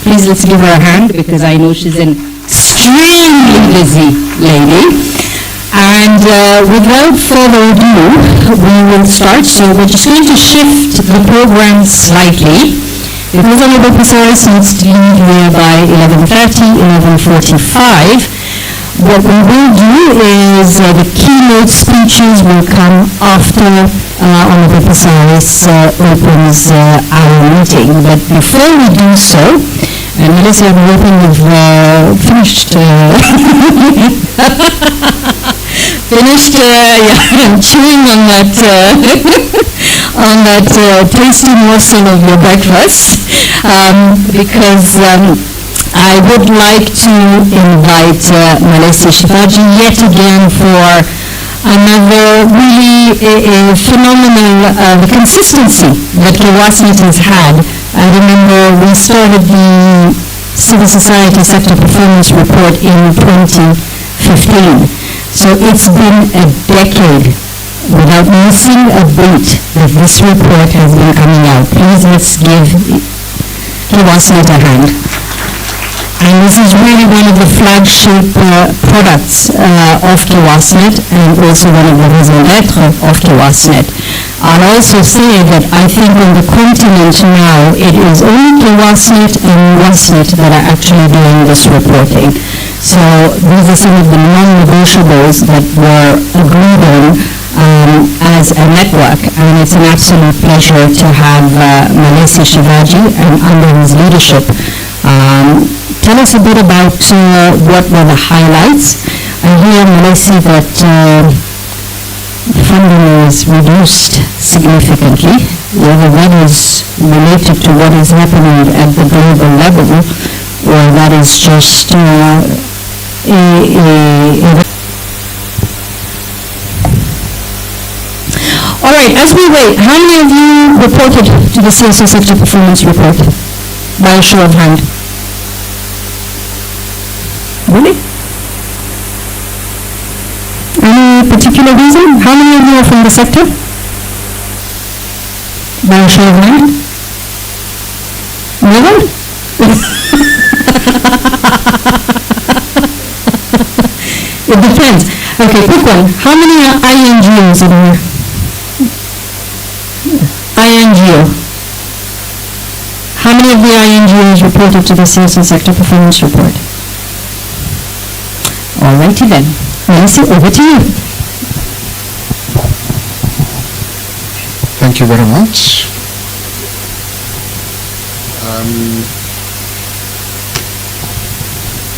Please let's give her a hand because I know she's an extremely busy lady. And without further ado, we will start. So we're just going to shift the program slightly. Because Honorable Pissarris needs to leave here by 11:30, 11:45. What we will do is the keynote speeches will come after Honorable Pissarris opens our meeting. But before we do so, and Melissa, I'm hoping we've finished I'm chewing on that tasty morsel of your breakfast because I would like to invite Melissa Shivaji yet again for another really phenomenal consistency that KWASNET has had. I remember we started the Civil Society Sector Performance Report in 2015. So it's been a decade without missing a beat that this report has been coming out. Please let's give KWASNET a hand. And this is really one of the flagship products of KWASNET and also one of the raison d'etre of KWASNET. I'll also say that I think on the continent now it is only KWASNET and WASNET that are actually doing this reporting. So these are some of the non-negotiables that were agreed on as a network, and it's an absolute pleasure to have Melissa Shivaji and under his leadership. Tell us a bit about what were the highlights. I hear, Melissa, that funding is reduced significantly, whether that is related to what is happening at the global level or that is just All right, as we wait, how many of you reported to the CSO Sector Performance Report? By a show of hand. Really? Any particular reason? How many of you are from the sector? By a show of hand? No one? It depends. Okay, quick one. How many are INGOs in here? INGO. How many of the INGOs reported to the CSO Sector Performance Report? All righty then. Nancy, over to you. Thank you very much.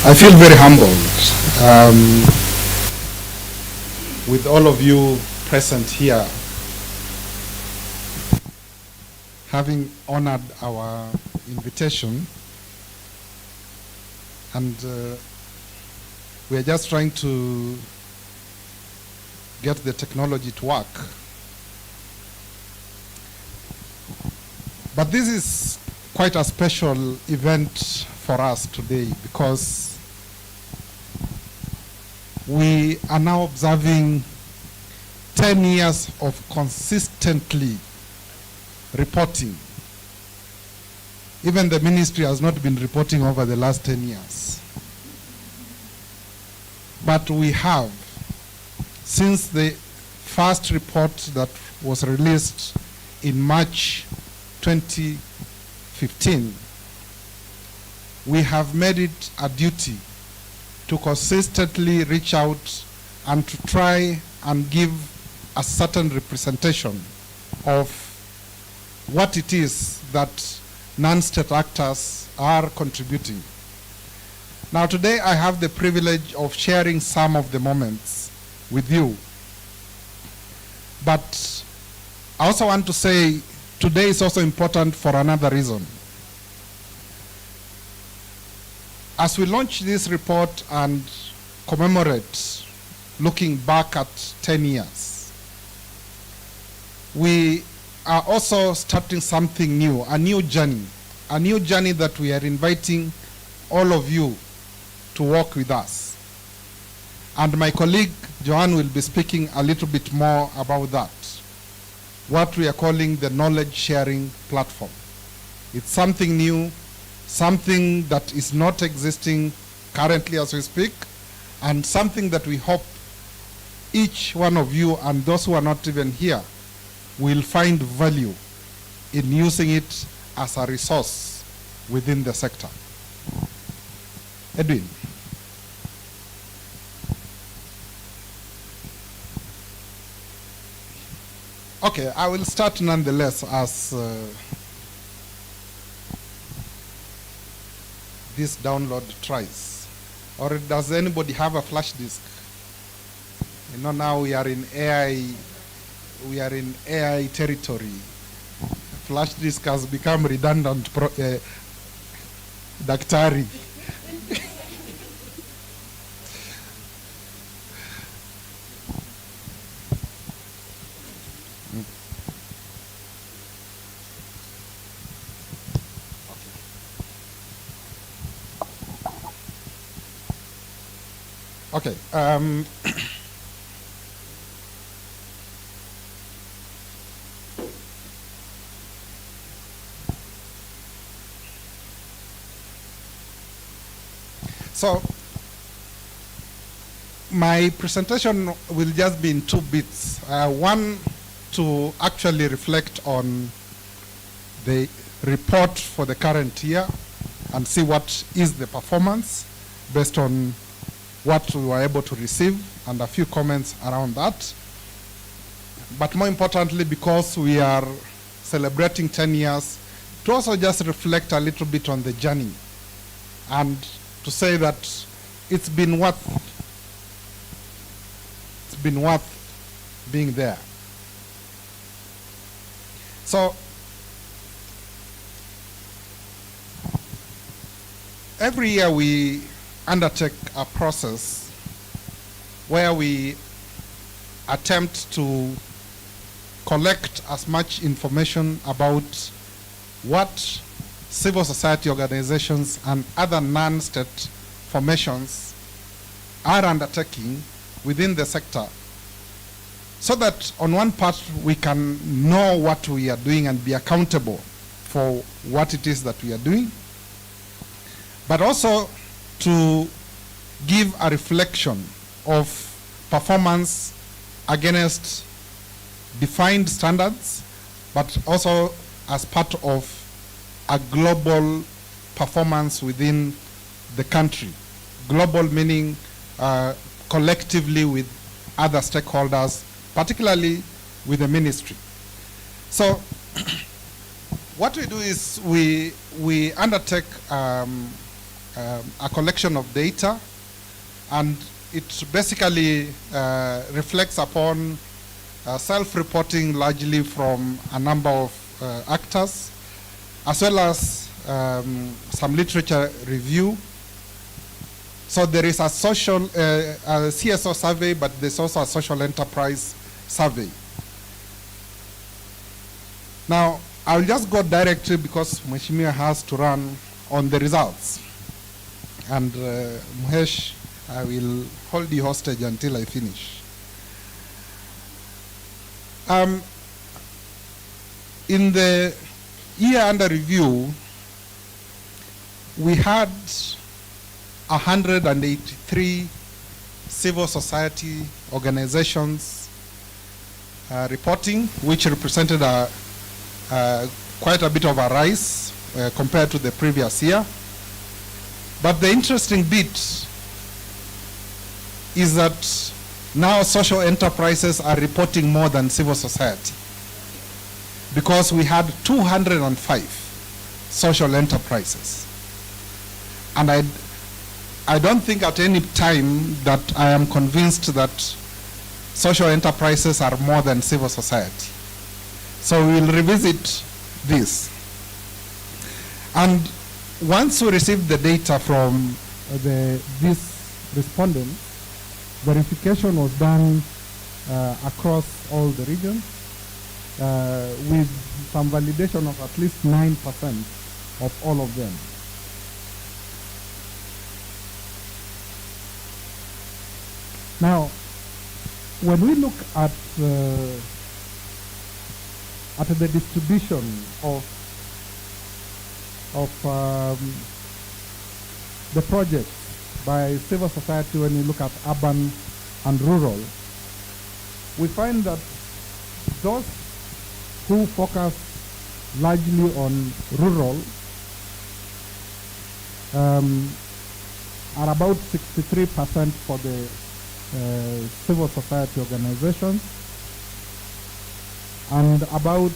I feel very humbled with all of you present here, having honored our invitation, and we are just trying to get the technology to work. But this is quite a special event for us today because we are now observing 10 years of consistently reporting. Even the ministry has not been reporting over the last 10 years. But we have, since the first report that was released in March 2015, we have made it a duty to consistently reach out and to try and give a certain representation of what it is that non-state actors are contributing. Now today I have the privilege of sharing some of the moments with you. But I also want to say today is also important for another reason. As we launch this report and commemorate looking back at 10 years, we are also starting something new, a new journey that we are inviting all of you to walk with us. And my colleague Joanne will be speaking a little bit more about that, what we are calling the knowledge sharing platform. It's something new, something that is not existing currently as we speak, and something that we hope each one of you and those who are not even here will find value in using it as a resource within the sector. Edwin. Okay, I will start nonetheless as this download tries. Or does anybody have a flash disk? You know, now we are in AI territory. Flash disk has become redundant daktari. Okay. So my presentation will just be in two bits. One, to actually reflect on the report for the current year and see what is the performance based on what we were able to receive, and a few comments around that. But more importantly, because we are celebrating 10 years, to also just reflect a little bit on the journey and to say that it's been worth being there. So every year we undertake a process where we attempt to collect as much information about what civil society organizations and other non-state formations are undertaking within the sector, so that on one part we can know what we are doing and be accountable for what it is that we are doing, but also to give a reflection of performance against defined standards, but also as part of a global performance within the country. Global meaning collectively with other stakeholders, particularly with the ministry. So what we do is we undertake a collection of data, and it basically reflects upon self-reporting largely from a number of actors, as well as some literature review. So there is a social a CSO survey, but there's also a social enterprise survey. Now, I'll just go directly, because Mheshimiwa has to run, on the results. And Muhesh, I will hold you hostage until I finish. In the year under review, we had 183 civil society organizations reporting, which represented quite a bit of a rise compared to the previous year. But the interesting bit is that now social enterprises are reporting more than civil society, because we had 205 social enterprises. And I don't think at any time that I am convinced that social enterprises are more than civil society. So we'll revisit this. And once we received the data from these respondents, verification was done across all the regions with some validation of at least 9% of all of them. Now, when we look at the distribution of of the project by civil society when you look at urban and rural, we find that those who focus largely on rural are about 63% for the civil society organizations and about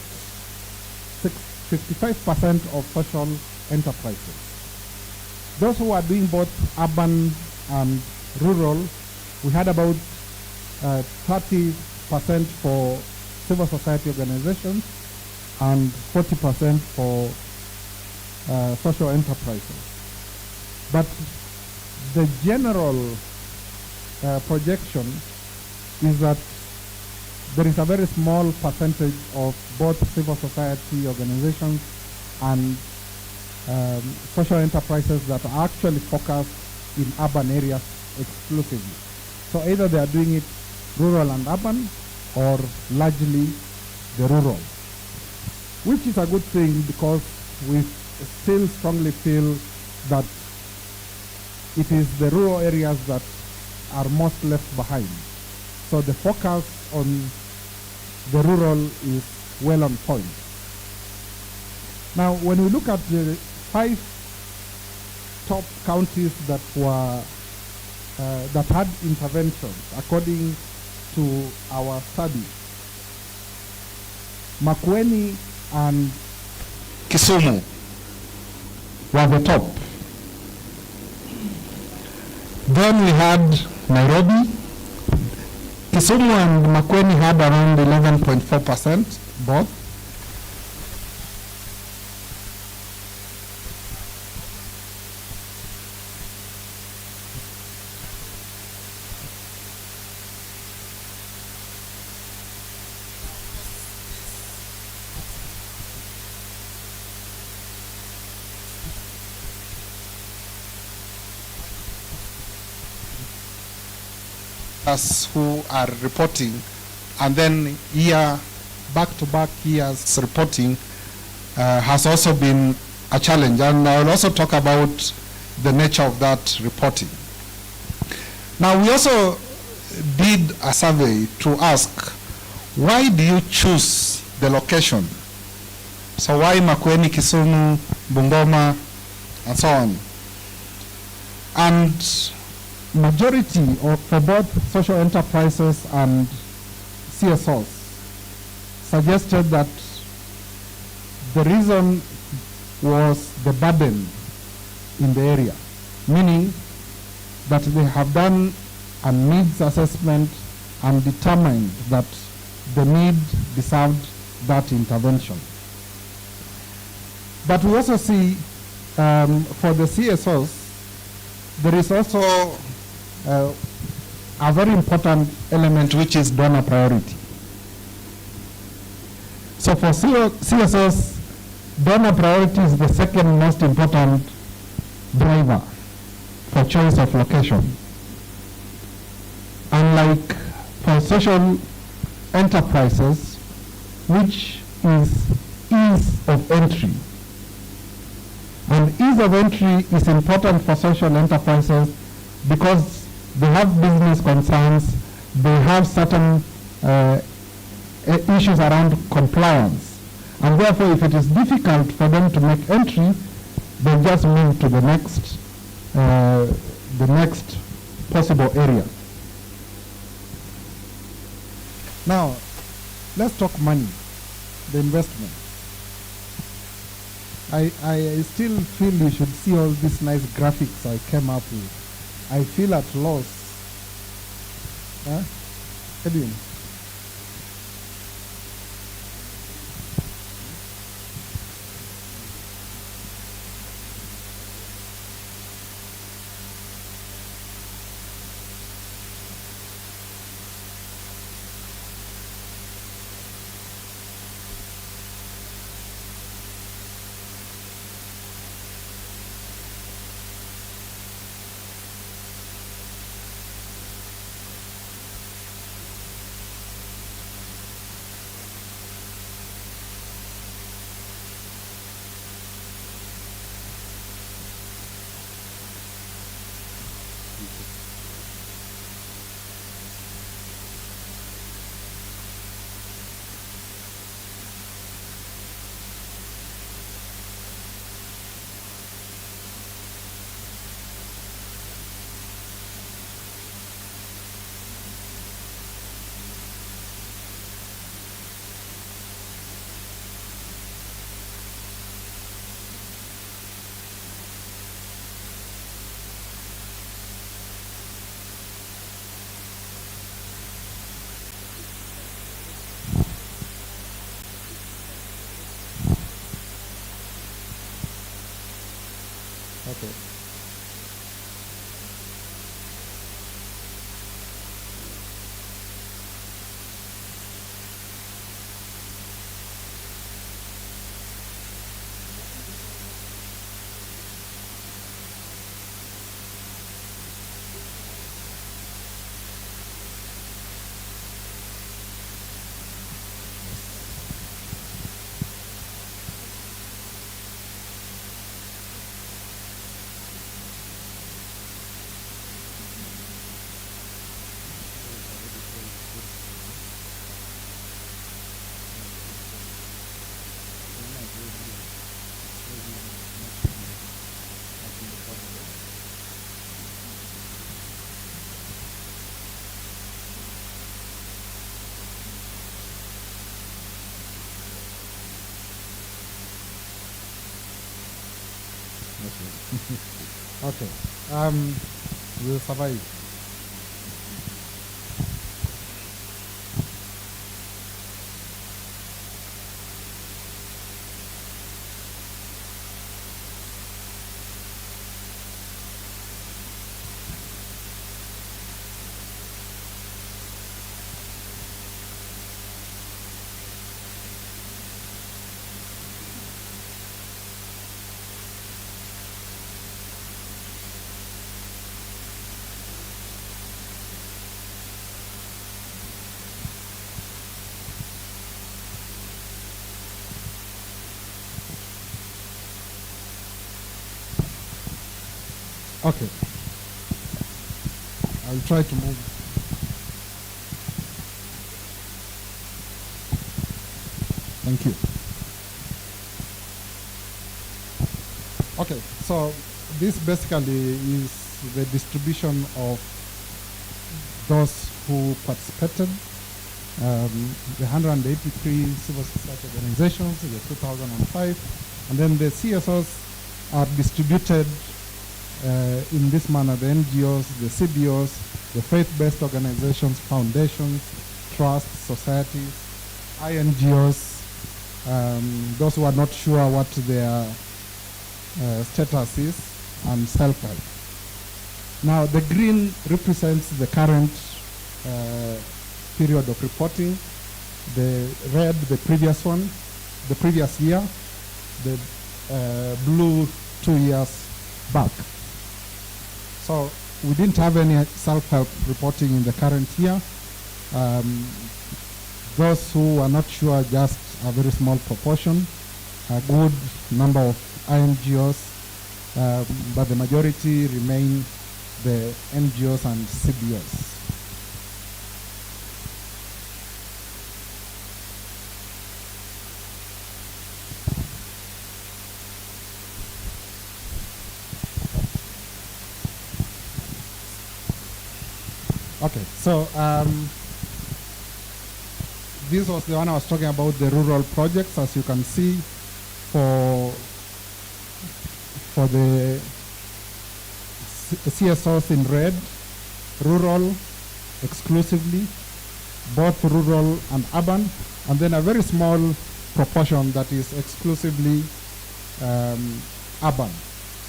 55% of social enterprises. Those who are doing both urban and rural, we had about 30% for civil society organizations and 40% for social enterprises. But the general projection is that there is a very small percentage of both civil society organizations and social enterprises that are actually focused in urban areas exclusively. So either they are doing it rural and urban or largely the rural, which is a good thing because we still strongly feel that it is the rural areas that are most left behind. So the focus on the rural is well on point. Now, when we look at the 5 top counties that were that had interventions according to our study, Makueni and Kisumu were the top. Then we had Nairobi. Kisumu and Makueni had around 11.4% both. Us who are reporting, and then back-to-back years reporting has also been a challenge, and I will also talk about the nature of that reporting. Now, we also did a survey to ask, why do you choose the location? So why Makueni, Kisumu, Bungoma, and so on? And majority for both social enterprises and CSOs suggested that the reason was the burden in the area, meaning that they have done a needs assessment and determined that the need deserved that intervention. But we also see for the CSOs, there is also a very important element, which is donor priority. So for CSOs, donor priority is the second most important driver for choice of location. Unlike for social enterprises, which is ease of entry. And ease of entry is important for social enterprises because they have business concerns, they have certain issues around compliance. And therefore, if it is difficult for them to make entry, they just move to the next possible area. Now, let's talk money, the investment. I still feel you should see all these nice graphics I came up with. I feel at loss. Huh? Edwin? Okay. Okay. We'll survive. Okay. I'll try to move. Thank you. Okay, so this basically is the distribution of those who participated. The 183 civil society organizations in the 2005, and then the CSOs are distributed in this manner: the NGOs, the CBOs, the faith-based organizations, foundations, trusts, societies, INGOs, those who are not sure what their status is, and self-help. Now, the green represents the current period of reporting, the red, the previous one, the previous year, the blue 2 years back. So we didn't have any self-help reporting in the current year. Those who are not sure, just a very small proportion, a good number of INGOs, but the majority remain the NGOs and CBOs. Okay, so this was the one I was talking about, the rural projects. As you can see, for the CSOs in red, rural exclusively, both rural and urban, and then a very small proportion that is exclusively urban.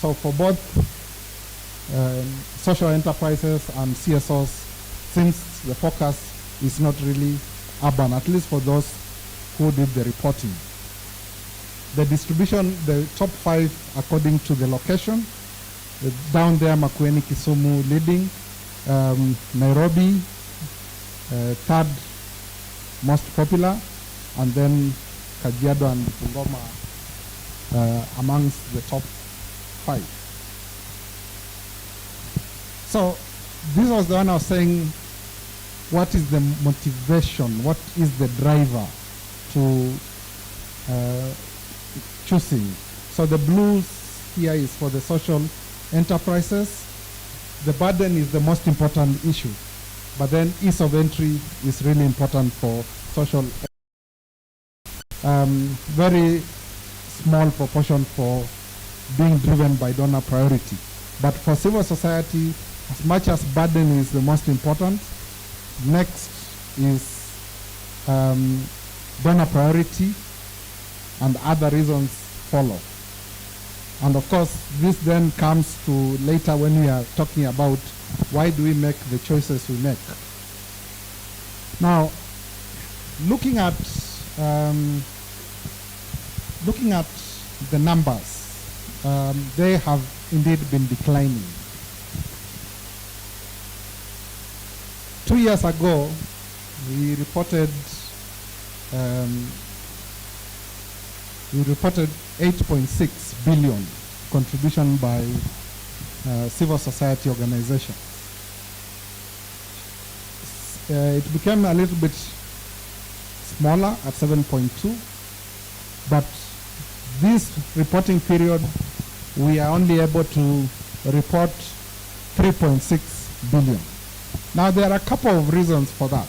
So for both social enterprises and CSOs, since the focus is not really urban, at least for those who did the reporting. The distribution, the top 5 according to the location, down there Makueni, Kisumu leading, Nairobi, third most popular, and then Kajiado and Bungoma amongst the top 5. So this was the one I was saying, what is the motivation? What is the driver to choosing? So the blues here is for the social enterprises. The burden is the most important issue, but then ease of entry is really important for social. Very small proportion for being driven by donor priority. But for civil society, as much as burden is the most important, next is donor priority, and other reasons follow. And of course, this then comes to later when we are talking about why do we make the choices we make. Now, looking at the numbers, they have indeed been declining. 2 years ago, we reported 8.6 billion contribution by civil society organizations. It became a little bit smaller at 7.2, but this reporting period, we are only able to report 3.6 billion. Now, there are a couple of reasons for that.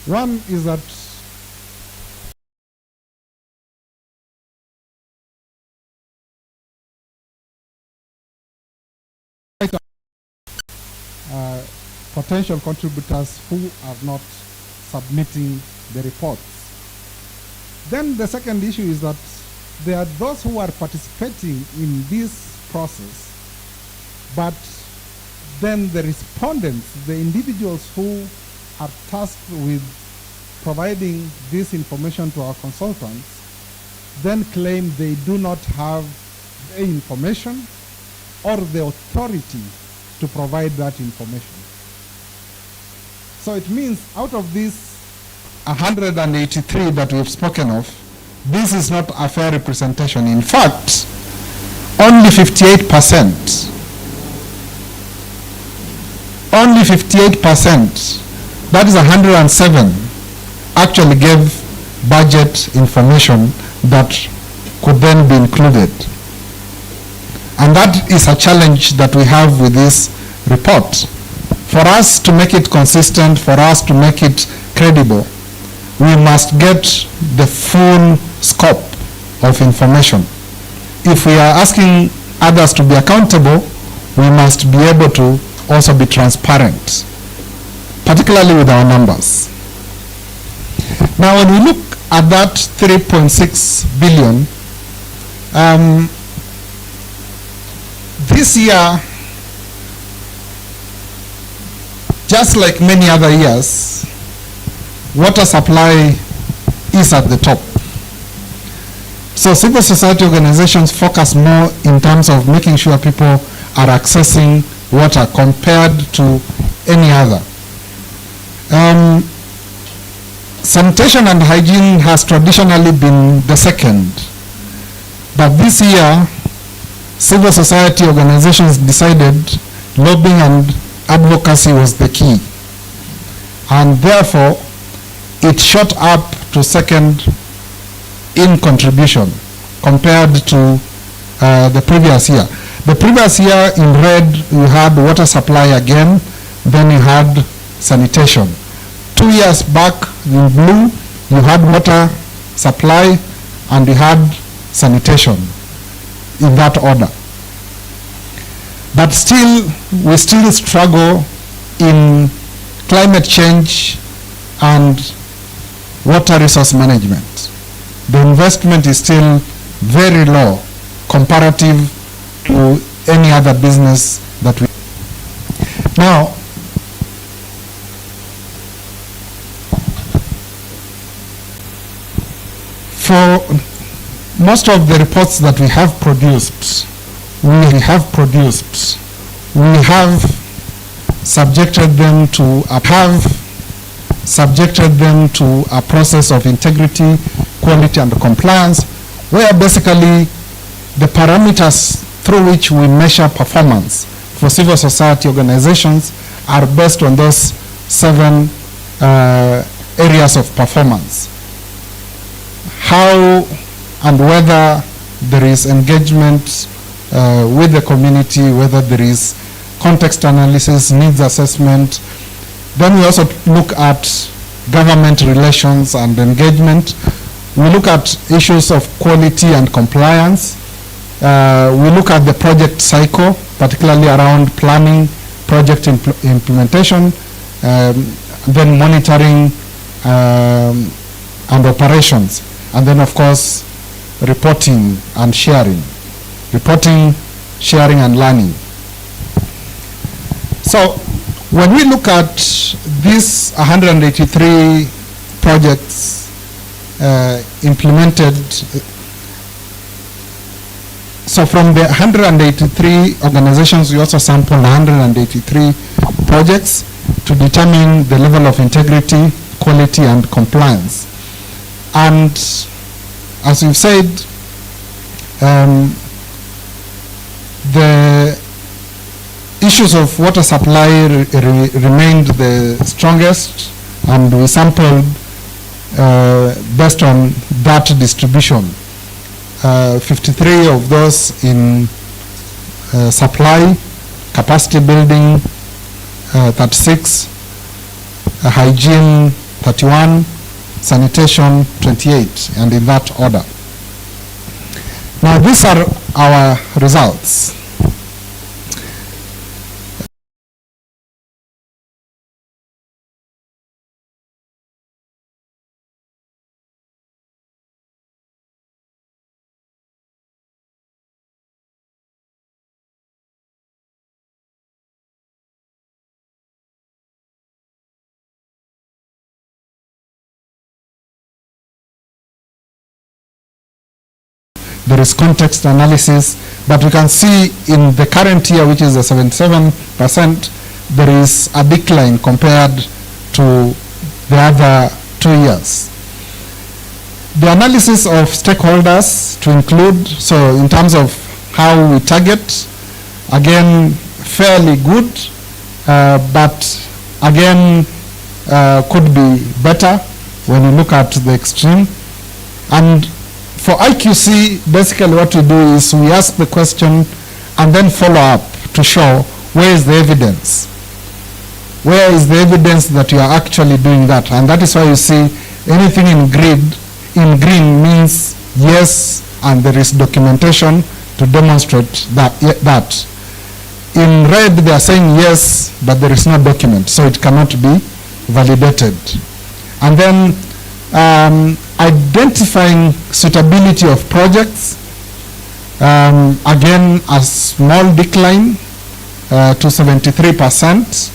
One is that potential contributors who are not submitting the reports. Then the second issue is that there are those who are participating in this process, but then the respondents, the individuals who are tasked with providing this information to our consultants, then claim they do not have the information or the authority to provide that information. So it means out of these 183 that we've spoken of, this is not a fair representation. In fact, only 58%, that is 107, actually gave budget information that could then be included. And that is a challenge that we have with this report. For us to make it consistent, for us to make it credible, we must get the full scope of information. If we are asking others to be accountable, we must be able to also be transparent, particularly with our numbers. Now, when we look at that 3.6 billion, this year, just like many other years, water supply is at the top. So civil society organizations focus more in terms of making sure people are accessing water compared to any other. Sanitation and hygiene has traditionally been the second, but this year civil society organizations decided lobbying and advocacy was the key, and therefore it shot up to second in contribution compared to the previous year. The previous year in red you had water supply again, then you had sanitation. 2 years back in blue you had water supply and you had sanitation, in that order. But still, we still struggle in climate change and water resource management. The investment is still very low comparative to any other business that we. Now, for most of the reports that we have produced, we have subjected them to a process of integrity, quality, and compliance, where basically the parameters through which we measure performance for civil society organizations are based on those 7 areas of performance. How and whether there is engagement with the community, whether there is context analysis, needs assessment. Then we also look at government relations and engagement. We look at issues of quality and compliance. We look at the project cycle, particularly around planning, project implementation, then monitoring and operations. And then, of course, reporting and sharing. Reporting, sharing, and learning. So when we look at these 183 projects implemented, so from the 183 organizations, we also sampled 183 projects to determine the level of integrity, quality, and compliance. And as we've said, the issues of water supply remained the strongest, and we sampled based on that distribution. 53 of those in supply, capacity building 36, hygiene 31, sanitation 28, and in that order. Now these are our results. There is context analysis, but we can see in the current year, which is the 77%, there is a decline compared to the other 2 years. The analysis of stakeholders to include, so in terms of how we target, again, fairly good, but again, could be better when you look at the extreme. And for IQC, basically what we do is we ask the question and then follow up to show where is the evidence. Where is the evidence that you are actually doing that? And that is why you see anything in green means yes, and there is documentation to demonstrate that. In red, they are saying yes, but there is no document, so it cannot be validated. And then identifying suitability of projects, again, a small decline to 73%,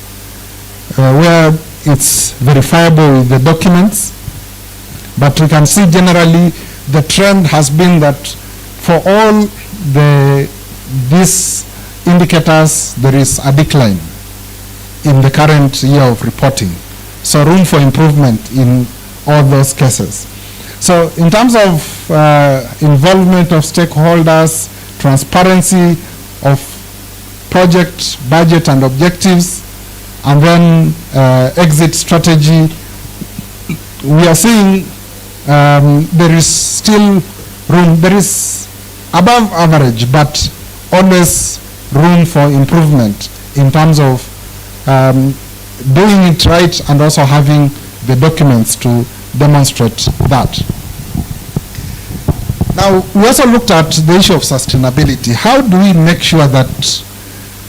where it's verifiable with the documents. But we can see generally the trend has been that for all these indicators, there is a decline in the current year of reporting. So room for improvement in all those cases. So in terms of involvement of stakeholders, transparency of project budget and objectives, and then exit strategy, we are seeing there is still room, there is above average, but always room for improvement in terms of doing it right and also having the documents to demonstrate that. Now, we also looked at the issue of sustainability. How do we make sure that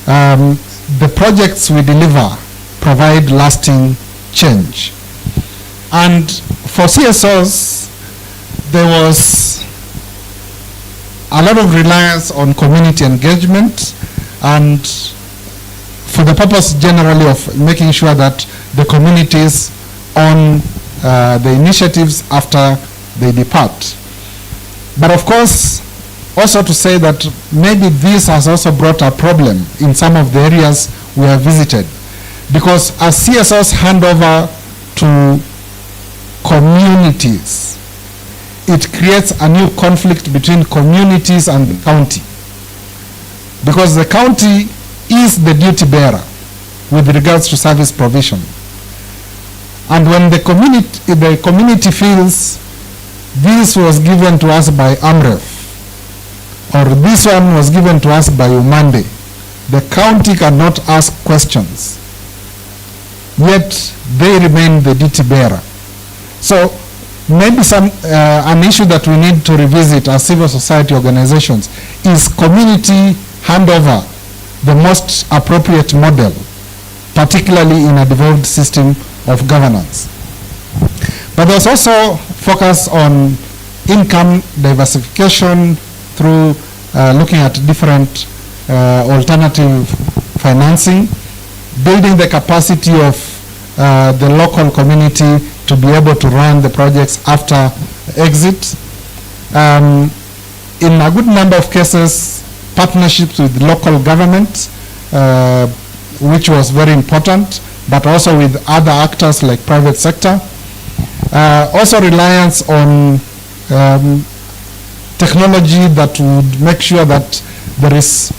the projects we deliver provide lasting change? And for CSOs, there was a lot of reliance on community engagement, and for the purpose generally of making sure that the communities own the initiatives after they depart. But of course, also to say that maybe this has also brought a problem in some of the areas we have visited. Because as CSOs hand over to communities, it creates a new conflict between communities and the county. Because the county is the duty bearer with regards to service provision. And when the community feels this was given to us by AMREF, or this one was given to us by Umande, the county cannot ask questions, yet they remain the duty bearer. So maybe an issue that we need to revisit as civil society organizations is community handover, the most appropriate model, particularly in a devolved system of governance. But there's also focus on income diversification through looking at different alternative financing, building the capacity of the local community to be able to run the projects after exit. In a good number of cases, partnerships with local government, which was very important, but also with other actors like private sector. Also reliance on technology that would make sure that there is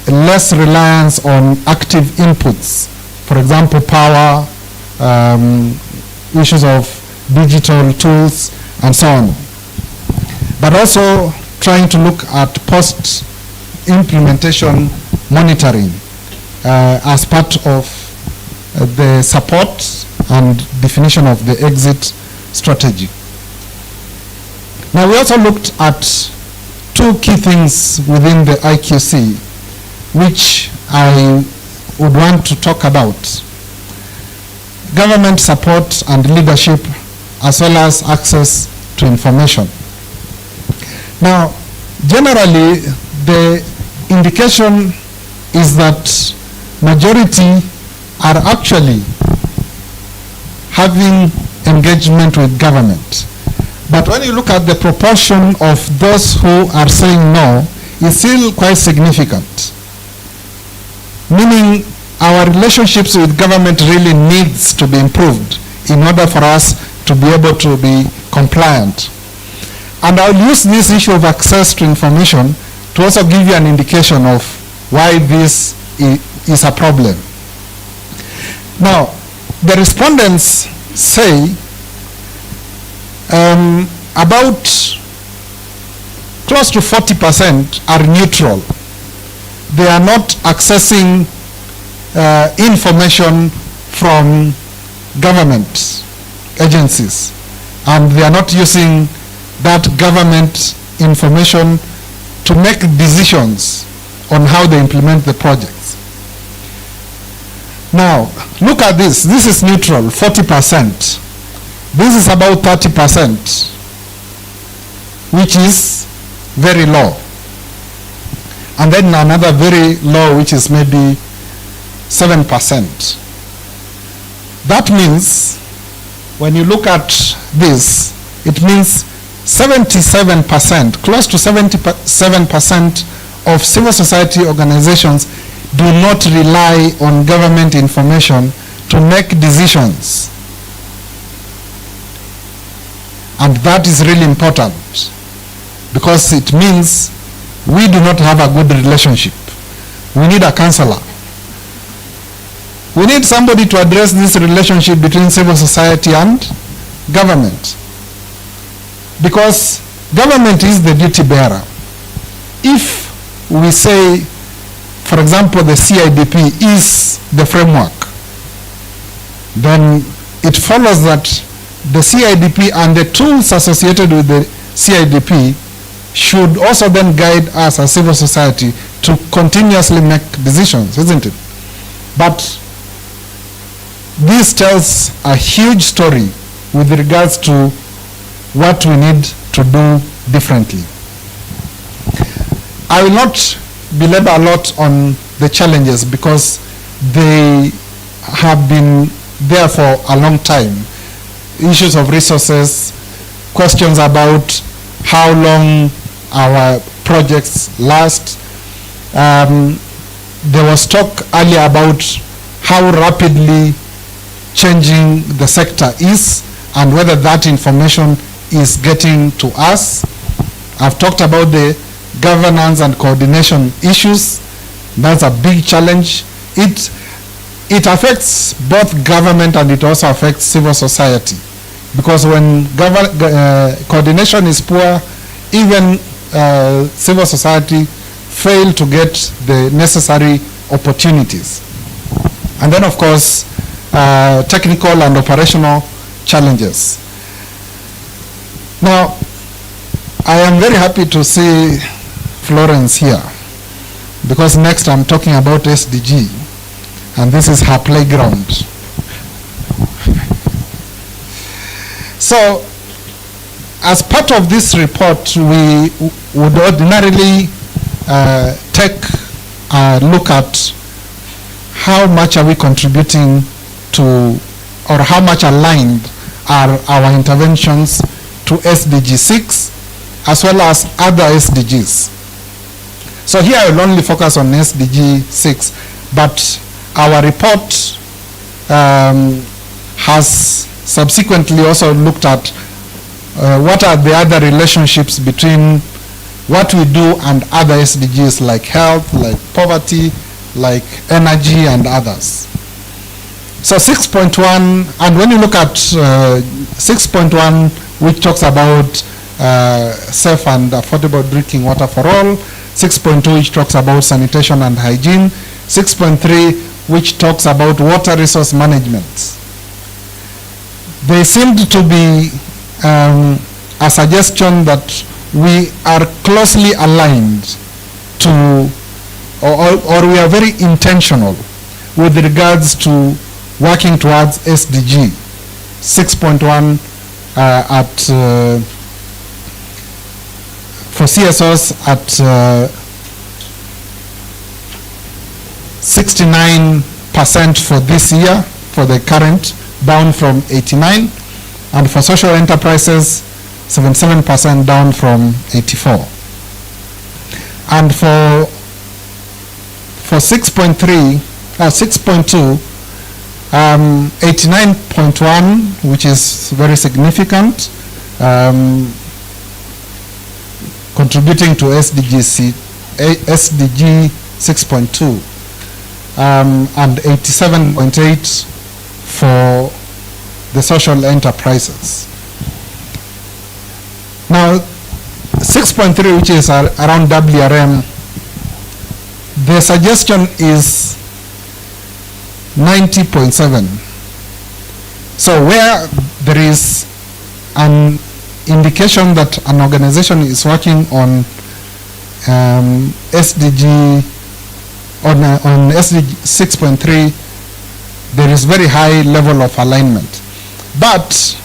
less reliance on active inputs. For example, power, issues of digital tools, and so on. But also trying to look at post-implementation monitoring as part of the support and definition of the exit strategy. Now, we also looked at two key things within the IQC, which I would want to talk about: government support and leadership, as well as access to information. Now, generally, the indication is that majority are actually having engagement with government. But when you look at the proportion of those who are saying no, it's still quite significant. Meaning our relationships with government really needs to be improved in order for us to be able to be compliant. And I'll use this issue of access to information to also give you an indication of why this is a problem. Now, the respondents say about close to 40% are neutral. They are not accessing information from government agencies, and they are not using that government information to make decisions on how they implement the projects. Now, look at this. This is neutral, 40%. This is about 30%, which is very low. And then another very low, which is maybe 7%. That means, when you look at this, it means 77%, close to 77% of civil society organizations do not rely on government information to make decisions. And that is really important, because it means we do not have a good relationship. We need a counselor. We need somebody to address this relationship between civil society and government. Because government is the duty bearer. If we say, for example, the CIDP is the framework, then it follows that the CIDP and the tools associated with the CIDP should also then guide us as civil society to continuously make decisions, isn't it? But this tells a huge story with regards to what we need to do differently. I will not belabor a lot on the challenges because they have been there for a long time. Issues of resources, questions about how long our projects last. There was talk earlier about how rapidly changing the sector is and whether that information is getting to us. I've talked about the governance and coordination issues. That's a big challenge. It affects both government and it also affects civil society. Because when coordination is poor, even civil society fail to get the necessary opportunities. And then, of course, technical and operational challenges. Now, I am very happy to see Florence here, because next I'm talking about SDG, and this is her playground. So, as part of this report, we would ordinarily take a look at how much are we contributing to, or how much aligned are our interventions to SDG 6 as well as other SDGs. So here I will only focus on SDG 6, but our report has subsequently also looked at what are the other relationships between what we do and other SDGs like health, like poverty, like energy and others. So 6.1, and when you look at 6.1, which talks about safe and affordable drinking water for all, 6.2, which talks about sanitation and hygiene, 6.3, which talks about water resource management. They seemed to be a suggestion that we are closely aligned to, or we are very intentional with regards to working towards SDG 6.1 for CSOs at 69% for this year, for the current, down from 89, and for social enterprises 77%, down from 84. And for 6.3, 6.2, 89.1, which is very significant, contributing to SDG 6.2, and 87.8 for the social enterprises. Now, 6.3, which is around WRM, the suggestion is 90.7. So where there is an indication that an organization is working on SDG, on SDG 6.3, there is very high level of alignment. But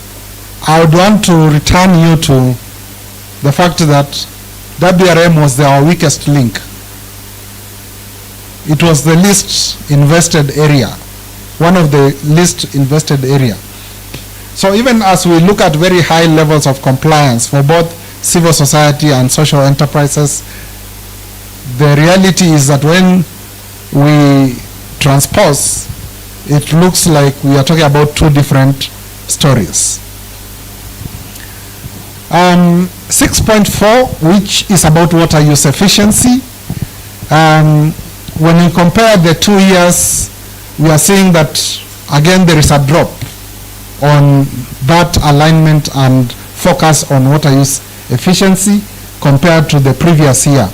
I would want to return you to the fact that WRM was our weakest link. It was the least invested area, one of the least invested area. So even as we look at very high levels of compliance for both civil society and social enterprises, the reality is that when we transpose, it looks like we are talking about two different stories. 6.4, which is about water use efficiency. When you compare the 2 years, we are seeing that, again, there is a drop on that alignment and focus on water use efficiency compared to the previous year.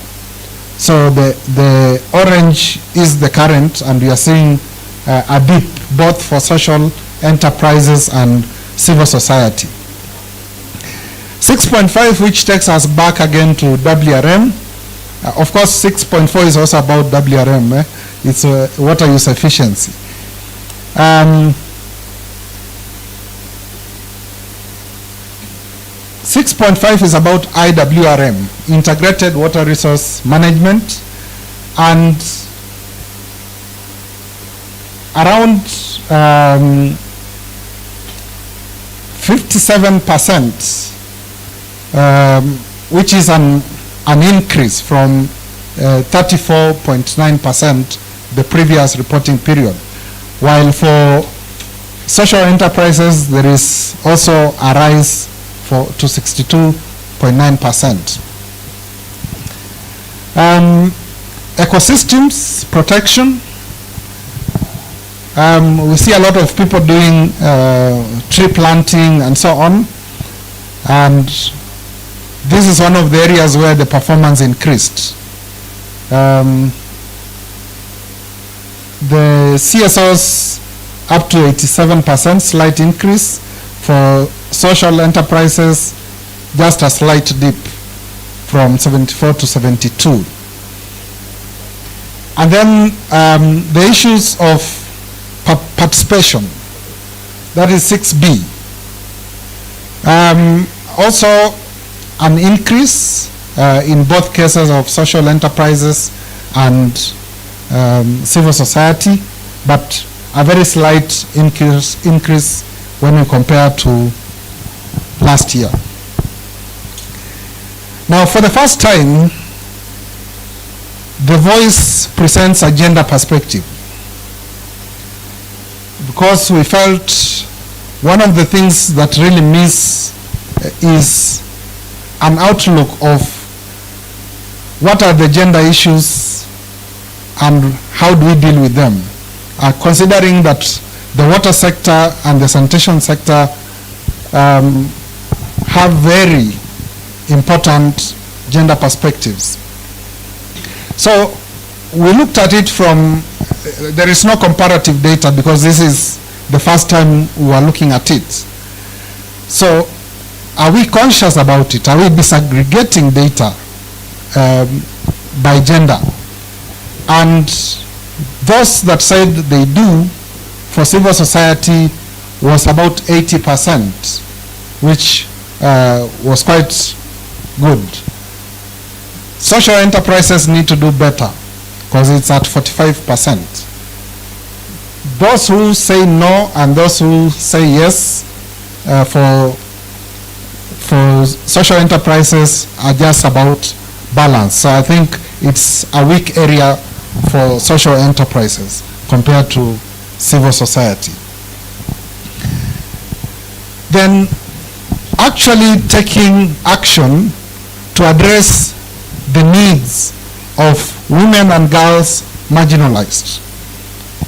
So the orange is the current, and we are seeing a dip both for social enterprises and civil society. 6.5, which takes us back again to WRM. Of course, 6.4 is also about WRM. It's water use efficiency. 6.5 is about IWRM, Integrated Water Resource Management, and around 57%, which is an increase from 34.9% the previous reporting period. While for social enterprises, there is also a rise to 62.9%. Ecosystems protection. We see a lot of people doing tree planting and so on, and this is one of the areas where the performance increased. The CSOs up to 87%, slight increase. For social enterprises, just a slight dip from 74 to 72. And then the issues of participation, that is 6B. Also an increase in both cases of social enterprises and civil society, but a very slight increase when we compare to last year. Now, for the first time, the Voice presents a gender perspective, because we felt one of the things that really miss is an outlook of what are the gender issues and how do we deal with them, considering that the water sector and the sanitation sector have very important gender perspectives. So we looked at it from, there is no comparative data because this is the first time we are looking at it. So are we conscious about it? Are we disaggregating data by gender? And those that said they do, for civil society, was about 80%, which was quite good. Social enterprises need to do better because it's at 45%. Those who say no and those who say yes for social enterprises are just about balance. So I think it's a weak area for social enterprises compared to civil society. Then actually taking action to address the needs of women and girls marginalized,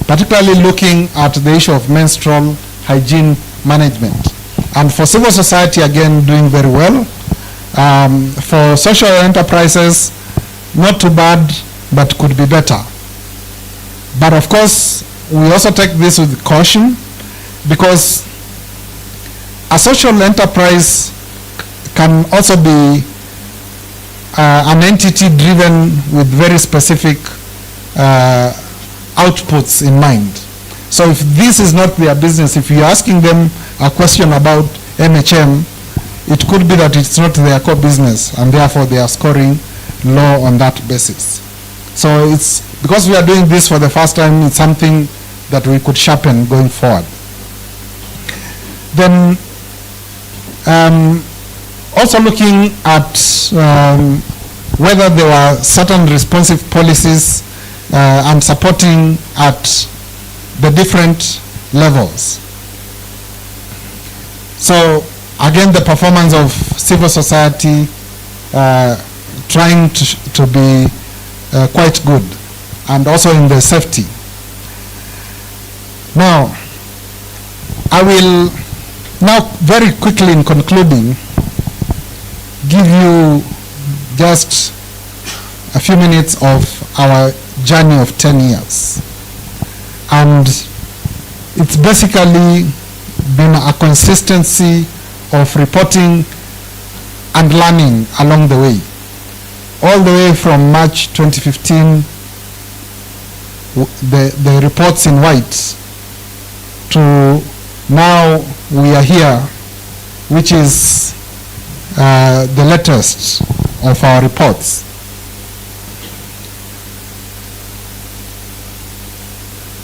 particularly looking at the issue of menstrual hygiene management. And for civil society, again, doing very well. For social enterprises, not too bad, but could be better. But of course, we also take this with caution, because a social enterprise can also be an entity driven with very specific outputs in mind. So if this is not their business, if you're asking them a question about MHM, it could be that it's not their core business, and therefore they are scoring low on that basis. So it's, because we are doing this for the first time, it's something that we could sharpen going forward. Then also looking at whether there were certain responsive policies and supporting at the different levels. So again, the performance of civil society trying to be quite good, and also in the safety. Now, I will now very quickly, in concluding, give you just a few minutes of our journey of 10 years. And it's basically been a consistency of reporting and learning along the way. All the way from March 2015, the reports in white, to now we are here, which is the latest of our reports.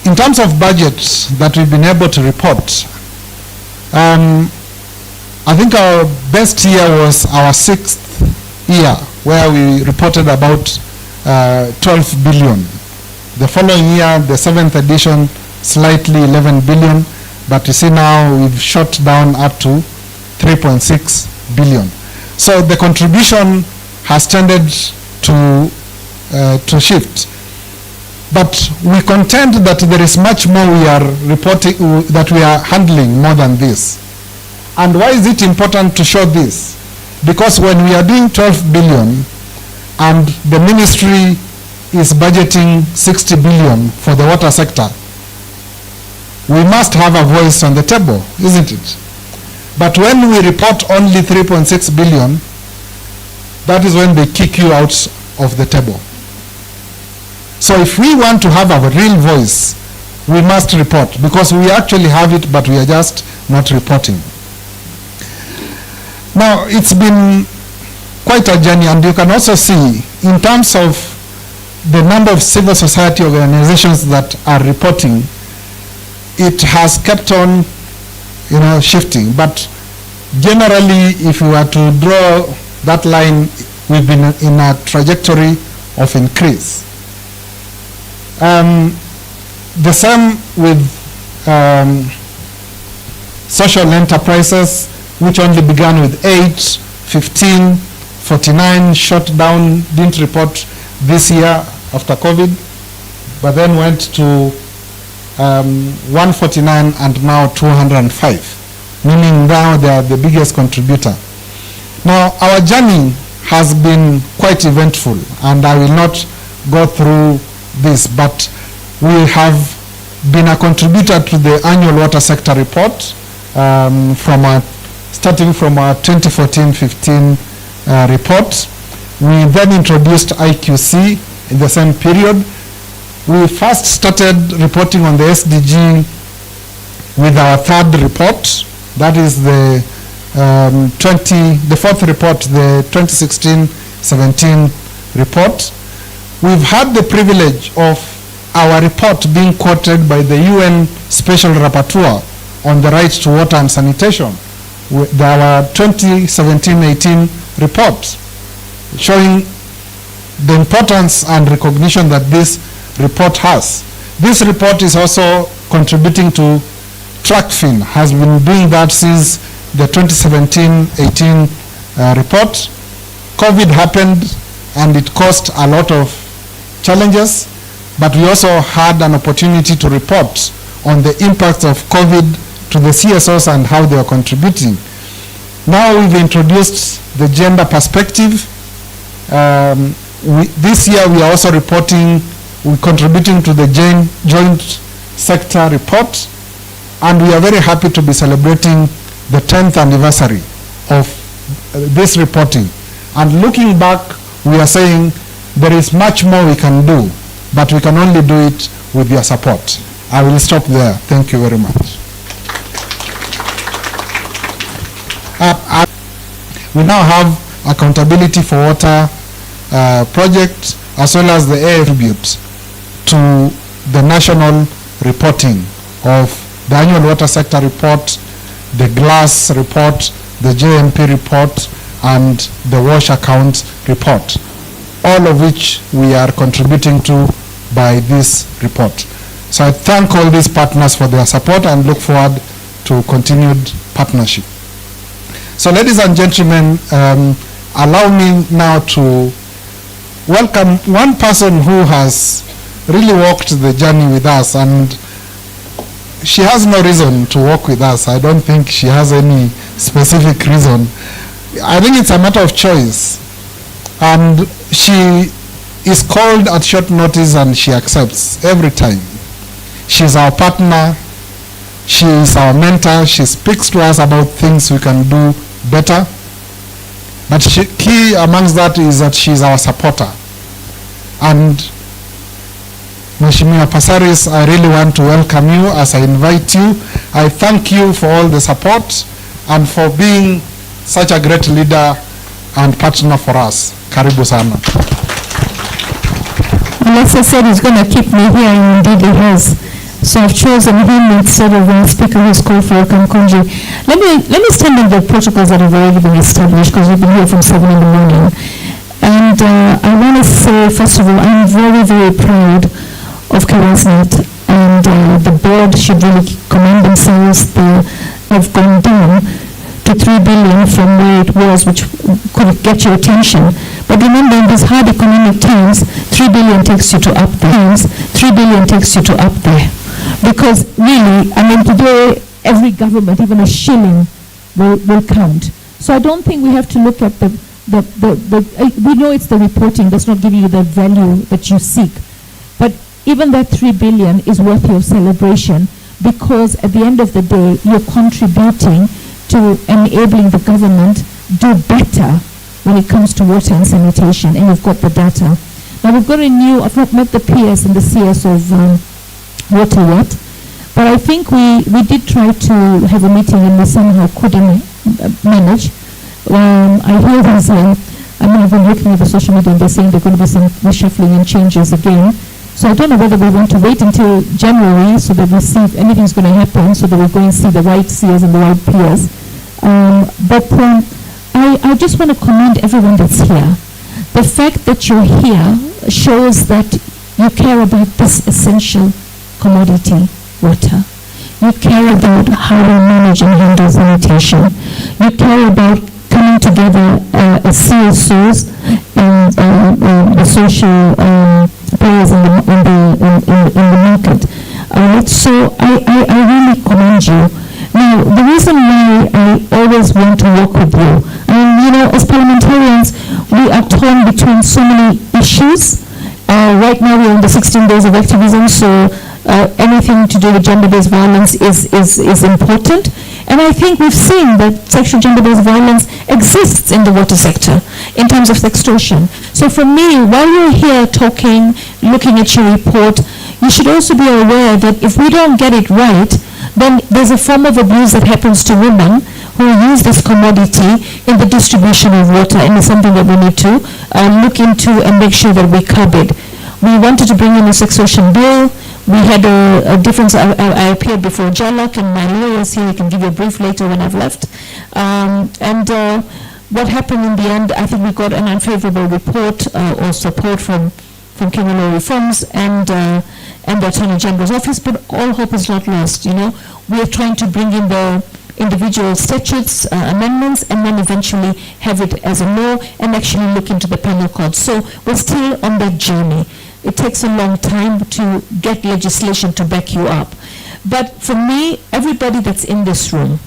In terms of budgets that we've been able to report, I think our best year was our 6th year, where we reported about 12 billion. The following year, the 7th edition, slightly 11 billion, but you see now we've shot down up to 3.6 billion. So the contribution has tended to shift. But we contend that there is much more we are reporting, that we are handling more than this. And why is it important to show this? Because when we are doing 12 billion and the ministry is budgeting 60 billion for the water sector, we must have a voice on the table, isn't it? But when we report only 3.6 billion, that is when they kick you out of the table. So if we want to have a real voice, we must report, because we actually have it, but we are just not reporting. Now, it's been quite a journey, and you can also see, in terms of the number of civil society organizations that are reporting, it has kept on, shifting. But generally, if we were to draw that line, we've been in a trajectory of increase. The same with social enterprises, which only began with 8, 15, 49, shut down, didn't report this year after COVID, but then went to 149 and now 205, meaning now they are the biggest contributor. Now, our journey has been quite eventful, and I will not go through this, but we have been a contributor to the annual water sector report starting from our 2014-15 report. We then introduced IQC in the same period. We first started reporting on the SDG with our third report. That is the fourth report, the 2016-17 report. We've had the privilege of our report being quoted by the UN Special Rapporteur on the right to water and sanitation, with our 2017-18 report, showing the importance and recognition that this report has. This report is also contributing to TRACFIN, has been doing that since the 2017-18 report. COVID happened and it caused a lot of challenges, but we also had an opportunity to report on the impact of COVID to the CSOs and how they are contributing. Now we've introduced the gender perspective. This year we are also we're contributing to the joint sector report, and we are very happy to be celebrating the 10th anniversary of this reporting. And looking back, we are saying there is much more we can do, but we can only do it with your support. I will stop there. Thank you very much. We now have accountability for water project, as well as the attribute to the national reporting of the annual water sector report, the GLASS report, the JMP report, and the WASH account report, all of which we are contributing to by this report. So I thank all these partners for their support and look forward to continued partnership. So ladies and gentlemen, allow me now to welcome one person who has really walked the journey with us, and she has no reason to walk with us. I don't think she has any specific reason. I think it's a matter of choice. And she is called at short notice and she accepts every time. She's our partner. She is our mentor. She speaks to us about things we can do better. But key amongst that is that she's our supporter. And Mheshimiwa Pasaris, I really want to welcome you as I invite you. I thank you for all the support and for being such a great leader and partner for us. Karibu sana. Alexa said he's going to keep me here, and indeed he has. So I've chosen him instead of the speaker who's called for Kankunji. Let me stand on the protocols that have already been established, because we've been here from 7 in the morning. And I want to say, first of all, I'm very, very proud of KWASNET, and the board should really commend themselves. They have gone down to 3 billion from where it was, which could get your attention. But remember, in these hard economic times, 3 billion takes you to up there. 3 billion takes you to up there. Because really, I mean, today, every government, even a shilling, will count. So I don't think we have to look at we know it's the reporting that's not giving you the value that you seek. But even that 3 billion is worthy of celebration, because at the end of the day, you're contributing to enabling the government do better when it comes to water and sanitation, and you've got the data. Now we've got I've not met the PS and the CSO of water yet, but I think we did try to have a meeting and we somehow couldn't manage. I hear there's I've been looking at the social media and they're saying there are going to be some reshuffling and changes again. So I don't know whether we want to wait until January so that we see if anything's going to happen, so that we go and see the right CS and the right peers. But I just want to commend everyone that's here. The fact that you're here shows that you care about this essential commodity, water. You care about how we manage and handle sanitation. You care about coming together as CSOs and the social players in the market. So I really commend you. Now, the reason why I always want to work with you, as parliamentarians, we are torn between so many issues. Right now we're in the 16 days of activism, so anything to do with gender-based violence is important. And I think we've seen that sexual gender-based violence exists in the water sector in terms of sextortion. So for me, while you're here talking, looking at your report, you should also be aware that if we don't get it right, then there's a form of abuse that happens to women who use this commodity in the distribution of water, and it's something that we need to look into and make sure that we curb it. We wanted to bring in a sextortion bill. We had a difference. I appeared before Jalak, and my lawyer is here. I can give you a brief later when I've left. What happened in the end, I think we got an unfavorable report or support from Kenya Law Reforms and the Attorney General's office, but all hope is not lost. We are trying to bring in the individual statutes, amendments, and then eventually have it as a law and actually look into the penal code. So we're still on that journey. It takes a long time to get legislation to back you up. But for me, everybody that's in this room,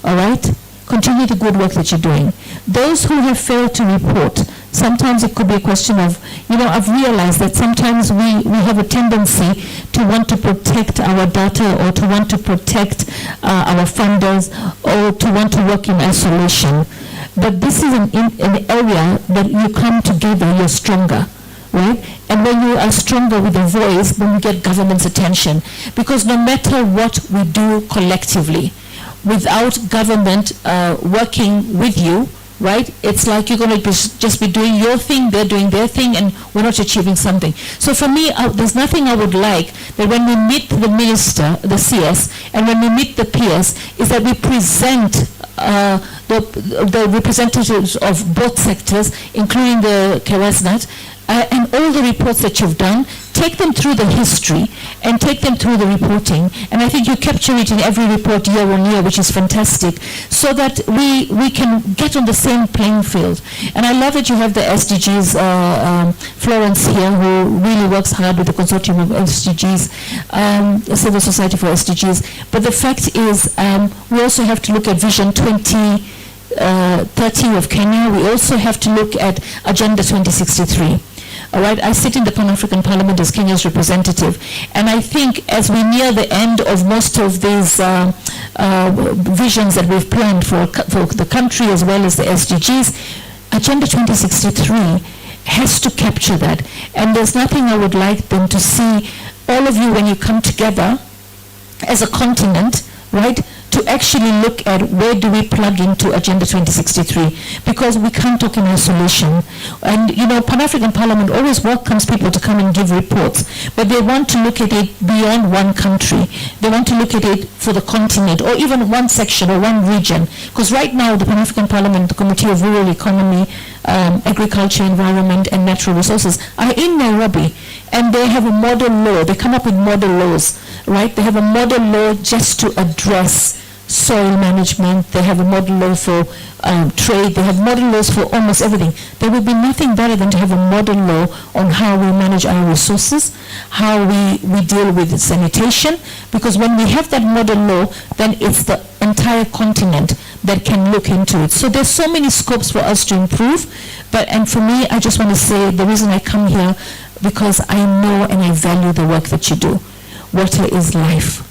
all right, continue the good work that you're doing. Those who have failed to report, sometimes it could be a question of, I've realized that sometimes we have a tendency to want to protect our data or to want to protect our funders or to want to work in isolation. But this is an area that you come together, you're stronger. Right? And when you are stronger with a voice, then you get government's attention. Because no matter what we do collectively, without government working with you, right? It's like you're going to just be doing your thing, they're doing their thing, and we're not achieving something. So for me, there's nothing I would like that when we meet the minister, the CS, and when we meet the PS, is that we present the representatives of both sectors, including the Kewasnat, and all the reports that you've done, take them through the history and take them through the reporting. And I think you capture it in every report year on year, which is fantastic, so that we can get on the same playing field. And I love that you have the SDGs, Florence here, who really works hard with the consortium of SDGs, Civil Society for SDGs. But the fact is, we also have to look at Vision 2030 of Kenya. We also have to look at Agenda 2063. All right, I sit in the Pan-African Parliament as Kenya's representative, and I think as we near the end of most of these visions that we've planned for the country as well as the SDGs, Agenda 2063 has to capture that. And there's nothing I would like them to see, all of you when you come together as a continent, right, to actually look at where do we plug into Agenda 2063, because we can't talk in isolation. And Pan-African Parliament always welcomes people to come and give reports, but they want to look at it beyond one country. They want to look at it for the continent, or even one section or one region. Because right now, the Pan-African Parliament, the Committee of Rural Economy, Agriculture, Environment, and Natural Resources are in Nairobi, and they have a model law. They come up with model laws, right? They have a model law just to address soil management, they have a model law for trade, they have model laws for almost everything. There would be nothing better than to have a model law on how we manage our resources, how we deal with sanitation, because when we have that model law, then it's the entire continent that can look into it. So there's so many scopes for us to improve, and for me, I just want to say the reason I come here, because I know and I value the work that you do. Water is life,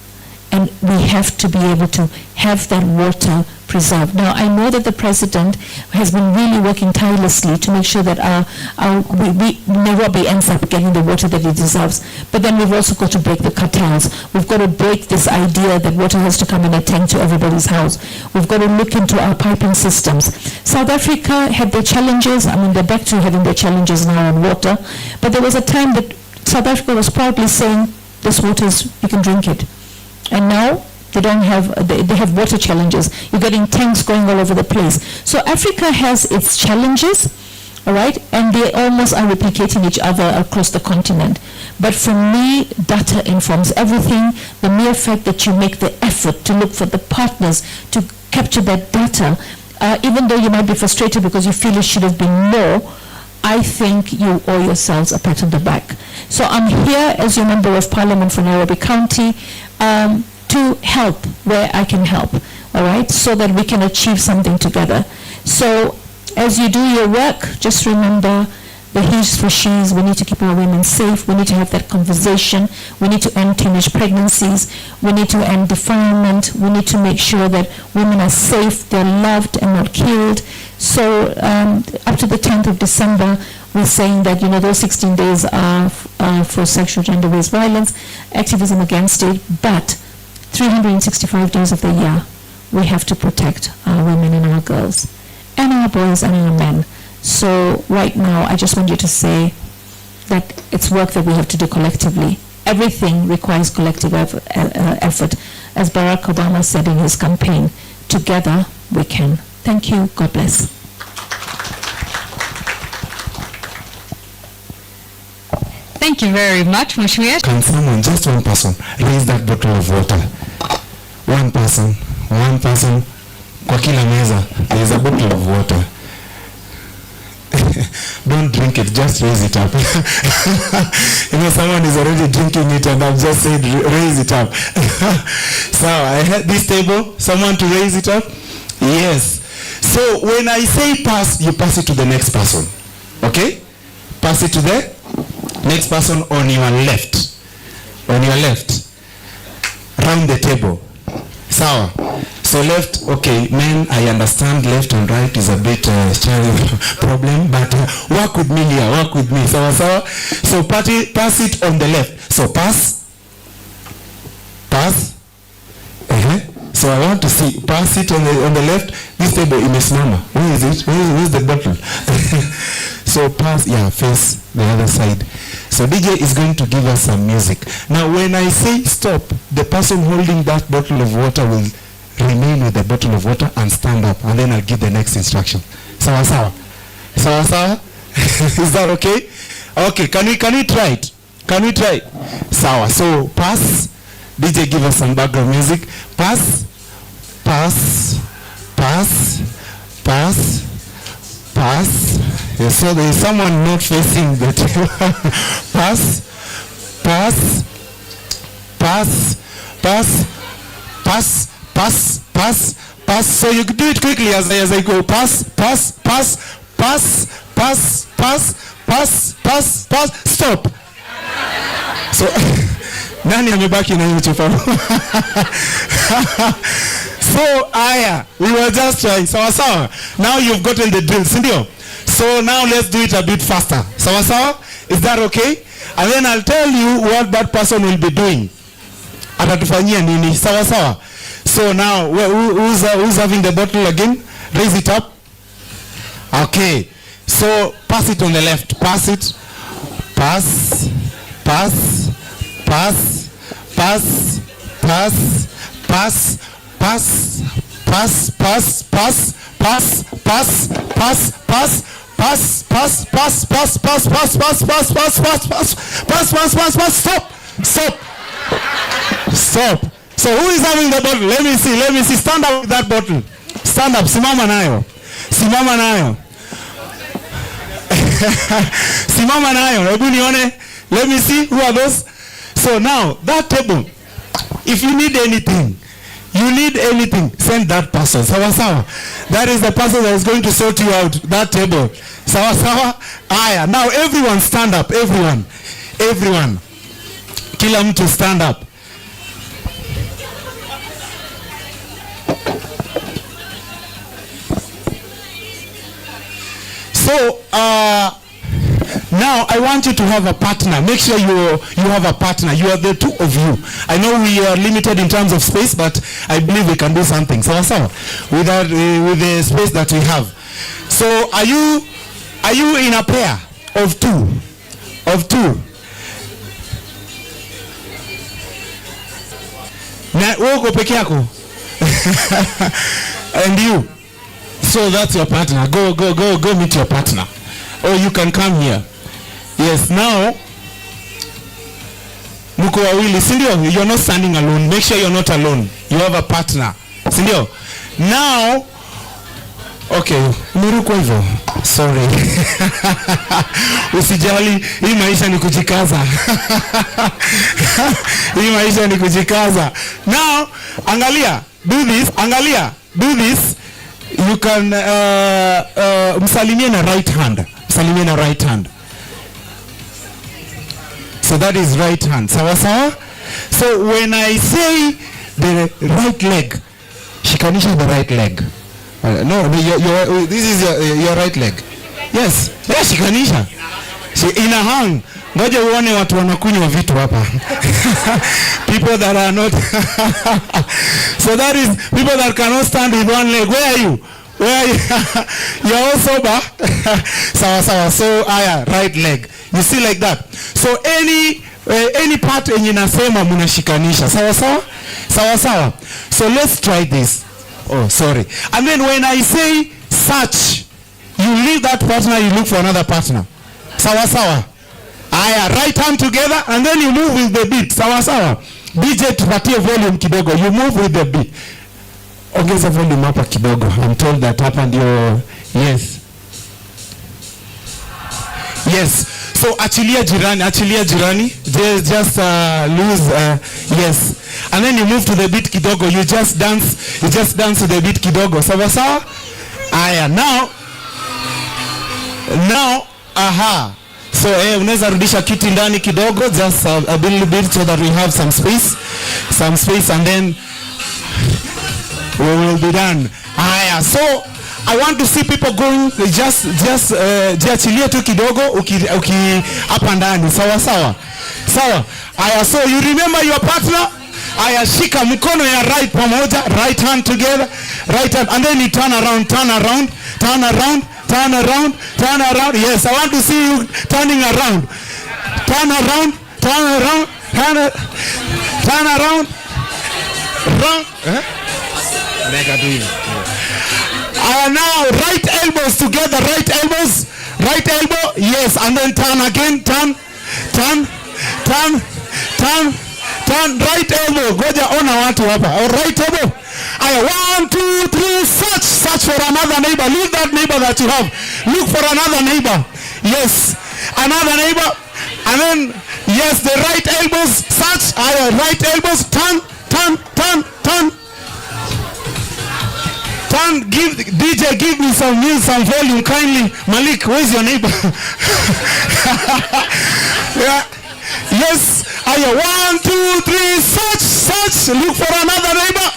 and we have to be able to have that water preserved. Now, I know that the President has been really working tirelessly to make sure that Nairobi ends up getting the water that it deserves. But then we've also got to break the cartels. We've got to break this idea that water has to come in a tank to everybody's house. We've got to look into our piping systems. South Africa had their challenges. I mean, they're back to having their challenges now on water. But there was a time that South Africa was proudly saying, this water you can drink it. And now they don't have, they have water challenges. You're getting tanks going all over the place. So Africa has its challenges, all right, and they almost are replicating each other across the continent. But for me, data informs everything. The mere fact that you make the effort to look for the partners to capture that data, even though you might be frustrated because you feel it should have been more, I think you owe yourselves a pat on the back. So I'm here as your member of parliament for Nairobi County to help where I can help, all right, so that we can achieve something together. So as you do your work, just remember the he's for she's. We need to keep our women safe. We need to have that conversation. We need to end teenage pregnancies. We need to end defilement. We need to make sure that women are safe, they're loved and not killed. So up to the 10th of December, we're saying that, those 16 days are for sexual gender-based violence, activism against it, but 365 days of the year, we have to protect our women and our girls, and our boys and our men. So right now, I just want you to say that it's work that we have to do collectively. Everything requires collective effort. As Barack Obama said in his campaign, together we can. Thank you. God bless. Thank you very much, Mheshimiwa. Can someone, just one person, raise that bottle of water? One person, kwa kila meza, there is a bottle of water. Don't drink it, just raise it up. Someone is already drinking it and I've just said raise it up. So I had this table, someone to raise it up? Yes. So when I say pass, you pass it to the next person. Okay? Pass it to the next person on your left. On your left. Round the table. Sawa. So left, okay, men, I understand left and right is a bit problem, but work with me here, work with me. Sawa, sawa. So pass it on the left. So pass. So I want to see, pass it on the left. This table imesimama. Where is it? Where is the bottle? So pass, face the other side. So DJ is going to give us some music. Now when I say stop, the person holding that bottle of water will remain with the bottle of water and stand up, and then I'll give the next instruction. Sawa sawa? Sawa sawa? Is that okay? Okay, can we try it? Can we try it? Sawa. So pass. DJ, give us some background music. Pass. Yes, so there is someone not facing the table. Pass. So you do it quickly as I go. Pass. Stop. So nani amebaki na hiyo chupa? So aya, we were just trying. Sawa sawa. Now you've gotten the drill, sindio? So now let's do it a bit faster. Sawa sawa? Is that okay? And then I'll tell you what that person will be doing. Atatufanyia nini? Sawa sawa. So now who's having the bottle again? Raise it up. Okay. So pass it on the left. Pass it. Pass. Stop. So who is having the bottle? Let me see. Stand up with that bottle. Stand up. Simama nayo. Simama nayo. Simama nayo. Hebu nione. Let me see. Who are those? So now, that table, if you need anything, send that person. Sawa sawa. That is the person that is going to sort you out. That table. Sawa sawa. Aya. Now everyone stand up. Everyone. Kila mtu stand up. So, now I want you to have a partner. Make sure you have a partner. You are the two of you. I know we are limited in terms of space, but I believe we can do something. So with the space that we have. So are you in a pair of two? Na uko peke yako? And you? So that's your partner. Go meet your partner. Or you can come here. Yes, now mko wawili, si ndio? You're not standing alone. Make sure you're not alone. You have a partner. Si ndio? Now, okay, niruko hivyo. Sorry. Usijali, hii maisha ni kujikaza. Hii maisha ni kujikaza. Now, angalia, do this. You can msalimie na right hand. So that is right hand. Sawa sawa? So when I say the right leg, shikanisha the right leg. This is your right leg. Yes. Yeah, shikanisha. Ina hang. Ngoja uone watu wanakunywa vitu hapa. People that are not so that is people that cannot stand with one leg. Where are you? You're all sober. Sawa. So right leg. You see like that. So any part yenye nasema mnashikanisha. Sawa. So let's try this. Oh, sorry. And then when I say search, you leave that partner, you look for another partner. Sawa. Right hand together and then you move with the beat. Sawa. DJ tupatie volume kidogo. You move with the beat. Ongeza volume hapa kidogo. I'm told that hapa ndio. Yes. So achilia jirani. Just lose. Yes. And then you move to the beat kidogo. You just dance to the beat kidogo. Sawa. Now. So unaweza rudisha kiti ndani kidogo, just a little bit so that we have some space and then we will be done. So I want to see people going just jiachilie tu kidogo uki hapa ndani. Sawa. So you remember your partner? Shika mkono ya right pamoja, right hand together, right hand, and then you turn around. Yes, I want to see you turning around. Turn around. Now right elbows together, right elbow, yes, and then turn again, turn, right elbow. Goja ona watu hapa. Right elbow. 1, 2, 3, search for another neighbor. Leave that neighbor that you have. Look for another neighbor. Yes, another neighbor. And then, yes, the right elbows, search. Right elbows, turn. DJ, give me some volume kindly. Malik, where's your neighbor? Yeah. Yes. 1, 2, 3, search. Look for another neighbor.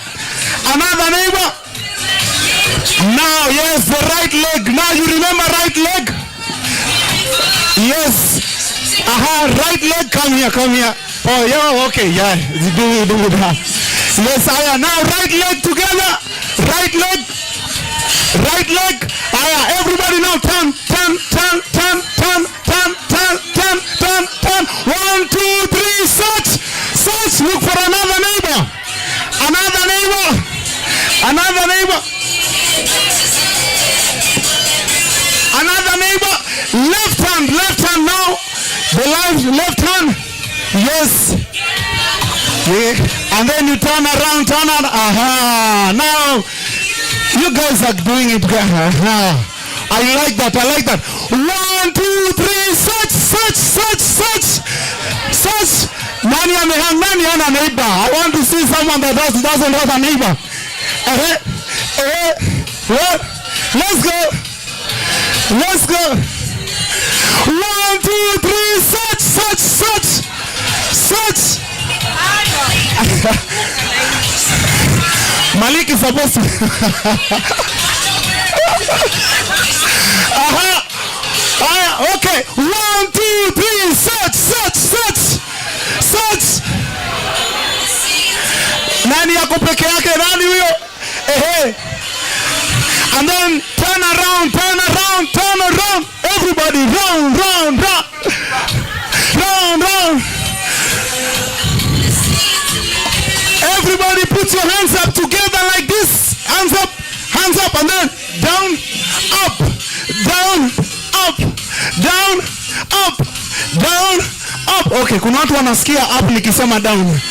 Now, yes, the right leg. Now you remember right leg? Yes. Right leg. Come here. Oh, yeah, okay, yeah. Do that. Yes, now right leg together. Right leg. Everybody now turn. 1, 2, 3, search. Look for another neighbor. Left hand now. The left hand. Yes. Yeah. And then you turn around. Aha. Now, you guys are doing it. Aha. I like that. 1, 2, 3, search. Nani amehang, nani hana neighbor? I want to see someone that doesn't have a neighbor. Let's go. 1, 2, 3, search. Malik is supposed to. Okay. 1, 2, 3, search. Nani yako peke yake? Nani huyo? And then turn around. Everybody round. Everybody put your hands up together like this. Hands up, and then down, up, down, up. Okay, kuna watu wanasikia up nikisema down.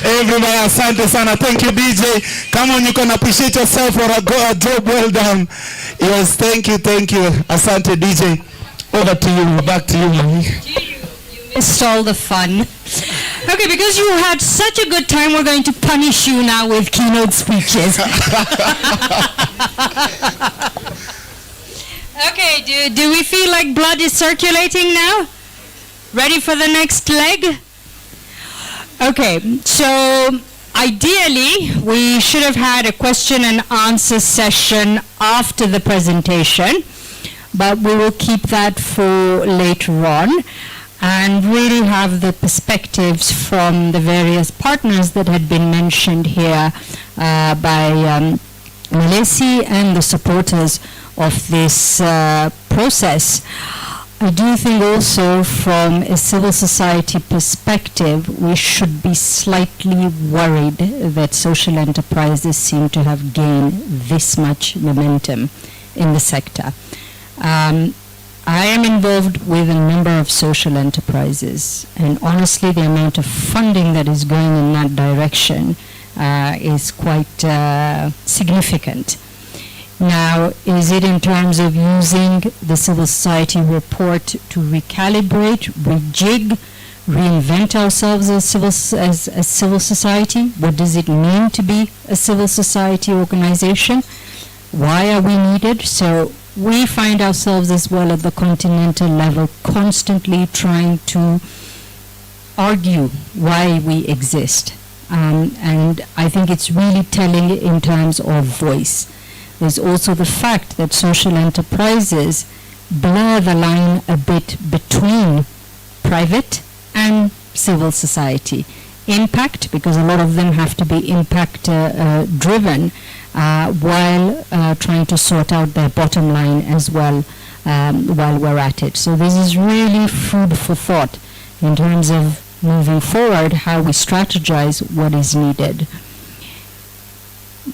Everybody, asante sana. Thank you, DJ. Come on, you can appreciate yourself for a job well done. Yes, thank you. Asante, DJ. Over to you. Back to you, Mami. You missed all the fun. Okay, because you had such a good time, we're going to punish you now with keynote speeches. Okay, do we feel like blood is circulating now? Ready for the next leg? Okay, so ideally, we should have had a question and answer session after the presentation, but we will keep that for later on and really have the perspectives from the various partners that had been mentioned here by Malesi and the supporters of this process. I do think also from a civil society perspective, we should be slightly worried that social enterprises seem to have gained this much momentum in the sector. I am involved with a number of social enterprises, and honestly the amount of funding that is going in that direction is quite significant. Now, is it in terms of using the civil society report to recalibrate, rejig, reinvent ourselves as civil society? What does it mean to be a civil society organization? Why are we needed? So we find ourselves as well at the continental level constantly trying to argue why we exist. And I think it's really telling in terms of voice. There's also the fact that social enterprises blur the line a bit between private and civil society. Impact, because a lot of them have to be impact driven while trying to sort out their bottom line as well while we're at it. So this is really food for thought in terms of moving forward, how we strategize what is needed.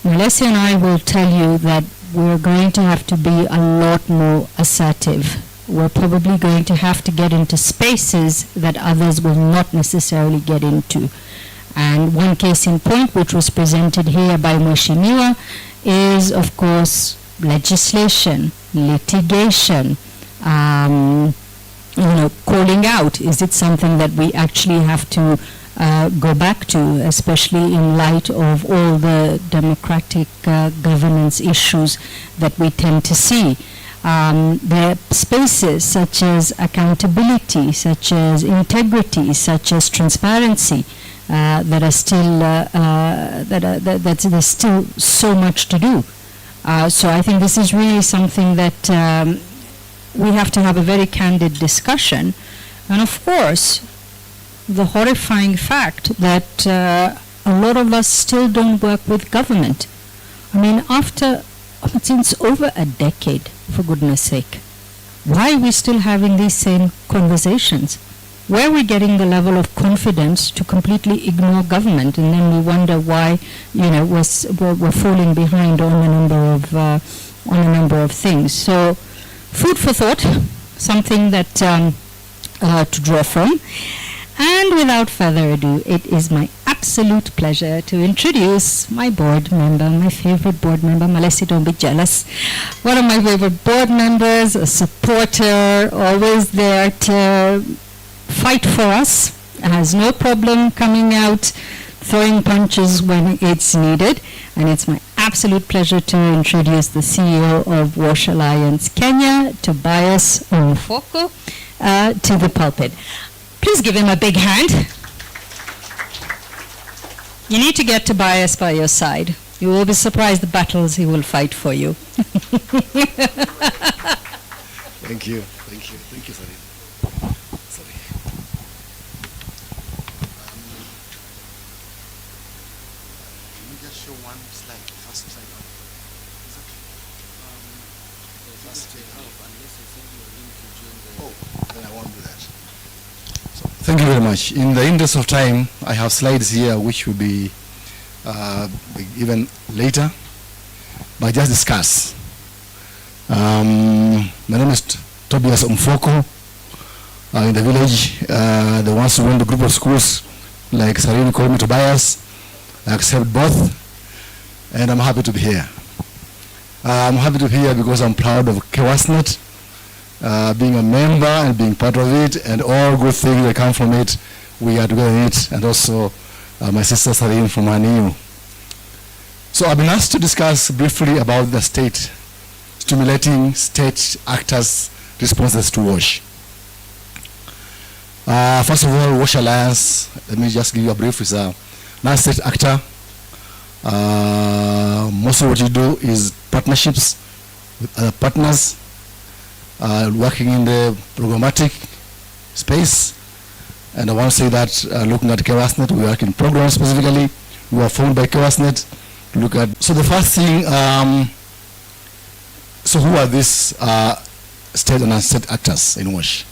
Malesi and I will tell you that we're going to have to be a lot more assertive. We're probably going to have to get into spaces that others will not necessarily get into. And one case in point, which was presented here by Mheshimiwa, is of course legislation, litigation, calling out. Is it something that we actually have to go back to, especially in light of all the democratic governance issues that we tend to see? There are spaces such as accountability, such as integrity, such as transparency that are still there's still so much to do. So I think this is really something that we have to have a very candid discussion, and of course the horrifying fact that a lot of us still don't work with government. I mean, since over a decade, for goodness sake, why are we still having these same conversations? Where are we getting the level of confidence to completely ignore government, and then we wonder why, we're falling behind on a number of things. So, food for thought, something that to draw from. And without further ado, it is my absolute absolute pleasure to introduce my board member, my favorite board member. Malesi, don't be jealous. One of my favorite board members, a supporter, always there to fight for us, has no problem coming out, throwing punches when it's needed. And it's my absolute pleasure to introduce the CEO of Wash Alliance Kenya, Tobias Umfoko, to the pulpit. Please give him a big hand. You need to get Tobias by your side. You will be surprised the battles he will fight for you. Thank you. Thank you. Thank you, Sorry. Let me just show one slide, first slide. Is that then I won't do that. So, thank you very much. In the interest of time, I have slides here which will be even later, but just discuss. My name is Tobias Umfoko. In the village, the ones who run the group of schools, like Sarini called me Tobias, I accept both, and I'm happy to be here. I'm happy to be here because I'm proud of KWASNet, being a member and being part of it, and all good things that come from it, we are together in it, and also my sister Sarini from ANU. So I've been asked to discuss briefly about the state, stimulating state actors' responses to WASH. First of all, WASH Alliance, let me just give you a brief, is a non-state actor. Most of what you do is partnerships with other partners, working in the programmatic space. And I want to say that looking at KWASNet, we work in programs specifically. We were formed by KWASNet. Look at, so the first thing, so who are these state and non-state actors in WASH?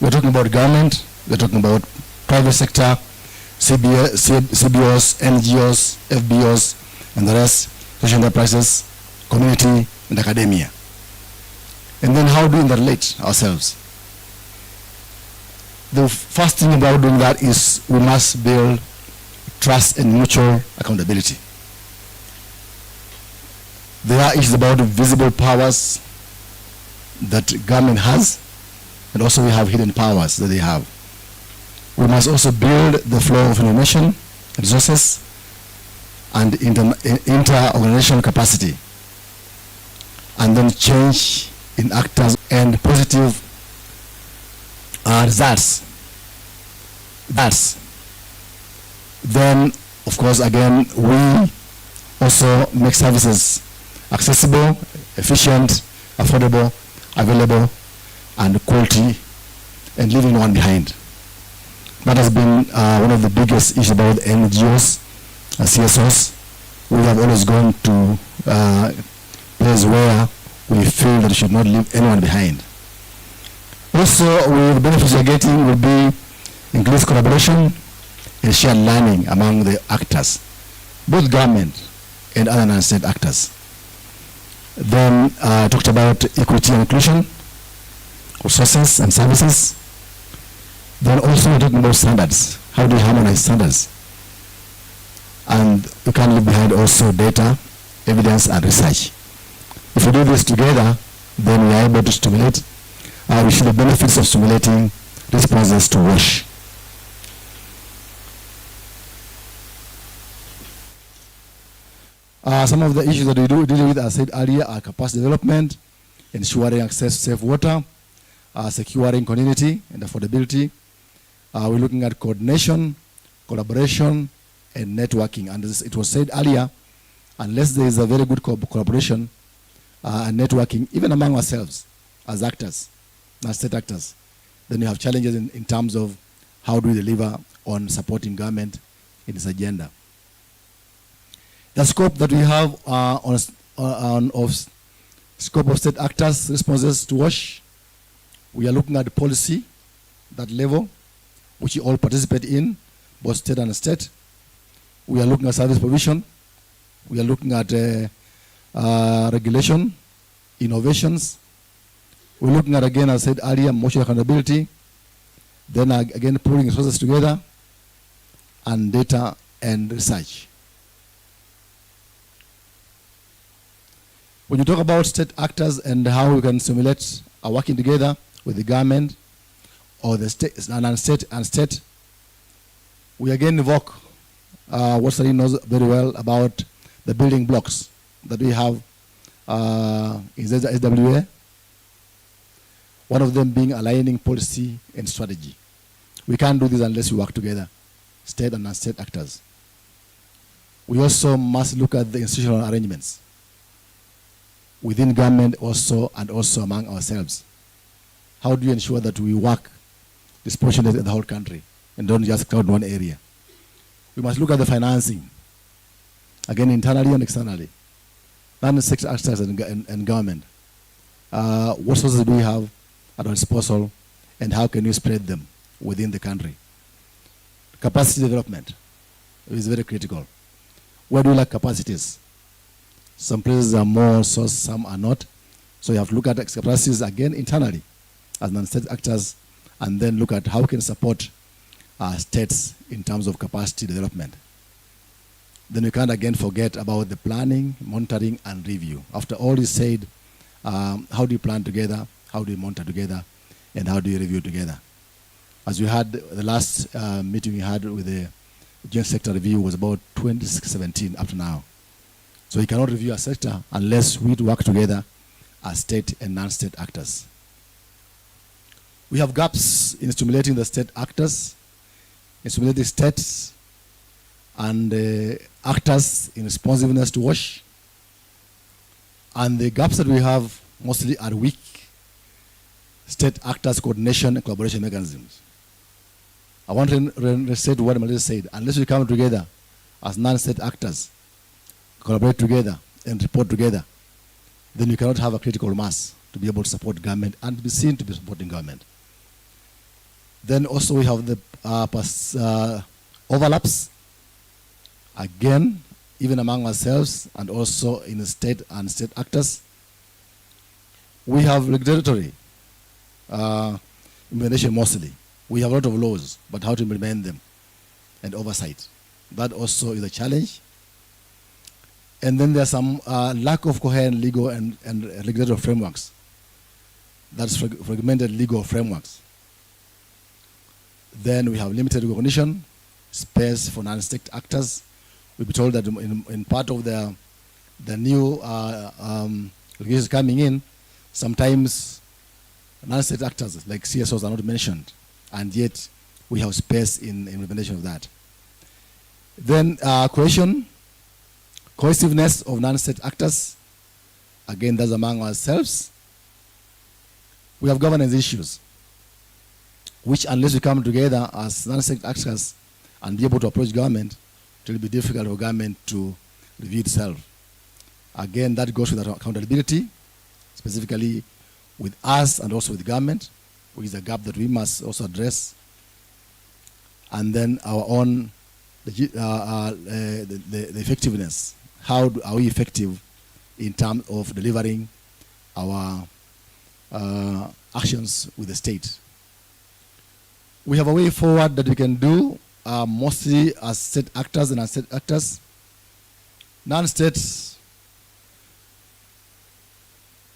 We're talking about government, we're talking about private sector, CBOs, NGOs, FBOs, and the rest, social enterprises, community, and academia. And then how do we relate ourselves? The first thing about doing that is we must build trust and mutual accountability. There are issues about visible powers that government has, and also we have hidden powers that they have. We must also build the flow of information, resources, and inter-organizational capacity, and then change in actors and positive results. Then, of course, again, we also make services accessible, efficient, affordable, available, and quality, and leaving no one behind. That has been one of the biggest issues about NGOs and CSOs. We have always gone to places where we feel that we should not leave anyone behind. Also, the benefits we are getting will be increased collaboration and shared learning among the actors, both government and other non-state actors. Then talked about equity and inclusion, resources and services. Then also we're talking about standards. How do you harmonize standards? And we can leave behind also data, evidence, and research. If we do this together, then we are able to stimulate. We see the benefits of stimulating responses to WASH. Some of the issues that we do deal with, as I said earlier, are capacity development, ensuring access to safe water, securing continuity and affordability. We're looking at coordination, collaboration, and networking. And as it was said earlier, unless there is a very good collaboration and networking, even among ourselves as actors, as state actors, then you have challenges in terms of how do we deliver on supporting government in its agenda. The scope that we have scope of state actors' responses to WASH, we are looking at the policy, that level, which you all participate in, both state and state. We are looking at service provision. We are looking at regulation, innovations. We're looking at, again, as I said earlier, mutual accountability. Then again, pulling resources together. and data and research. When you talk about state actors and how we can simulate working together with the government or the state and state, we again invoke what Sarin knows very well about the building blocks that we have in SWA. One of them being aligning policy and strategy. We can't do this unless we work together, state and non-state actors. We also must look at the institutional arrangements within government also and also among ourselves. How do you ensure that we work disproportionately in the whole country and don't just crowd one area? We must look at the financing, again internally and externally, non-state actors and government. What sources do we have at our disposal and how can we spread them within the country? Capacity development is very critical. Where do we lack capacities? Some places are more sourced, some are not. So you have to look at capacities again internally as non-state actors and then look at how we can support states in terms of capacity development. Then we can't again forget about the planning, monitoring, and review. After all is said, how do you plan together? How do you monitor together? And how do you review together? As we had the last meeting we had with the joint sector review was about 2017 up to now. So you cannot review a sector unless we work together as state and non-state actors. We have gaps in stimulating the state actors, in stimulating states and actors in responsiveness to WASH. And the gaps that we have mostly are weak state actors coordination and collaboration mechanisms. I want to restate what Malaysia said. Unless we come together as non-state actors, collaborate together and report together, then you cannot have a critical mass to be able to support government and be seen to be supporting government. Then also we have the overlaps, again, even among ourselves and also in the state and state actors. We have regulatory implementation mostly. We have a lot of laws, but how to implement them and oversight. That also is a challenge. And then there's some lack of coherent legal and regulatory frameworks. That's fragmented legal frameworks. Then we have limited recognition, space for non-state actors. We'll be told that in part of the new regulations coming in, sometimes non-state actors like CSOs are not mentioned, and yet we have space in implementation of that. Then cohesiveness of non-state actors, again that's among ourselves. We have governance issues, which unless we come together as non-state actors and be able to approach government, it will be difficult for government to review itself. Again, that goes with accountability, specifically with us and also with government, which is a gap that we must also address. And then our own, the effectiveness. How are we effective in terms of delivering our actions with the state? We have a way forward that we can do mostly as state actors and non-state actors. Non-states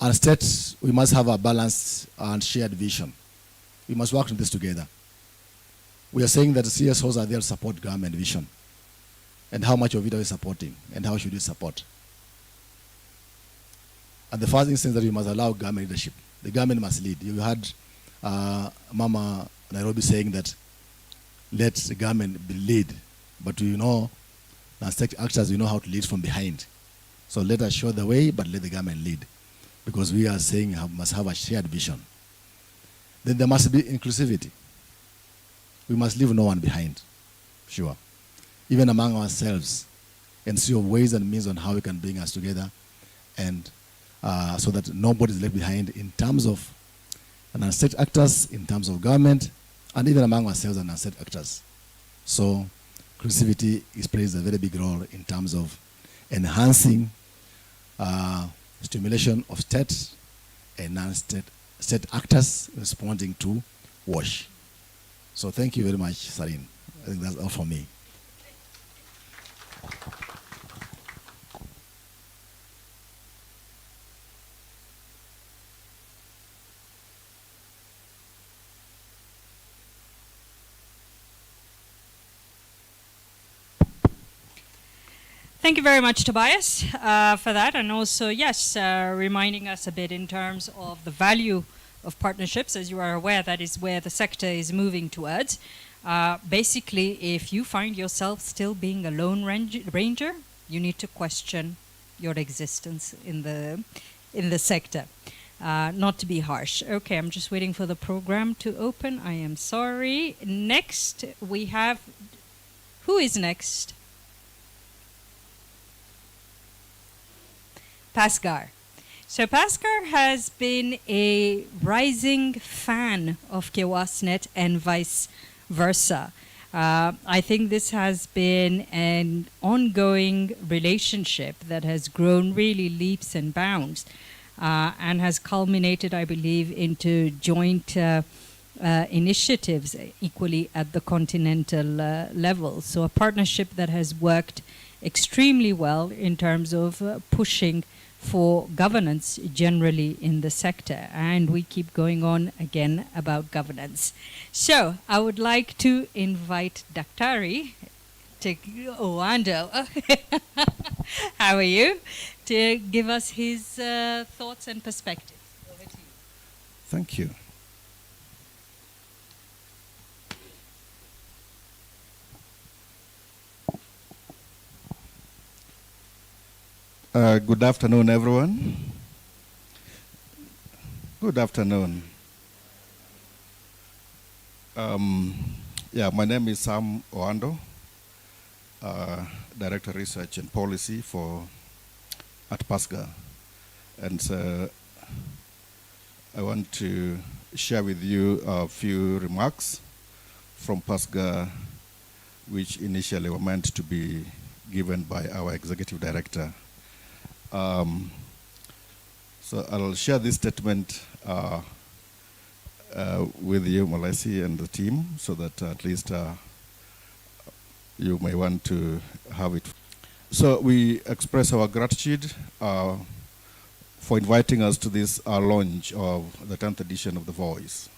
and states, we must have a balanced and shared vision. We must work on this together. We are saying that the CSOs are there to support government vision. And how much of it are we supporting? And how should we support? At the first instance that we must allow government leadership. The government must lead. You had Mama Nairobi saying that let the government be lead. But you know, as state actors, we know how to lead from behind. So let us show the way, but let the government lead. Because we are saying must have a shared vision. Then there must be inclusivity. We must leave no one behind, sure. Even among ourselves, and see of ways and means on how we can bring us together, and so that nobody is left behind in terms of non-state actors, in terms of government, and even among ourselves and non-state actors. So inclusivity plays a very big role in terms of enhancing stimulation of state and non-state actors responding to WASH. So thank you very much, Sarin. I think that's all from me. Thank you very much, Tobias, for that, and also, yes, reminding us a bit in terms of the value of partnerships. As you are aware, that is where the sector is moving towards. Basically, if you find yourself still being a lone ranger, you need to question your existence in the sector. Not to be harsh. Okay, I'm just waiting for the program to open. I am sorry. Next, we have... Who is next? Pascar. So Pascar has been a rising fan of KeWasNet and vice versa. I think this has been an ongoing relationship that has grown really leaps and bounds and has culminated, I believe, into joint initiatives equally at the continental level. So a partnership that has worked extremely well in terms of pushing for governance generally in the sector, and we keep going on again about governance. So I would like to invite Daktari to Owando, how are you, to give us his thoughts and perspectives. Over to you. Thank you. Good afternoon, everyone. Good afternoon. My name is Sam Owando, Director of Research and Policy at PASGA. And I want to share with you a few remarks from PASGA, which initially were meant to be given by our Executive Director. So I'll share this statement with you, Malesi, and the team, so that at least you may want to have it. So we express our gratitude for inviting us to this launch of the 10th edition of The Voice.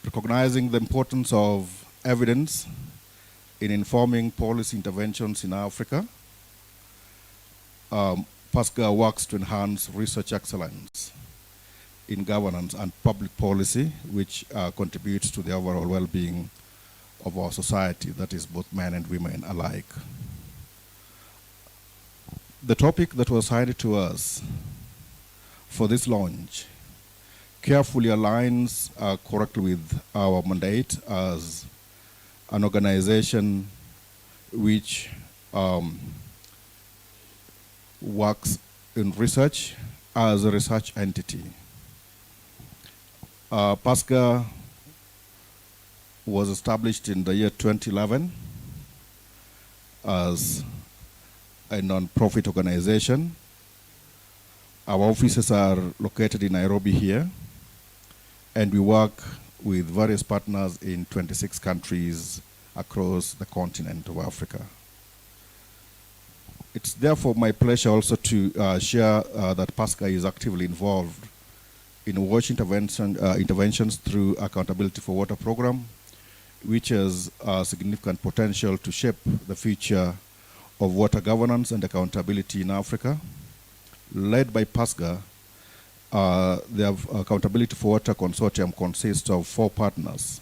Recognizing the importance of evidence in informing policy interventions in Africa, PASGA works to enhance research excellence in governance and public policy, which contributes to the overall well-being of our society, that is both men and women alike. The topic that was handed to us for this launch carefully aligns correctly with our mandate as an organization which works in research as a research entity. PASGA was established in the year 2011 as a non-profit organization. Our offices are located in Nairobi here, and we work with various partners in 26 countries across the continent of Africa. It's therefore my pleasure also to share that PASGA is actively involved in watch interventions through Accountability for Water program, which has significant potential to shape the future of water governance and accountability in Africa. Led by PASGA, the Accountability for Water Consortium consists of 4 partners.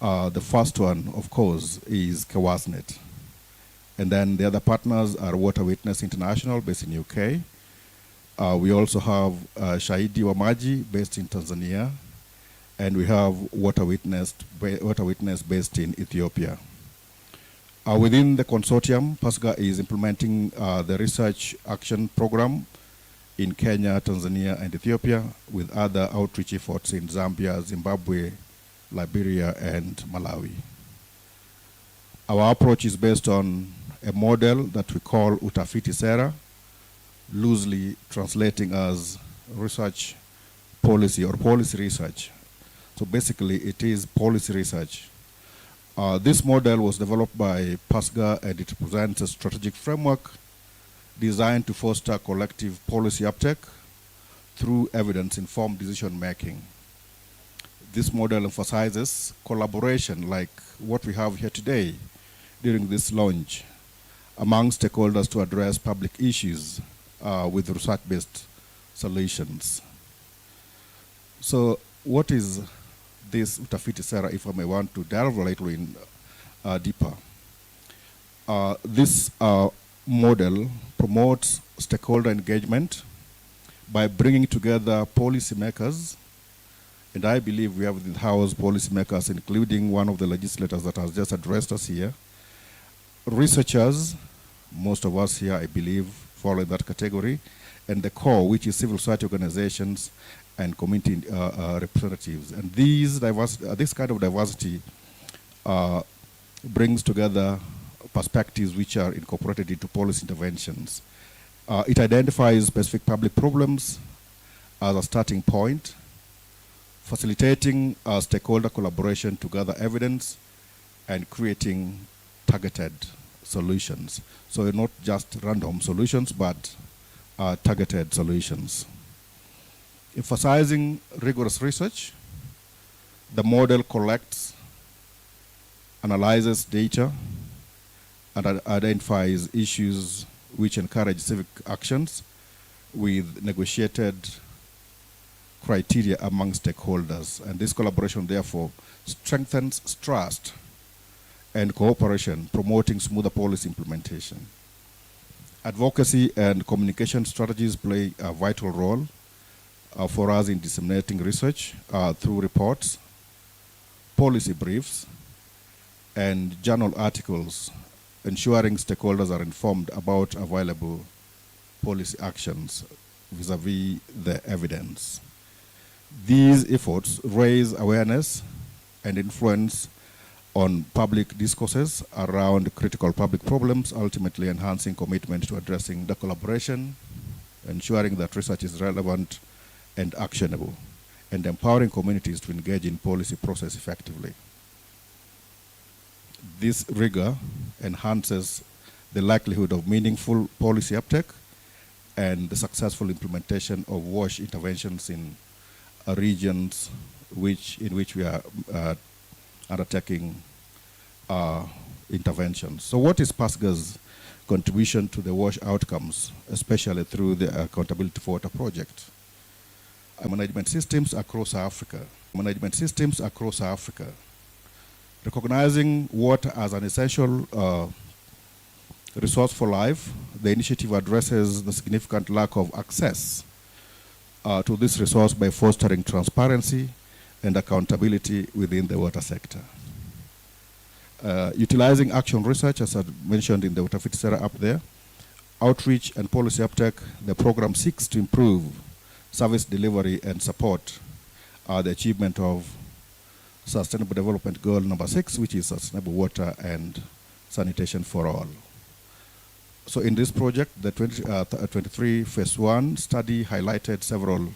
The first one, of course, is KeWasNet. And then the other partners are Water Witness International, based in UK. We also have Shahidi Wamaji, based in Tanzania. And we have Water Witness based in Ethiopia. Within the consortium, PASGA is implementing the Research Action Program in Kenya, Tanzania, and Ethiopia, with other outreach efforts in Zambia, Zimbabwe, Liberia, and Malawi. Our approach is based on a model that we call Utafiti Sera, loosely translating as research policy or policy research. So basically, it is policy research. This model was developed by PASGA, and it presents a strategic framework designed to foster collective policy uptake through evidence-informed decision-making. This model emphasizes collaboration like what we have here today during this launch among stakeholders to address public issues with research-based solutions. So what is this utafiti sera, if I may want to delve a little in deeper? This model promotes stakeholder engagement by bringing together policymakers, and I believe we have in the House policymakers, including one of the legislators that has just addressed us here, researchers, most of us here, I believe, fall in that category, and the core, which is civil society organizations and community representatives. And this kind of diversity brings together perspectives which are incorporated into policy interventions. It identifies specific public problems as a starting point, facilitating stakeholder collaboration to gather evidence and creating targeted solutions. So not just random solutions, but targeted solutions. Emphasizing rigorous research, the model collects, analyzes data, and identifies issues which encourage civic actions with negotiated criteria among stakeholders. And this collaboration, therefore, strengthens trust and cooperation, promoting smoother policy implementation. Advocacy and communication strategies play a vital role for us in disseminating research through reports, policy briefs, and journal articles, ensuring stakeholders are informed about available policy actions vis-a-vis the evidence. These efforts raise awareness and influence on public discourses around critical public problems, ultimately enhancing commitment to addressing the collaboration, ensuring that research is relevant and actionable, and empowering communities to engage in policy process effectively. This rigor enhances the likelihood of meaningful policy uptake and the successful implementation of WASH interventions in regions in which we are undertaking interventions. So what is PASGA's contribution to the WASH outcomes, especially through the Accountability for Water project? Management systems across Africa. Recognizing water as an essential resource for life, the initiative addresses the significant lack of access to this resource by fostering transparency and accountability within the water sector. Utilizing action research, as I mentioned in the utafiti sera up there, outreach and policy uptake, the program seeks to improve service delivery and support the achievement of Sustainable Development Goal number 6, which is sustainable water and sanitation for all. So in this project, the 23 phase 1 study highlighted several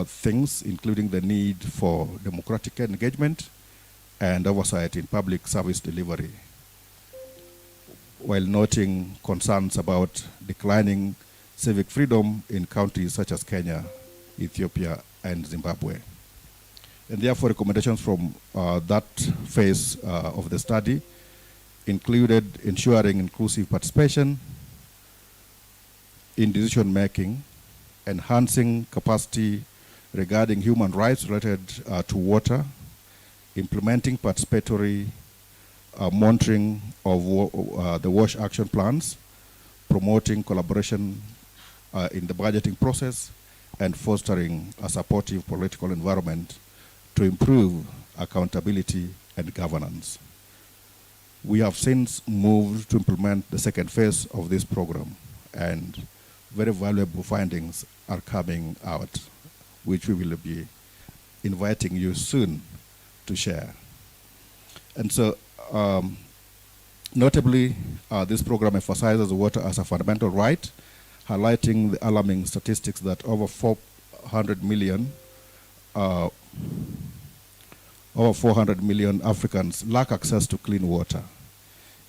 things, including the need for democratic engagement and oversight in public service delivery, while noting concerns about declining civic freedom in countries such as Kenya, Ethiopia, and Zimbabwe. And therefore, recommendations from that phase of the study included ensuring inclusive participation in decision-making, enhancing capacity regarding human rights related to water, implementing participatory monitoring of the WASH action plans, promoting collaboration in the budgeting process, and fostering a supportive political environment to improve accountability and governance. We have since moved to implement the second phase of this program, and very valuable findings are coming out, which we will be inviting you soon to share. And so, notably, this program emphasizes water as a fundamental right, highlighting the alarming statistics that over 400 million Africans lack access to clean water.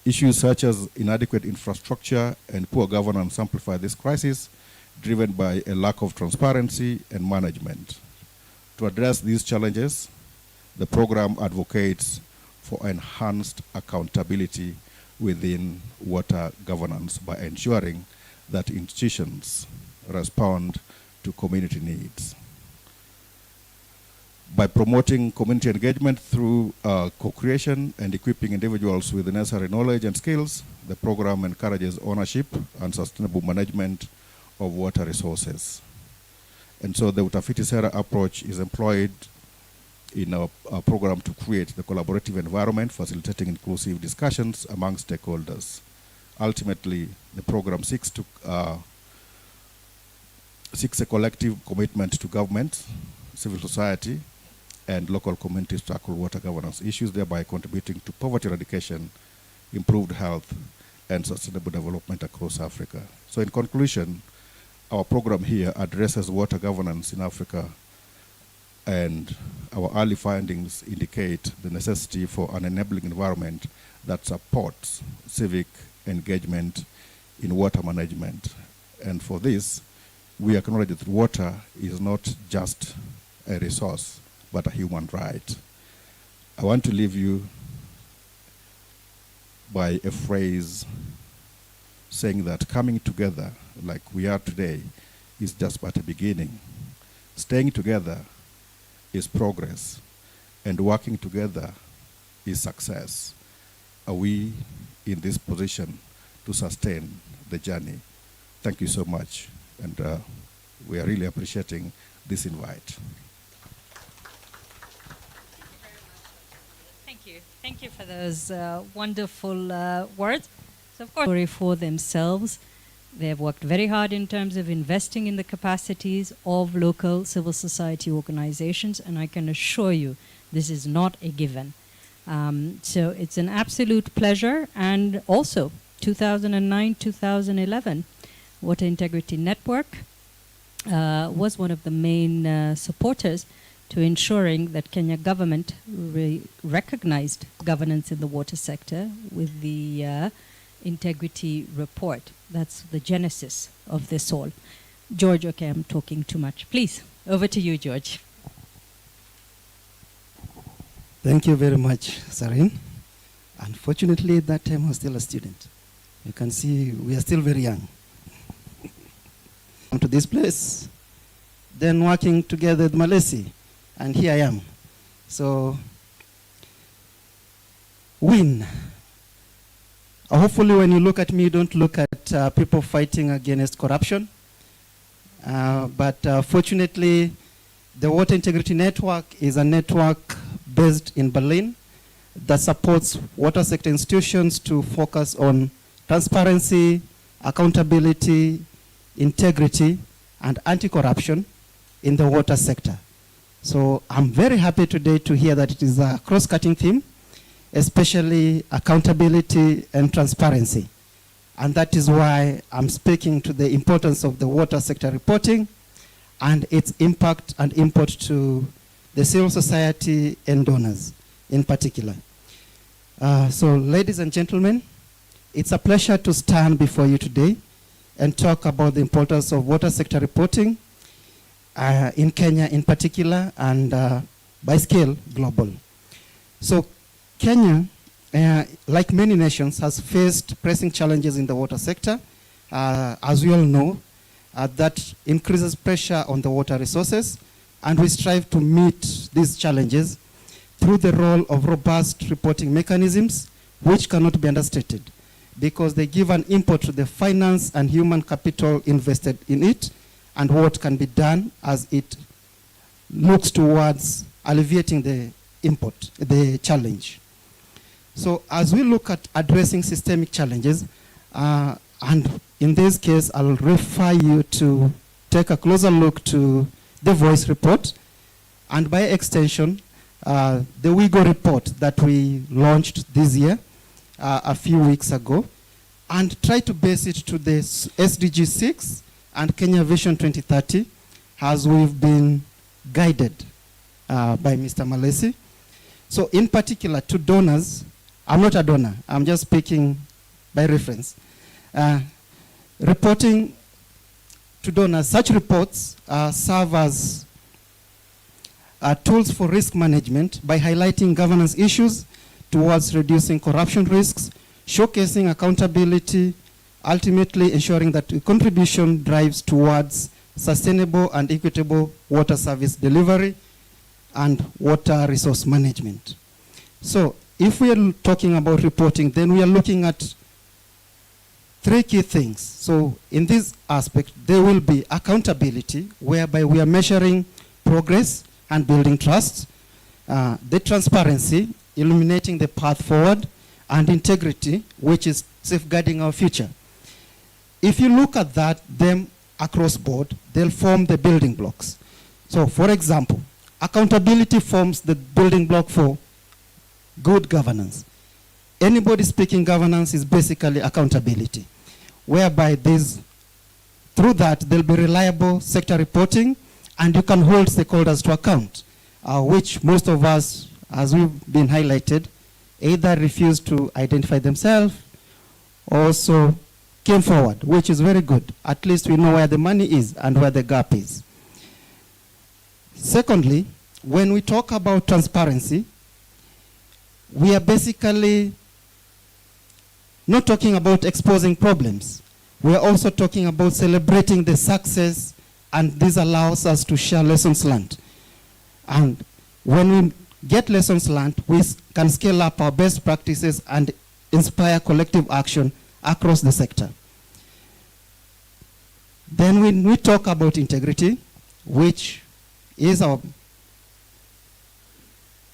Issues such as inadequate infrastructure and poor governance amplify this crisis, driven by a lack of transparency and management. To address these challenges, the program advocates for enhanced accountability within water governance by ensuring that institutions respond to community needs. By promoting community engagement through co-creation and equipping individuals with the necessary knowledge and skills, the program encourages ownership and sustainable management of water resources. And so the Utafiti Sera approach is employed in our program to create the collaborative environment, facilitating inclusive discussions among stakeholders. Ultimately, the program seeks a collective commitment to government, civil society, and local communities to tackle water governance issues, thereby contributing to poverty eradication, improved health, and sustainable development across Africa. So in conclusion, our program here addresses water governance in Africa, and our early findings indicate the necessity for an enabling environment that supports civic engagement in water management. And for this, we acknowledge that water is not just a resource, but a human right. I want to leave you by a phrase saying that coming together like we are today is just but a beginning. Staying together is progress, and working together is success. Are we in this position to sustain the journey? Thank you so much, and we are really appreciating this invite. Thank you for those wonderful words. So of course, for themselves, they have worked very hard in terms of investing in the capacities of local civil society organizations, and I can assure you this is not a given. So it's an absolute pleasure. And also 2009-2011, Water Integrity Network was one of the main supporters to ensuring that Kenya government recognized governance in the water sector with the integrity report. That's the genesis of this all. George, okay, I'm talking too much. Please, over to you, George. Thank you very much, Sarin. Unfortunately, at that time I was still a student. You can see we are still very young. Come to this place, then working together with Malesi, and here I am. So, win. Hopefully when you look at me, you don't look at people fighting against corruption. But fortunately, the Water Integrity Network is a network based in Berlin that supports water sector institutions to focus on transparency, accountability, integrity, and anti-corruption in the water sector. So I'm very happy today to hear that it is a cross-cutting theme, especially accountability and transparency. And that is why I'm speaking to the importance of the water sector reporting and its impact and input to the civil society and donors in particular. So ladies and gentlemen, it's a pleasure to stand before you today and talk about the importance of water sector reporting in Kenya in particular, and by scale, global. So Kenya, like many nations, has faced pressing challenges in the water sector. As we all know, that increases pressure on the water resources, and we strive to meet these challenges through the role of robust reporting mechanisms, which cannot be understated, because they give an input to the finance and human capital invested in it, and what can be done as it looks towards alleviating the input, the challenge. So as we look at addressing systemic challenges, and in this case, I'll refer you to take a closer look to the Voice report, and by extension, the WIGO report that we launched this year, a few weeks ago, and try to base it to the SDG 6 and Kenya Vision 2030, as we've been guided by Mr. Malesi. So in particular, to donors, I'm not a donor, I'm just speaking by reference. Reporting to donors, such reports serve as tools for risk management by highlighting governance issues towards reducing corruption risks, showcasing accountability, ultimately ensuring that the contribution drives towards sustainable and equitable water service delivery and water resource management. So if we are talking about reporting, then we are looking at three key things. So in this aspect, there will be accountability, whereby we are measuring progress and building trust, the transparency, illuminating the path forward, and integrity, which is safeguarding our future. If you look at that, them across board, they'll form the building blocks. So for example, accountability forms the building block for good governance. Anybody speaking governance is basically accountability, whereby through that there'll be reliable sector reporting, and you can hold stakeholders to account, which most of us, as we've been highlighted, either refuse to identify themselves or also came forward, which is very good. At least we know where the money is and where the gap is. Secondly, when we talk about transparency, we are basically not talking about exposing problems. We are also talking about celebrating the success, and this allows us to share lessons learned. And when we get lessons learned, we can scale up our best practices and inspire collective action across the sector. Then when we talk about integrity, which is our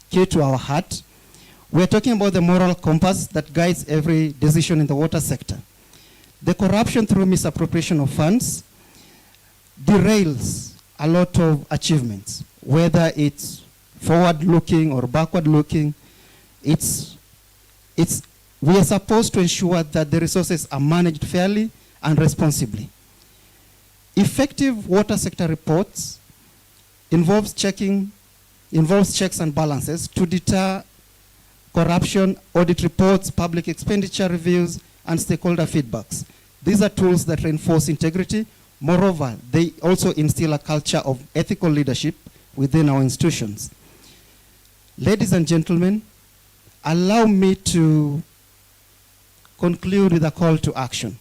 key to our heart, we're talking about the moral compass that guides every decision in the water sector. The corruption through misappropriation of funds derails a lot of achievements, whether it's forward-looking or backward-looking. We are supposed to ensure that the resources are managed fairly and responsibly. Effective water sector reports involves checks and balances to deter corruption, audit reports, public expenditure reviews, and stakeholder feedbacks. These are tools that reinforce integrity. Moreover, they also instill a culture of ethical leadership within our institutions. Ladies and gentlemen, allow me to conclude with a call to action.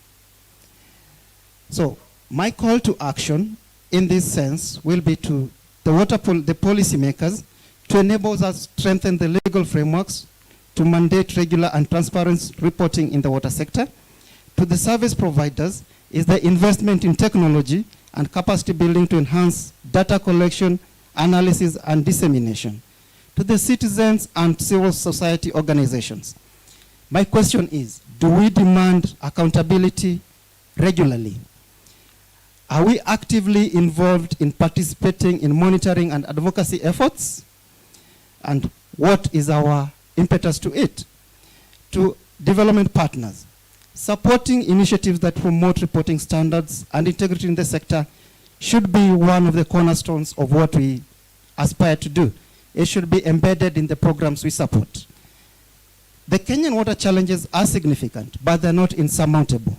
So, my call to action in this sense will be to the policymakers to enable us to strengthen the legal frameworks to mandate regular and transparent reporting in the water sector. To the service providers is the investment in technology and capacity building to enhance data collection, analysis, and dissemination. To the citizens and civil society organizations, my question is, do we demand accountability regularly? Are we actively involved in participating in monitoring and advocacy efforts? And what is our impetus to it? To development partners, supporting initiatives that promote reporting standards and integrity in the sector should be one of the cornerstones of what we aspire to do. It should be embedded in the programs we support. The Kenyan water challenges are significant, but they're not insurmountable.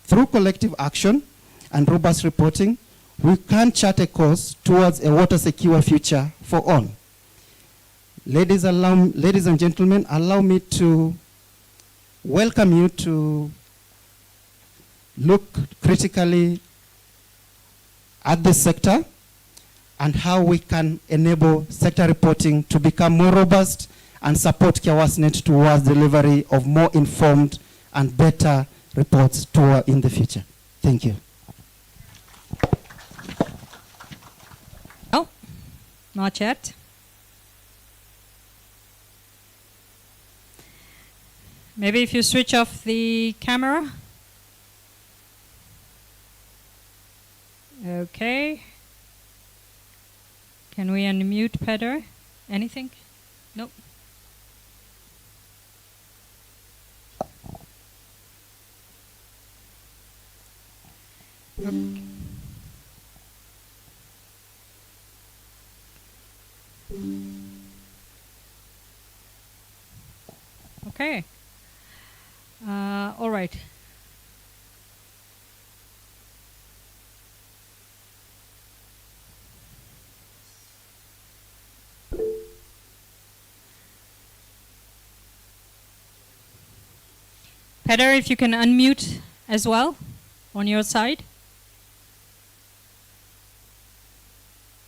Through collective action and robust reporting, we can chart a course towards a water-secure future for all. Ladies and gentlemen, allow me to welcome you to look critically at the sector and how we can enable sector reporting to become more robust and support KEWASNet towards delivery of more informed and better reports in the future. Thank you. Oh, not yet. Maybe if you switch off the camera. Okay. Can we unmute Peter? Anything? Nope. Okay. All right. Peter, if you can unmute as well on your side.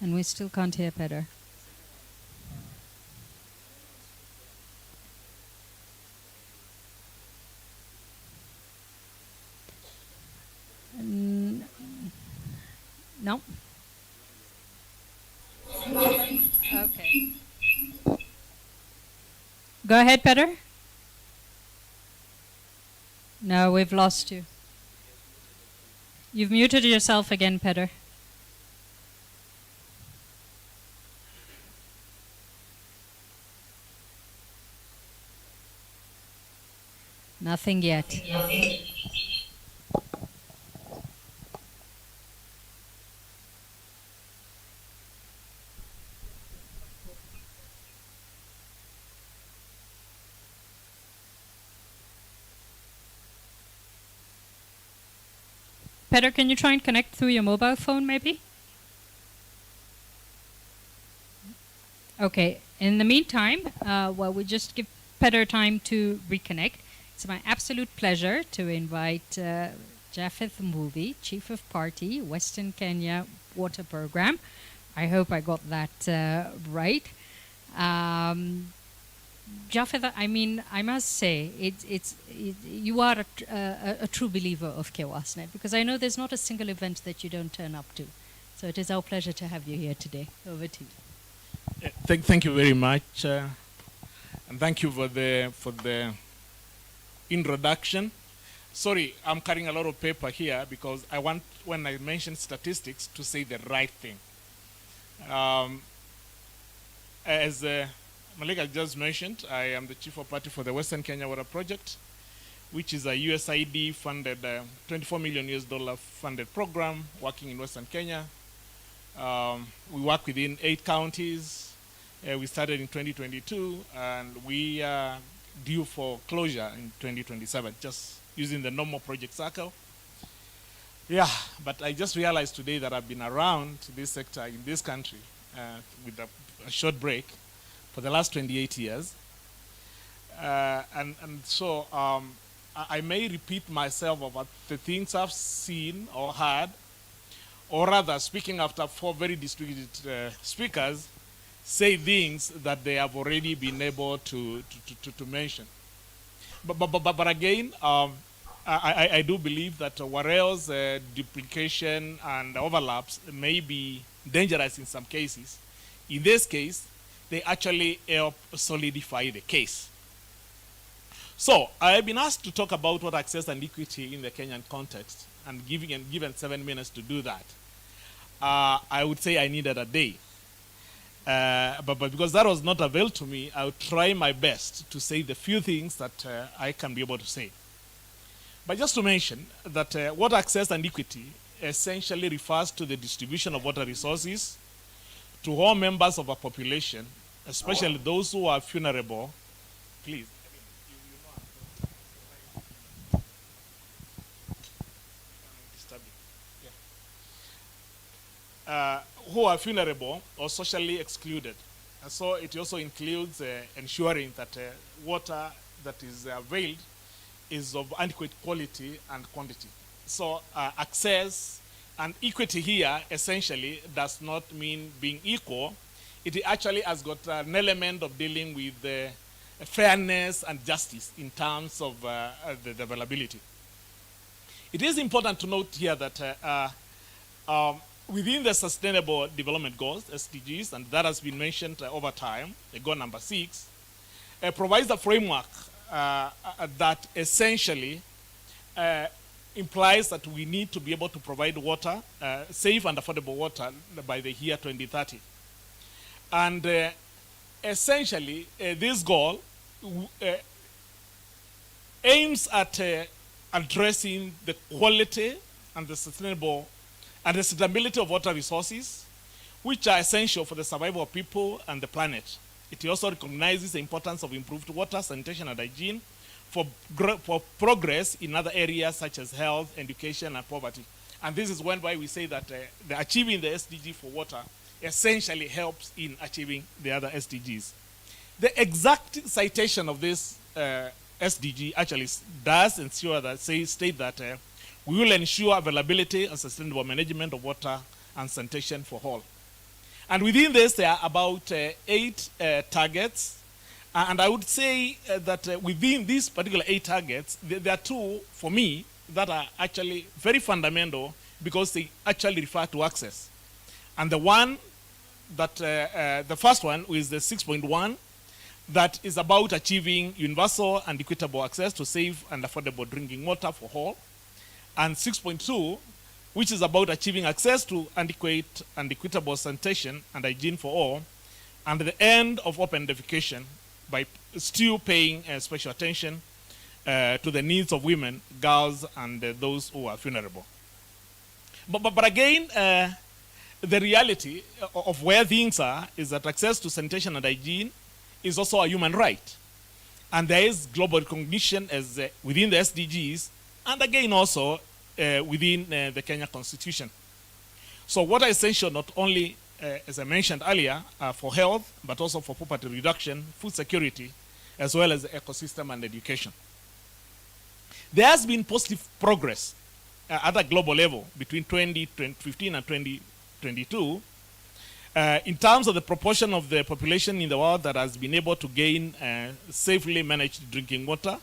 And we still can't hear Peter. No? Okay. Go ahead, Peter. No, we've lost you. You've muted yourself again, Peter. Nothing yet. Peter, can you try and connect through your mobile phone, maybe? Okay. In the meantime, while we just give Peter time to reconnect, it's my absolute pleasure to invite Japheth Mbuvi, Chief of Party, Western Kenya Water Program. I hope I got that right. Japheth, I mean, I must say, you are a true believer of KEWASNet, because I know there's not a single event that you don't turn up to. So it is our pleasure to have you here today. Over to you. Thank you very much, and thank you for the introduction. Sorry, I'm carrying a lot of paper here because I want, when I mention statistics, to say the right thing. As Malika just mentioned, I am the Chief of Party for the Western Kenya Water Project, which is a USAID funded, $24 million funded program working in Western Kenya. We work within 8 counties. We started in 2022, and we are due for closure in 2027, just using the normal project cycle. Yeah, but I just realized today that I've been around this sector in this country with a short break for the last 28 years. And so I may repeat myself about the things I've seen or heard, or rather, speaking after 4 very distinguished speakers, say things that they have already been able to mention. But again, I do believe that what else duplication and overlaps may be dangerous in some cases. In this case, they actually help solidify the case. So I've been asked to talk about what access and equity in the Kenyan context, and given 7 minutes to do that, I would say I needed a day. But because that was not available to me, I would try my best to say the few things that I can be able to say. But just to mention that water access and equity essentially refers to the distribution of water resources to all members of a population, especially those who are vulnerable. Please. Who are vulnerable or socially excluded. And so it also includes ensuring that water that is availed is of adequate quality and quantity. So access and equity here essentially does not mean being equal. It actually has got an element of dealing with fairness and justice in terms of the availability. It is important to note here that within the Sustainable Development Goals, SDGs, and that has been mentioned over time, the goal number 6, provides a framework that essentially implies that we need to be able to provide water, safe and affordable water, by the year 2030. And essentially, this goal aims at addressing the quality and the sustainable and the sustainability of water resources, which are essential for the survival of people and the planet. It also recognizes the importance of improved water, sanitation, and hygiene for progress in other areas such as health, education, and poverty. And this is why we say that the achieving the SDG for water essentially helps in achieving the other SDGs. The exact citation of this SDG actually does ensure that, state that we will ensure availability and sustainable management of water and sanitation for all. And within this, there are about 8 targets. And I would say that within these particular 8 targets, there are 2, for me, that are actually very fundamental because they actually refer to access. And the one that, the first one is the 6.1, that is about achieving universal and equitable access to safe and affordable drinking water for all. And 6.2, which is about achieving access to adequate and equitable sanitation and hygiene for all, and the end of open defecation by still paying special attention to the needs of women, girls, and those who are vulnerable. But again, the reality of where things are is that access to sanitation and hygiene is also a human right. And there is global recognition as within the SDGs, and again also within the Kenya Constitution. So water is essential not only, as I mentioned earlier, for health, but also for poverty reduction, food security, as well as ecosystem and education. There has been positive progress at a global level between 2015 and 2022 in terms of the proportion of the population in the world that has been able to gain safely managed drinking water.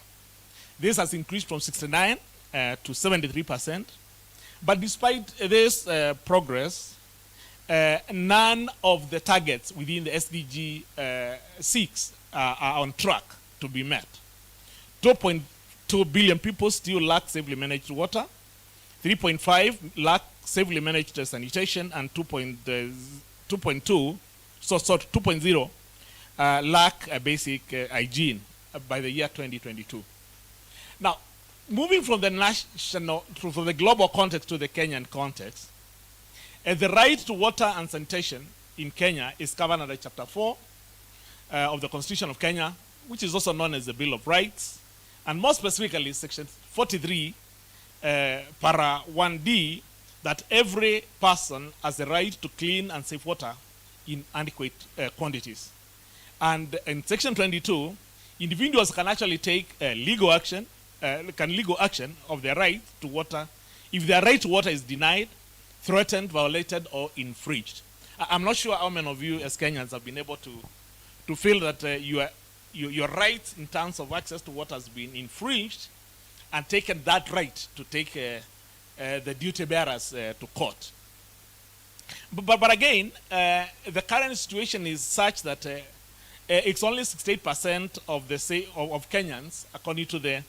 This has increased from 69 to 73%. But despite this progress, none of the targets within the SDG 6 are on track to be met. 2.2 billion people still lack safely managed water. 3.5 lack safely managed sanitation, and 2.0 lack basic hygiene by the year 2022. Now, moving from the national, from the global context to the Kenyan context, the right to water and sanitation in Kenya is covered under Chapter 4 of the Constitution of Kenya, which is also known as the Bill of Rights, and more specifically, Section 43, Para 1D, that every person has the right to clean and safe water in adequate quantities. And in Section 22, individuals can actually take legal action of their right to water if their right to water is denied, threatened, violated, or infringed. I'm not sure how many of you as Kenyans have been able to feel that your right in terms of access to water has been infringed and taken that right to take the duty bearers to court. But again, the current situation is such that it's only 68% of the of Kenyans, according to the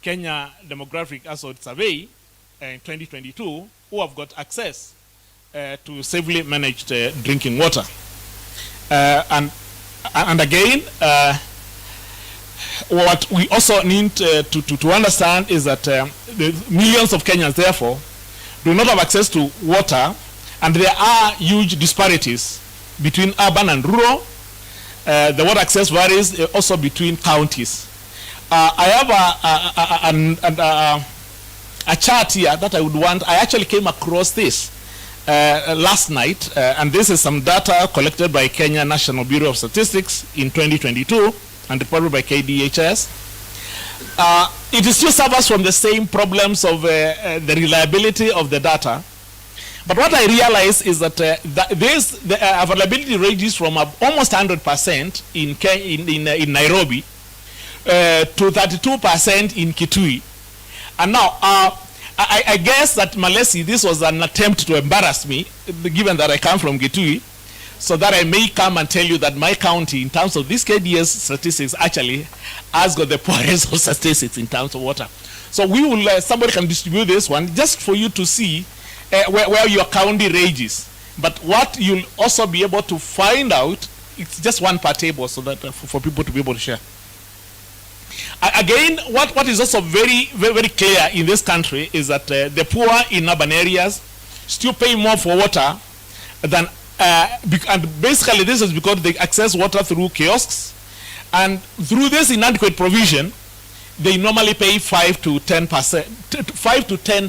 Kenya Demographic Household Survey in 2022, who have got access to safely managed drinking water. And again, what we also need to understand is that the millions of Kenyans, therefore, do not have access to water, and there are huge disparities between urban and rural. The water access varies also between counties. I have a chart here that I would want. I actually came across this last night, and this is some data collected by Kenya National Bureau of Statistics in 2022 and reported by KDHS. It still suffers from the same problems of the reliability of the data. But what I realize is that the availability ranges from almost 100% in Nairobi to 32% in Kitui. And now, I guess that Malesi, this was an attempt to embarrass me, given that I come from Kitui, so that I may come and tell you that my county, in terms of this KDS statistics, actually has got the poorest of statistics in terms of water. So we will, somebody can distribute this one just for you to see where your county ranges. But what you'll also be able to find out, it's just one per table, so that for people to be able to share. Again, what is also very, very, very clear in this country is that the poor in urban areas still pay more for water than, and basically this is because they access water through kiosks, and through this inadequate provision, they normally pay 5 to 10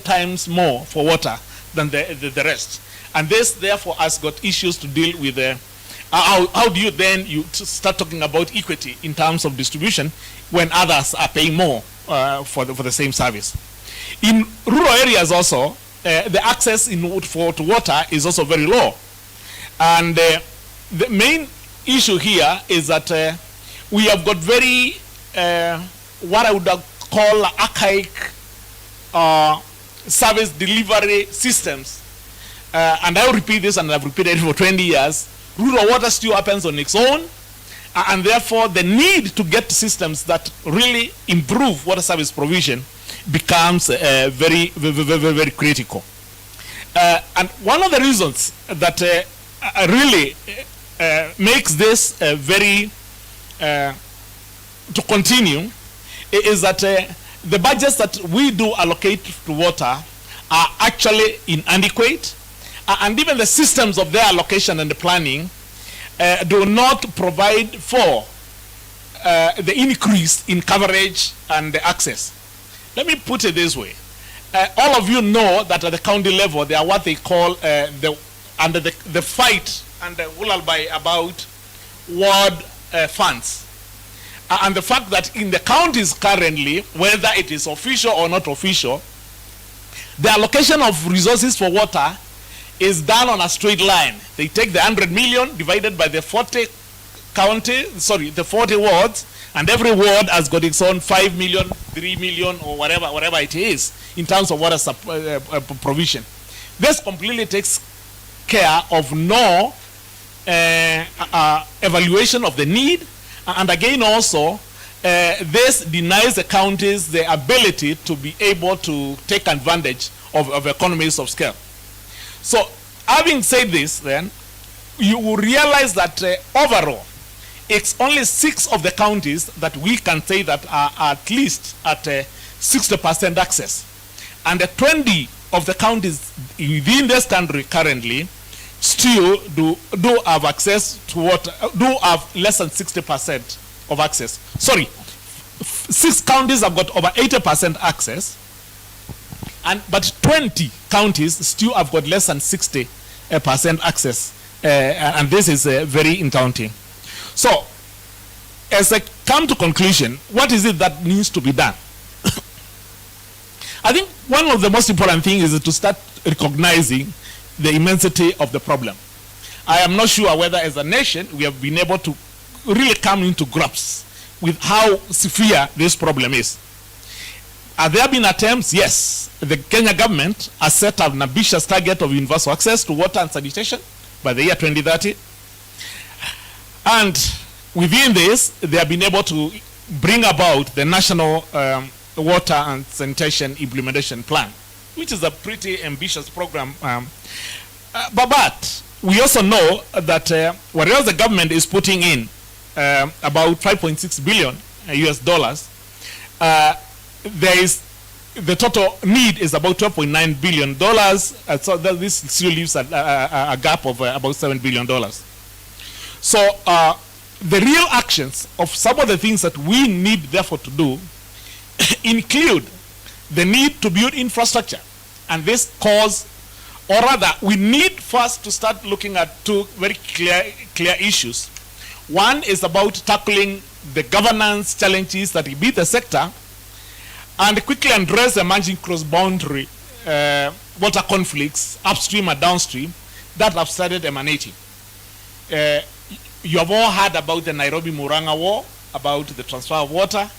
times more for water than the rest. And this, therefore, has got issues to deal with How do you then start talking about equity in terms of distribution when others are paying more for the same service? In rural areas also, the access to water is also very low. And the main issue here is that we have got very, what I would call archaic service delivery systems. And I will repeat this, and I've repeated it for 20 years. Rural water still happens on its own, and therefore the need to get systems that really improve water service provision becomes very, very critical. And one of the reasons that really makes this very to continue is that the budgets that we do allocate to water are actually inadequate, and even the systems of their allocation and the planning do not provide for the increase in coverage and the access. Let me put it this way. All of you know that at the county level, there are what they call the fight and the lullaby about ward funds. And the fact that in the counties currently, whether it is official or not official, the allocation of resources for water is done on a straight line. They take the 100 million divided by the 40 wards, and every ward has got its own 5 million, 3 million, or whatever it is in terms of water provision. This completely takes care of no evaluation of the need, and again also this denies the counties the ability to be able to take advantage of economies of scale. So, having said this, then, you will realize that overall, it's only 6 of the counties that we can say that are at least at 60% access. And the 20 of the counties within this country currently still do have access to water, do have less than 60% of access. Sorry, 6 counties have got over 80% access, but 20 counties still have got less than 60% access, and this is very daunting. So, as I come to conclusion, what is it that needs to be done? I think one of the most important things is to start recognizing the immensity of the problem. I am not sure whether as a nation we have been able to really come into grips with how severe this problem is. Have there been attempts? Yes. The Kenya government has set up an ambitious target of universal access to water and sanitation by the year 2030. And within this, they have been able to bring about the National Water and Sanitation Implementation Plan, which is a pretty ambitious program. But we also know that whereas the government is putting in about 5.6 billion US dollars, the total need is about $12.9 billion. So this still leaves a gap of about $7 billion. So the real actions of some of the things that we need therefore to do include the need to build infrastructure. And this calls, or rather, we need first to start looking at 2 very clear issues. One is about tackling the governance challenges that beat the sector, and quickly address the emerging cross-boundary water conflicts upstream and downstream that have started emanating. You have all heard about the Nairobi-Murang'a War, about the transfer of water.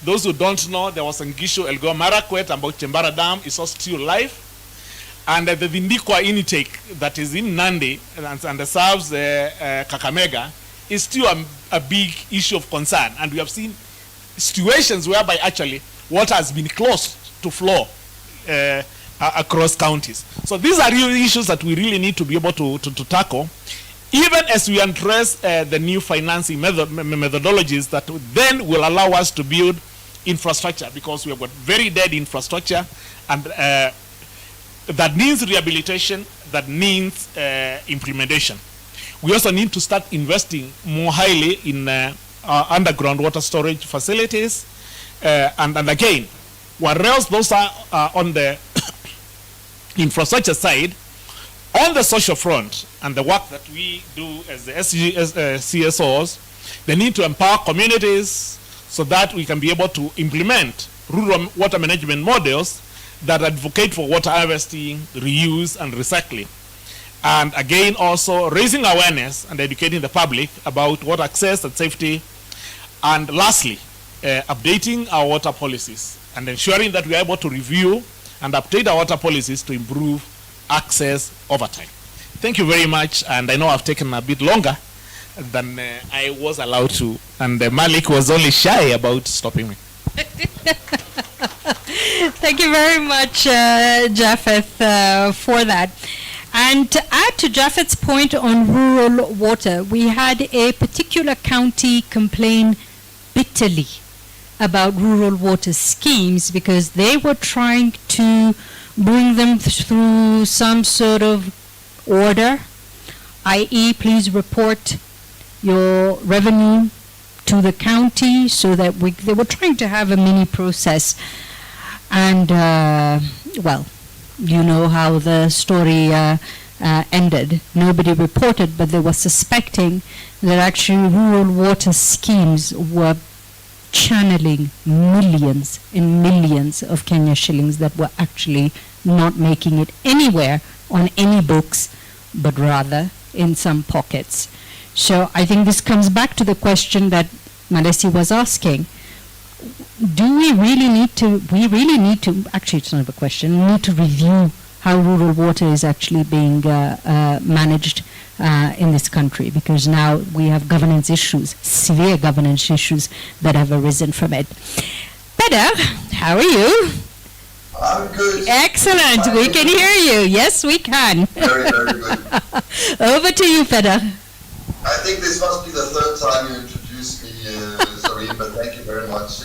Those who don't know, there was Ngishu Elgeyo Marakwet about Chembara Dam is also still live. And the Vindikwa intake that is in Nandi and serves Kakamega is still a big issue of concern. And we have seen situations whereby actually water has been closed to flow across counties. So these are real issues that we really need to be able to tackle, even as we address the new financing methodologies that then will allow us to build infrastructure, because we have got very dead infrastructure, and that needs rehabilitation, that needs implementation. We also need to start investing more highly in underground water storage facilities, and again, whereas those are on the infrastructure side, On the social front and the work that we do as the CSOs, they need to empower communities so that we can be able to implement rural water management models that advocate for water harvesting, reuse, and recycling. And again, also raising awareness and educating the public about water access and safety. And lastly, updating our water policies and ensuring that we are able to review and update our water policies to improve access over time. Thank you very much, and I know I've taken a bit longer than I was allowed to, and Malik was only shy about stopping me. Thank you very much, Japheth, for that. And to add to Japheth's point on rural water, we had a particular county complain bitterly about rural water schemes because they were trying to bring them through some sort of order, i.e. please report your revenue to the county, so that they were trying to have a mini process. And, well, you know how the story ended. Nobody reported, but they were suspecting that actually rural water schemes were channeling millions and millions of Kenya shillings that were actually not making it anywhere on any books, but rather in some pockets. So I think this comes back to the question that Malesi was asking. Do we really need to, actually it's not a question, we need to review how rural water is actually being managed in this country, because now we have governance issues, severe governance issues that have arisen from it. Peter, how are you? I'm good. Excellent. We can hear you. Yes, we can. Very, very good. Over to you, Peter. I think this must be the third time you introduced me, Zareen, but thank you very much.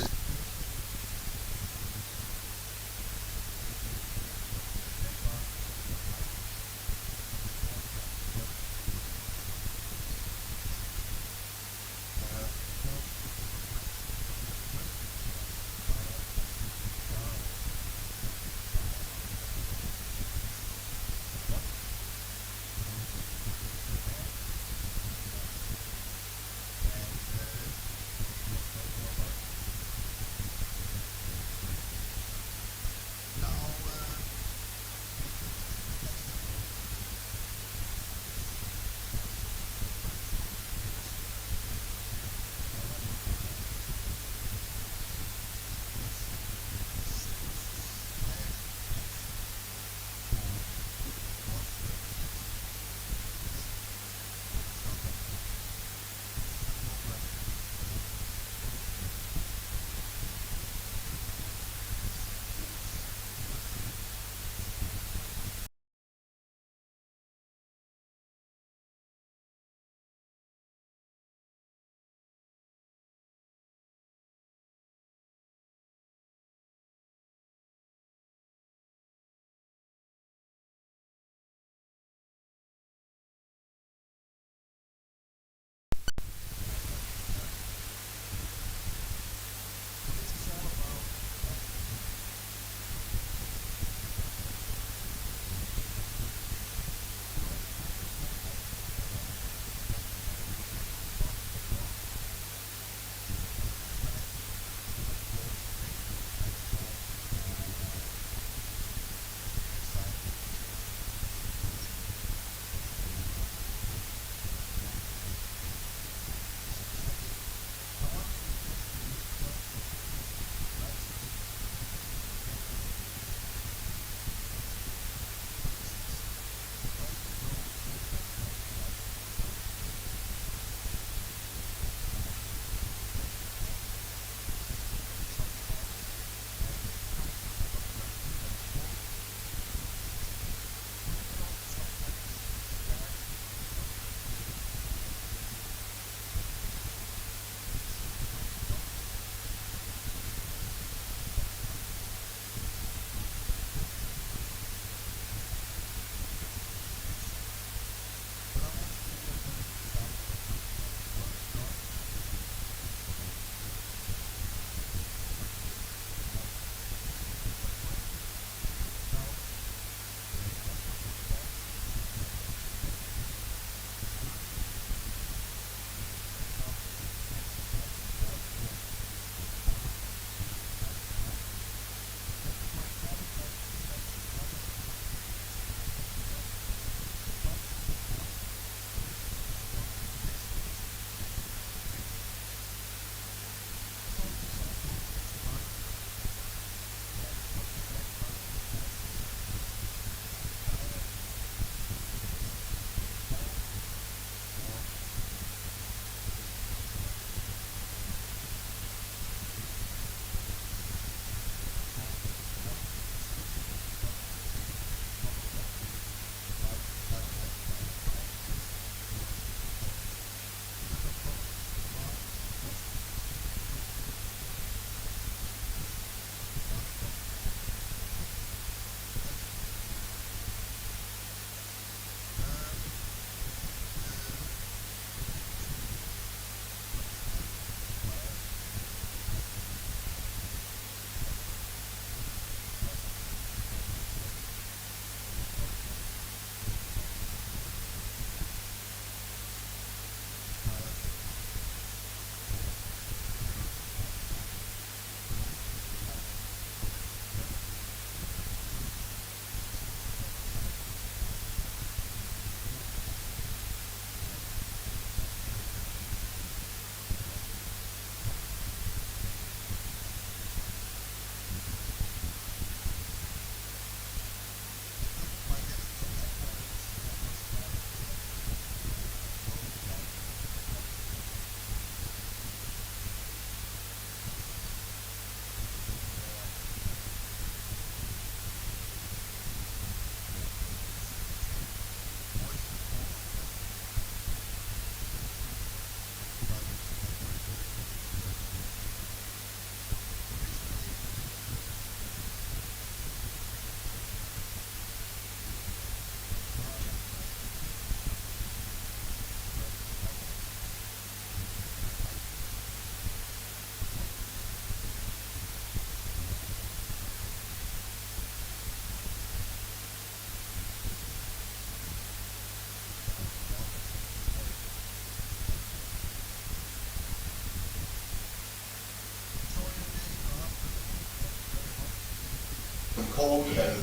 cold and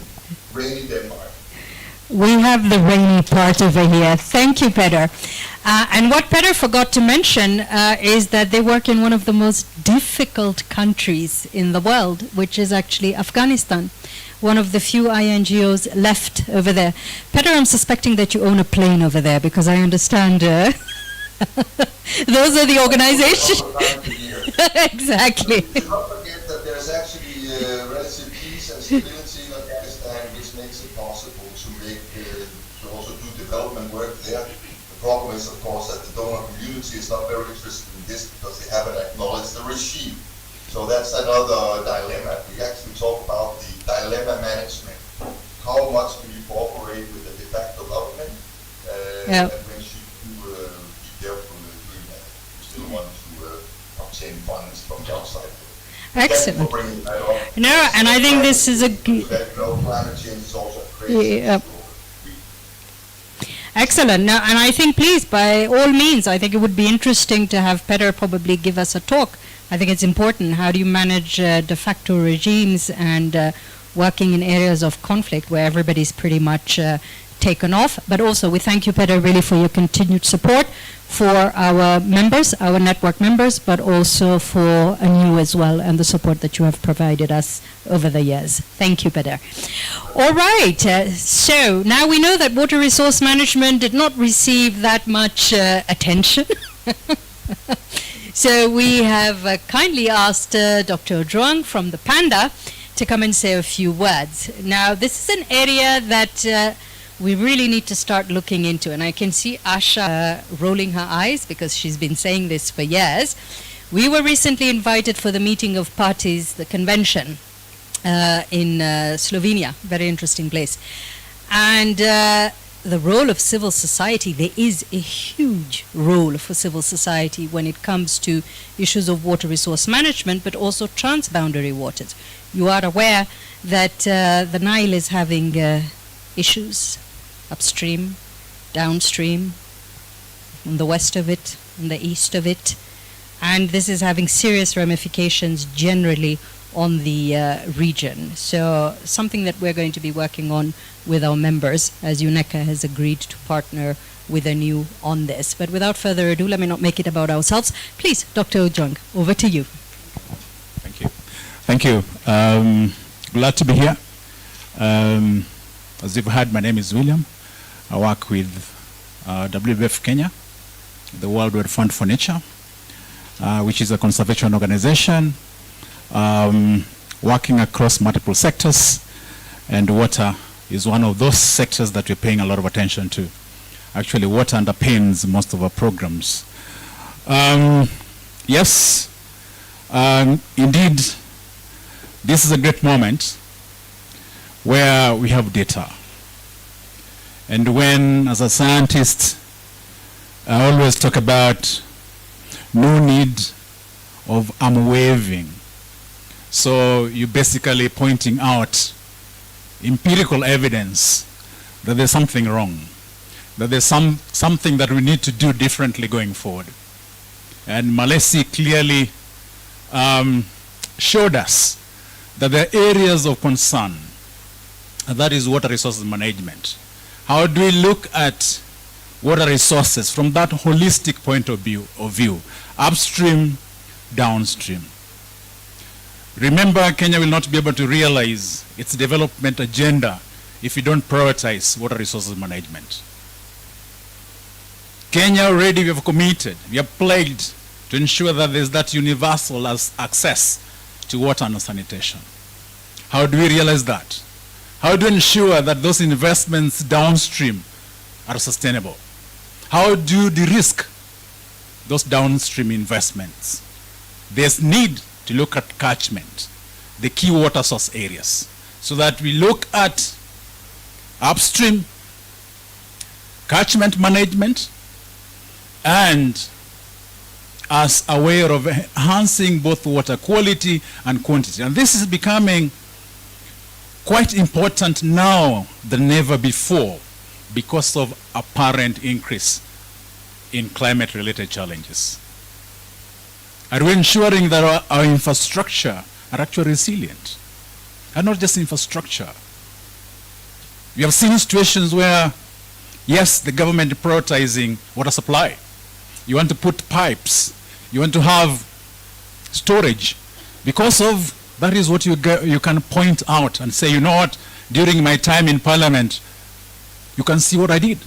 rainy Denmark. We have the rainy part over here. Thank you, Peter. And what Peter forgot to mention is that they work in one of the most difficult countries in the world, which is actually Afghanistan, one of the few INGOs left over there. Peter, I'm suspecting that you own a plane over there, because I understand those are the organizations. Exactly. Do not forget that there's actually relative peace and stability in Afghanistan, which makes it possible to also do development work there. The problem is, of course, that the donor community is not very interested in this because they haven't acknowledged the regime. So that's another dilemma. We actually talk about the dilemma management. How much will you cooperate with the de facto government? And when should you be careful doing that? You still want to obtain funds from the outside. Excellent. No, and I think this is a climate change is also crazy. Excellent. Now, and I think, please, by all means, I think it would be interesting to have Peter probably give us a talk. I think it's important. How do you manage de facto regimes and working in areas of conflict where everybody's pretty much taken off? But also, we thank you, Peter, really for your continued support for our members, our network members, but also for you as well, and the support that you have provided us over the years. Thank you, Peter. All right, so now we know that water resource management did not receive that much attention. So we have kindly asked Dr. Ojwang from the Panda to come and say a few words. Now, this is an area that we really need to start looking into, and I can see Asha rolling her eyes because she's been saying this for years. We were recently invited for the meeting of parties, the convention in Slovenia, very interesting place. And the role of civil society, there is a huge role for civil society when it comes to issues of water resource management, but also transboundary waters. You are aware that the Nile is having issues upstream, downstream, on the west of it, on the east of it, and this is having serious ramifications generally on the region. So something that we're going to be working on with our members, as UNECA has agreed to partner with ANU on this. But without further ado, let me not make it about ourselves. Please, Dr. Ojwang, over to you. Thank you. Thank you. Glad to be here. As you've heard, my name is William. I work with WWF Kenya, the World Wide Fund for Nature, which is a conservation organization working across multiple sectors, and water is one of those sectors that we're paying a lot of attention to. Actually, water underpins most of our programs. Yes, indeed, this is a great moment where we have data. And when, as a scientist, I always talk about no need of arm waving. So you're basically pointing out empirical evidence that there's something wrong, that there's something that we need to do differently going forward. And Malesi clearly showed us that there are areas of concern, and that is water resources management. How do we look at water resources from that holistic point of view, upstream, downstream? Remember, Kenya will not be able to realize its development agenda if you don't prioritize water resources management. Kenya already, we have committed, we have pledged to ensure that there's that universal access to water and sanitation. How do we realize that? How do we ensure that those investments downstream are sustainable? How do you de-risk those downstream investments? There's need to look at catchment, the key water source areas, so that we look at upstream catchment management and as a way of enhancing both water quality and quantity. And this is becoming quite important now than ever before because of apparent increase in climate-related challenges. Are we ensuring that our infrastructure are actually resilient? and not just infrastructure. We have seen situations where, yes, the government prioritizing water supply. You want to put pipes, you want to have storage. Because of that is what you can point out and say, you know what, during my time in Parliament, you can see what I did.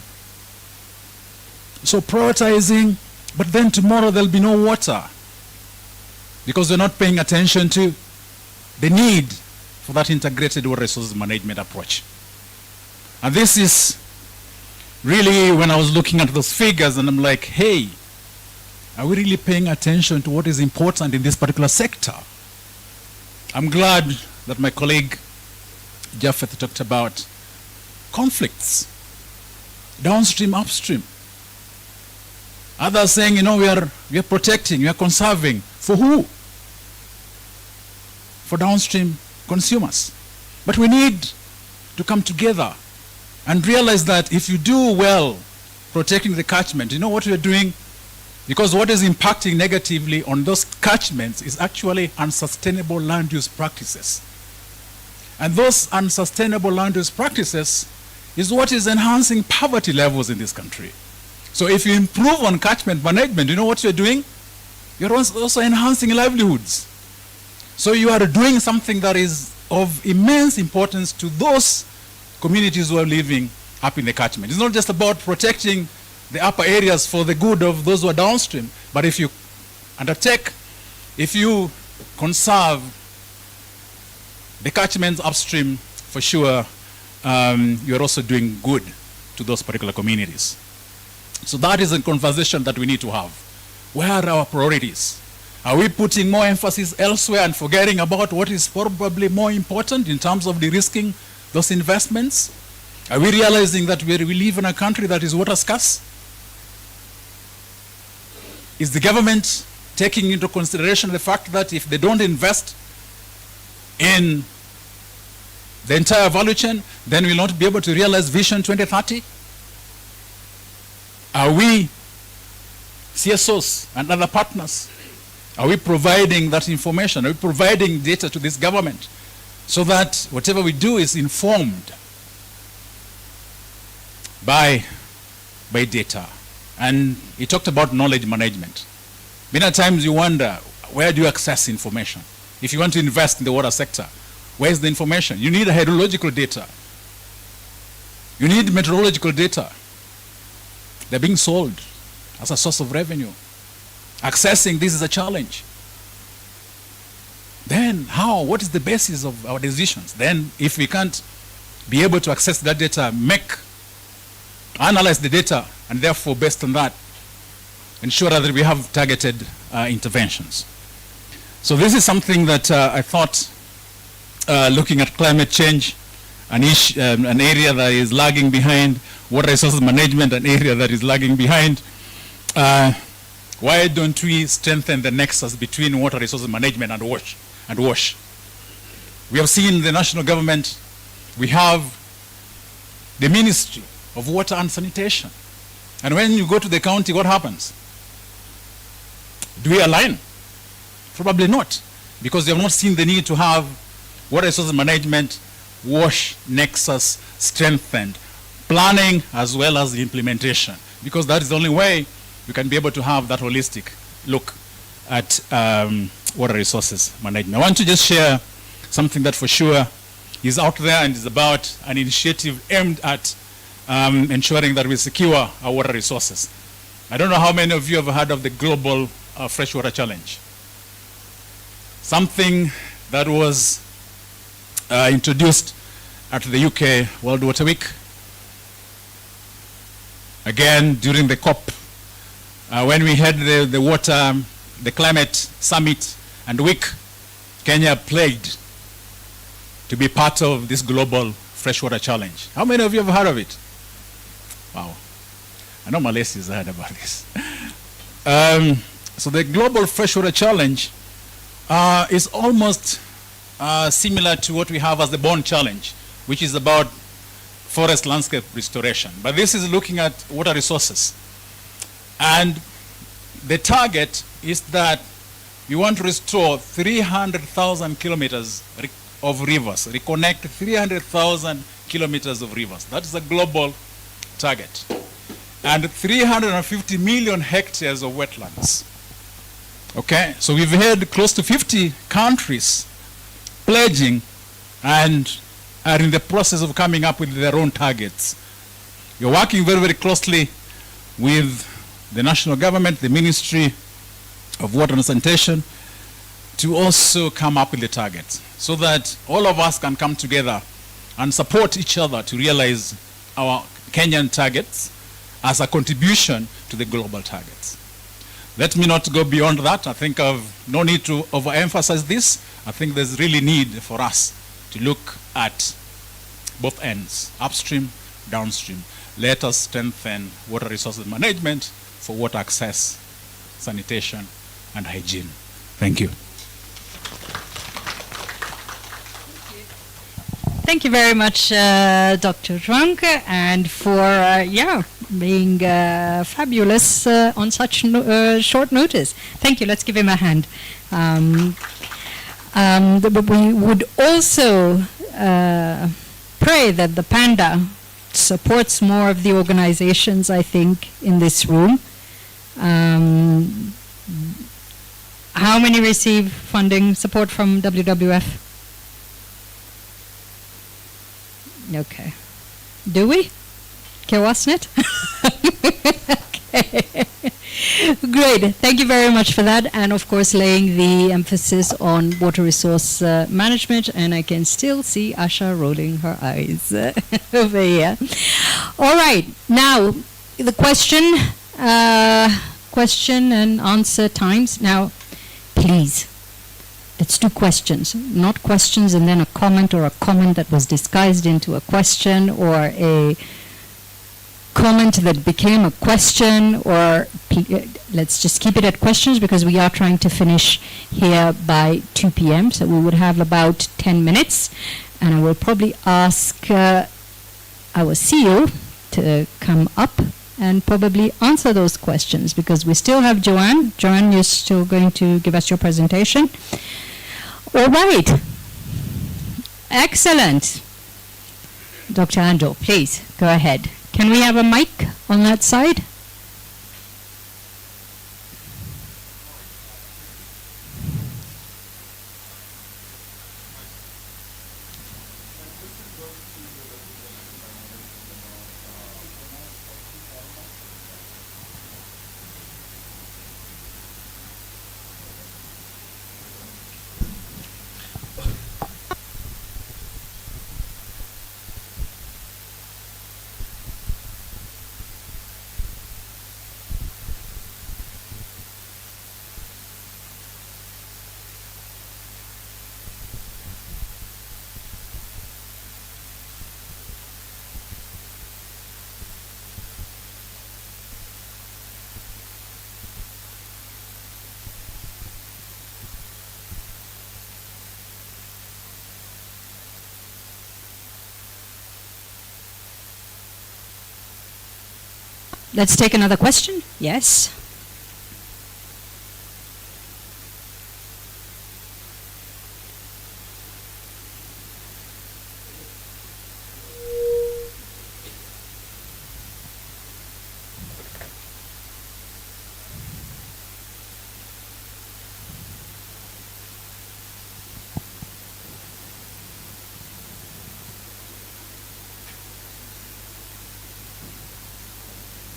So prioritizing, but then tomorrow there'll be no water because they're not paying attention to the need for that integrated water resources management approach. And this is really when I was looking at those figures and I'm like, hey, are we really paying attention to what is important in this particular sector? I'm glad that my colleague Japheth talked about conflicts, downstream, upstream. Others saying, you know, we are protecting, we are conserving. For who? For downstream consumers. But we need to come together and realize that if you do well protecting the catchment, you know what we are doing? Because what is impacting negatively on those catchments is actually unsustainable land use practices. And those unsustainable land use practices is what is enhancing poverty levels in this country. So if you improve on catchment management, you know what you're doing? You're also enhancing livelihoods. So you are doing something that is of immense importance to those communities who are living up in the catchment. It's not just about protecting the upper areas for the good of those who are downstream, but if you undertake, if you conserve the catchments upstream, for sure, you're also doing good to those particular communities. So that is a conversation that we need to have. Where are our priorities? Are we putting more emphasis elsewhere and forgetting about what is probably more important in terms of de-risking those investments? Are we realizing that we live in a country that is water scarce? Is the government taking into consideration the fact that if they don't invest in the entire value chain, then we'll not be able to realize Vision 2030? Are we, CSOs and other partners, are we providing that information? Are we providing data to this government so that whatever we do is informed by data? And he talked about knowledge management. Many times you wonder, where do you access information? If you want to invest in the water sector, where's the information? You need hydrological data. You need meteorological data. They're being sold as a source of revenue. Accessing this is a challenge. Then how? What is the basis of our decisions? Then if we can't be able to access that data, analyze the data, and therefore based on that, ensure that we have targeted interventions. So this is something that I thought, looking at climate change, an area that is lagging behind, water resources management, an area that is lagging behind. Why don't we strengthen the nexus between water resources management and WASH? We have seen the national government, we have the Ministry of Water and Sanitation. And when you go to the county, what happens? Do we align? Probably not, because they have not seen the need to have water resources management, WASH nexus strengthened, planning as well as the implementation, because that is the only way we can be able to have that holistic look at water resources management. I want to just share something that for sure is out there and is about an initiative aimed at ensuring that we secure our water resources. I don't know how many of you have heard of the Global Freshwater Challenge. Something that was introduced at the UK World Water Week. Again, during the COP, when we had the climate summit and week, Kenya pledged to be part of this global freshwater challenge. How many of you have heard of it? Wow. I know Malaysia's heard about this. So the global freshwater challenge is almost similar to what we have as the Bond Challenge, which is about forest landscape restoration. But this is looking at water resources. And the target is that we want to restore 300,000 kilometers of rivers, reconnect 300,000 kilometers of rivers. That is a global target. And 350 million hectares of wetlands. Okay, so we've had close to 50 countries pledging and are in the process of coming up with their own targets. You're working very, very closely with the national government, the Ministry of Water and Sanitation, to also come up with the targets so that all of us can come together and support each other to realize our Kenyan targets as a contribution to the global targets. Let me not go beyond that. I think I've no need to overemphasize this. I think there's really need for us to look at both ends, upstream, downstream. Let us strengthen water resources management for water access, sanitation, and hygiene. Thank you. Thank you very much, Dr. Drunk, and for being fabulous on such short notice. Thank you. Let's give him a hand. But we would also pray that the Panda supports more of the organizations, I think, in this room. How many receive funding support from WWF? Okay. Do we? Kewasnet? Okay. Great. Thank you very much for that. And of course, laying the emphasis on water resource management. And I can still see Asha rolling her eyes over here. All right. Now, the question and answer times. Now, please. Let's do questions, not questions and then a comment or a comment that was disguised into a question or a comment that became a question, or let's just keep it at questions because we are trying to finish here by 2 p.m. So we would have about 10 minutes and I will probably ask our CEO to come up and probably answer those questions because we still have Joanne. Joanne, you're still going to give us your presentation. All right. Excellent. Dr. Ando, please go ahead. Can we have a mic on that side? Let's take another question. Yes.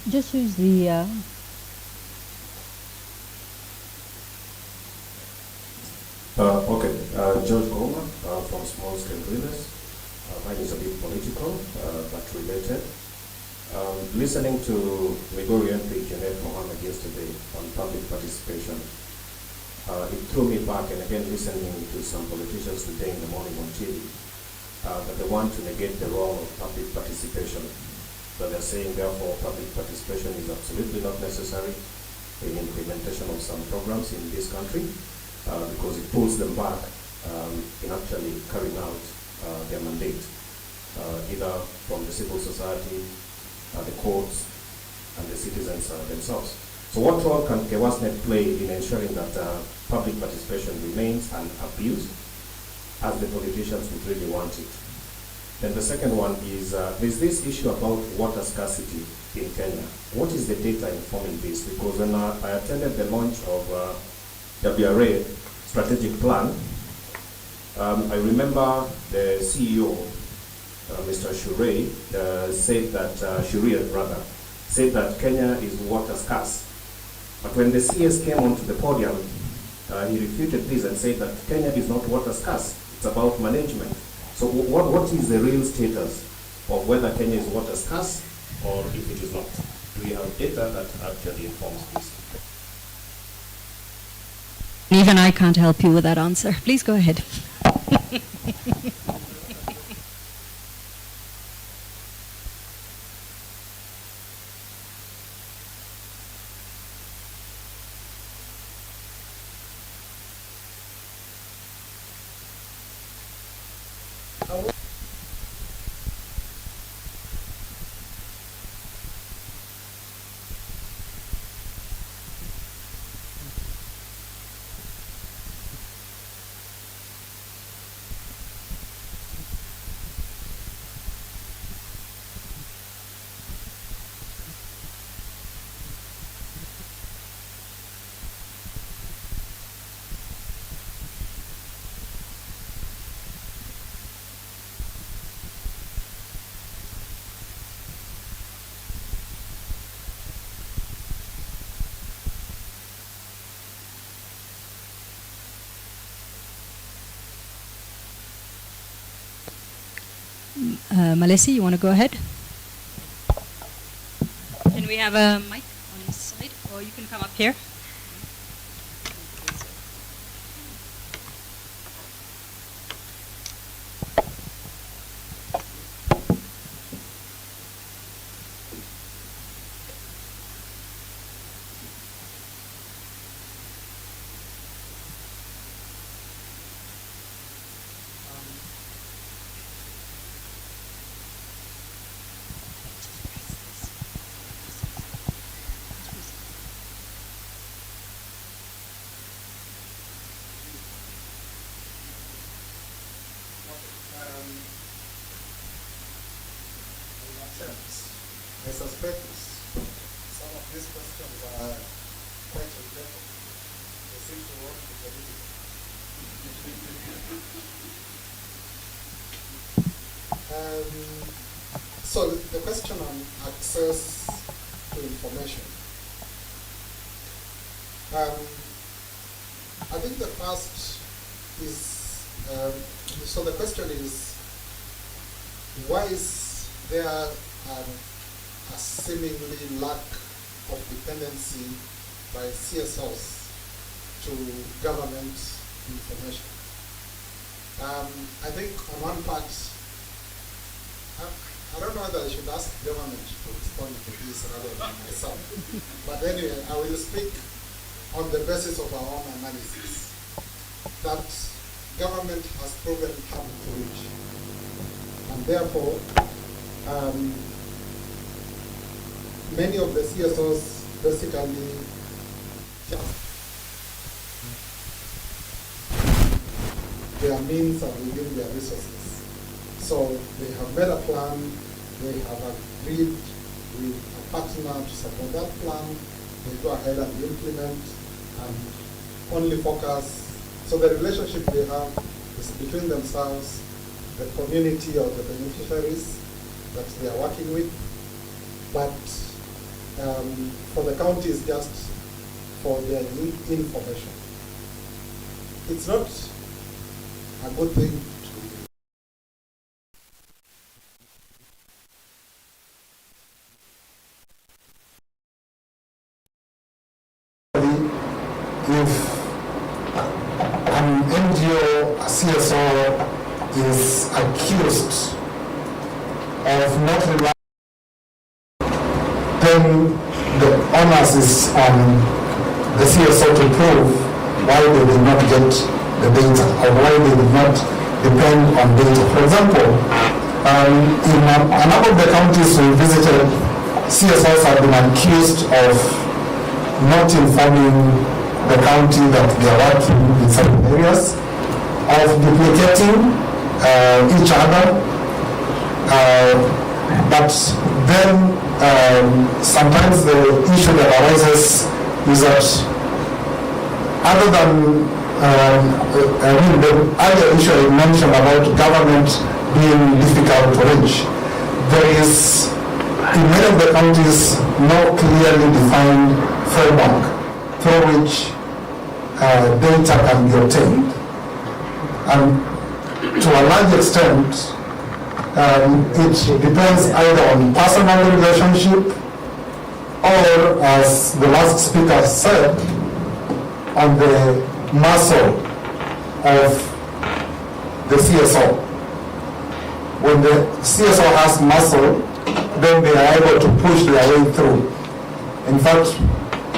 Just use the George Goma from Small Scale Drillers. Mine is a bit political, but related. Listening to Migori MP Janet Mohammed yesterday on public participation, it threw me back, and again listening to some politicians today in the morning on TV, that they want to negate the role of public participation. But they're saying, therefore, public participation is absolutely not necessary in implementation of some programs in this country because it pulls them back in actually carrying out their mandate, either from the civil society, the courts, and the citizens themselves. So what role can KEWASNET play in ensuring that public participation remains unabused as the politicians would really want it. Then the second one is there's this issue about water scarcity in Kenya. What is the data informing this? Because when I attended the launch of WRA strategic plan, I remember the CEO, Mr. Shure, said that Kenya is water scarce. But when the CS came onto the podium, he refuted this and said that Kenya is not water scarce. It's about management. So what is the real status of whether Kenya is water scarce or if it is not? Do you have data that actually informs this? Even I can't help you with that answer. Please go ahead. Malesi, you want to go ahead? Can we have a mic on this side? Or you can come up here. I suspect some of these questions are quite related. They seem to work with the So the question on access to information. I think the first is, so the question is, why is there a seemingly lack of dependency by CSOs to government information? I think on one part, I don't know whether I should ask government to respond to this rather than myself. But anyway, I will speak on the basis of our own analysis that government has proven hard to reach. And therefore, many of the CSOs basically their means are within their resources. So they have made a plan, they have agreed with a partner to support that plan, they go ahead and implement and only focus. So the relationship they have is between themselves, the community or the beneficiaries that they are working with, but for the county is just for their information. It's not a good thing if an NGO, a CSO, is accused of not relying, then the onus is on the CSO to prove why they did not get the data or why they did not depend on data. For example, in a number of the counties we visited, CSOs have been accused of not informing the county that they are working in certain areas, of duplicating each other, but then sometimes the issue that arises is that other than the other issue I mentioned about government being difficult to reach, there is in many of the counties no clearly defined framework through which data can be obtained. And to a large extent, it depends either on personal relationship or, as the last speaker said, on the muscle of the CSO. When the CSO has muscle, then they are able to push their way through. In fact,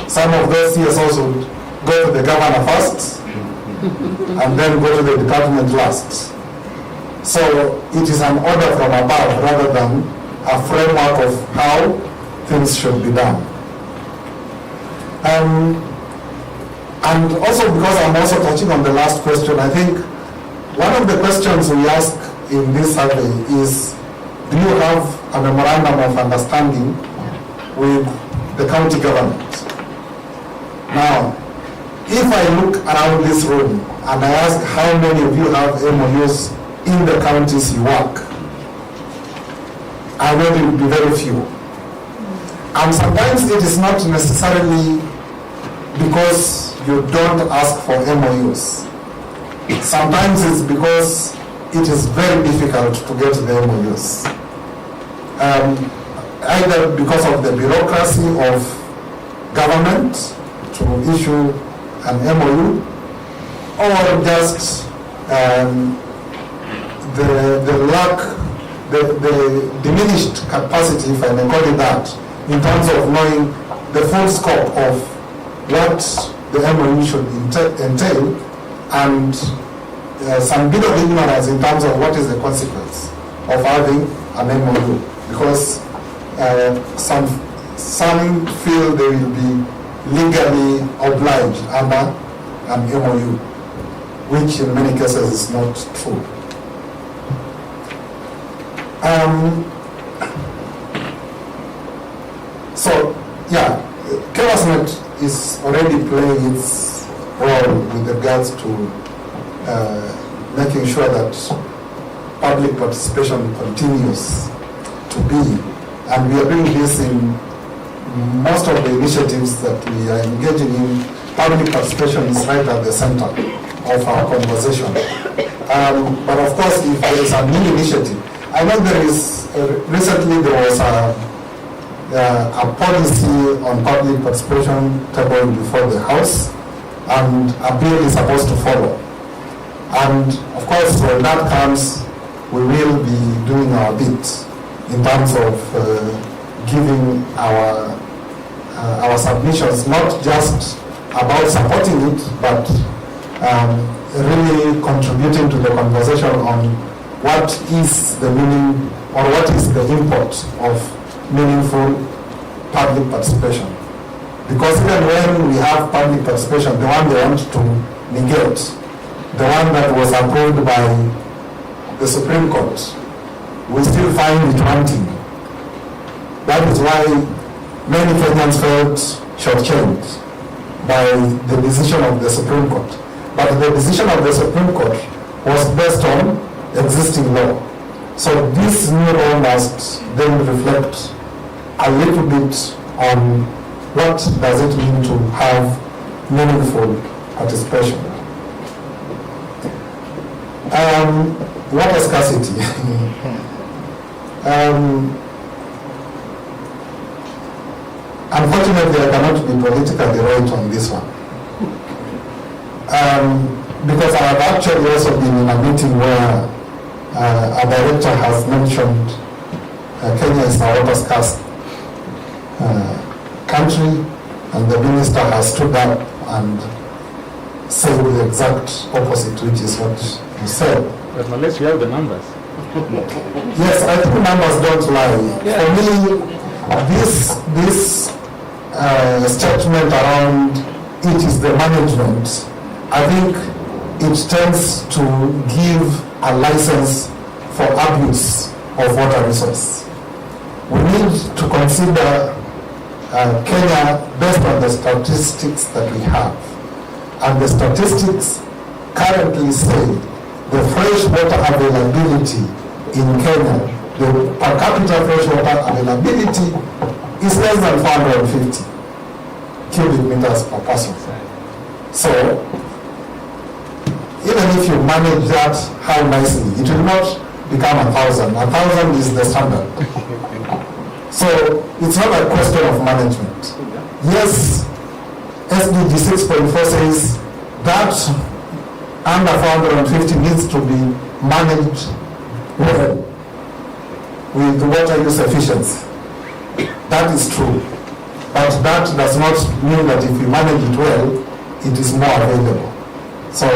some of those CSOs would go to the governor first and then go to the department last. So it is an order from above rather than a framework of how things should be done. And also, because I'm also touching on the last question, I think one of the questions we ask in this survey is, do you have a memorandum of understanding with the county government? Now, if I look around this room and I ask how many of you have MOUs in the counties you work, I know it will be very few. And sometimes it is not necessarily because you don't ask for MOUs. Sometimes it's because it is very difficult to get the MOUs. Either because of the bureaucracy of government to issue an MOU, or just the lack, the diminished capacity, if I may call it that, in terms of knowing the full scope of what the MOU should entail, and some bit of ignorance in terms of what is the consequence of having an MOU, because some feel they will be legally obliged under an MOU, which in many cases is not true. So, yeah, KEWASNet is already playing its role with regards to making sure that public participation continues to be, and we are doing this in most of the initiatives that we are engaging in. Public participation is right at the center of our conversation. But of course, if there is a new initiative, I know there is, recently there was a policy on public participation tabled before the House, and a bill is supposed to follow. And of course, when that comes, we will be doing our bit in terms of giving our submissions, not just about supporting it, but really contributing to the conversation on what is the meaning, or what is the import of meaningful public participation. Because even when we have public participation, the one they want to negate, the one that was approved by the Supreme Court, we still find it wanting. That is why many Kenyans felt shortchanged by the decision of the Supreme Court. But the decision of the Supreme Court was based on existing law. So this new law must then reflect a little bit on what does it mean to have meaningful participation. Water scarcity. Unfortunately, I cannot be politically right on this one. Because I have actually also been in a meeting where a director has mentioned Kenya is a water scarce country, and the minister has stood up and said the exact opposite, which is what you said. But unless you have the numbers. Yes, I think numbers don't lie. Yeah. For me, this statement around it is the management, I think it tends to give a license for abuse of water resource. We need to consider Kenya based on the statistics that we have. And the statistics currently say the fresh water availability in Kenya, the per capita fresh water availability is less than 450 cubic meters per person. So, even if you manage that, how nicely, it will not become 1,000. 1,000 is the standard. So, it's not a question of management. Yes, SDG 6.4 says that under 450 needs to be managed well with water use efficiency. That is true. But that does not mean that if you manage it well, it is more available. So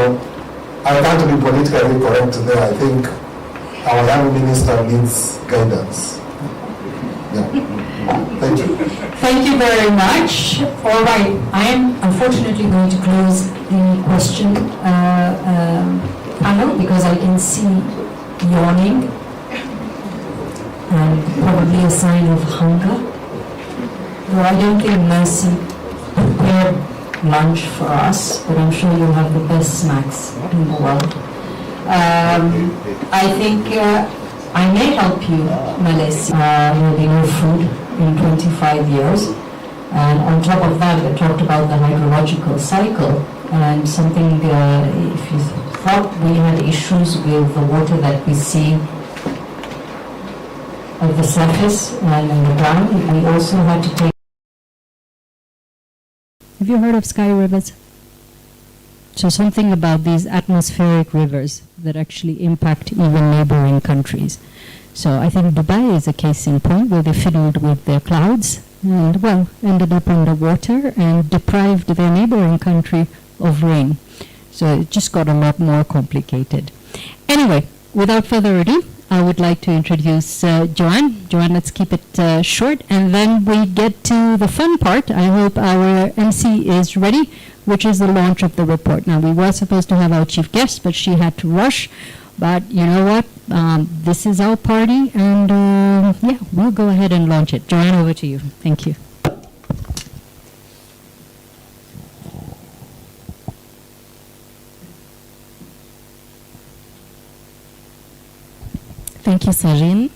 I can't be politically correct there. I think our young minister needs guidance. Yeah. Thank you. Thank you very much. All right, I am unfortunately going to close the question panel because I can see yawning and probably a sign of hunger. Though I don't think Mercy prepared lunch for us, but I'm sure you'll have the best snacks in the world. I think I may help you, Melissa. There will be no food in 25 years. And on top of that, we talked about the hydrological cycle and something, if you thought we had issues with the water that we see at the surface and in the ground, we also had to take. Have you heard of sky rivers? So something about these atmospheric rivers that actually impact even neighboring countries. So I think Dubai is a case in point where they fiddled with their clouds and, well, ended up underwater and deprived their neighboring country of rain. So it just got a lot more complicated. Anyway, without further ado, I would like to introduce Joanne. Joanne, let's keep it short, and then we get to the fun part. I hope our MC is ready, which is the launch of the report. Now, we were supposed to have our chief guest, but she had to rush. But you know what? This is our party, and yeah, we'll go ahead and launch it. Joanne, over to you. Thank you. Thank you, Sarin.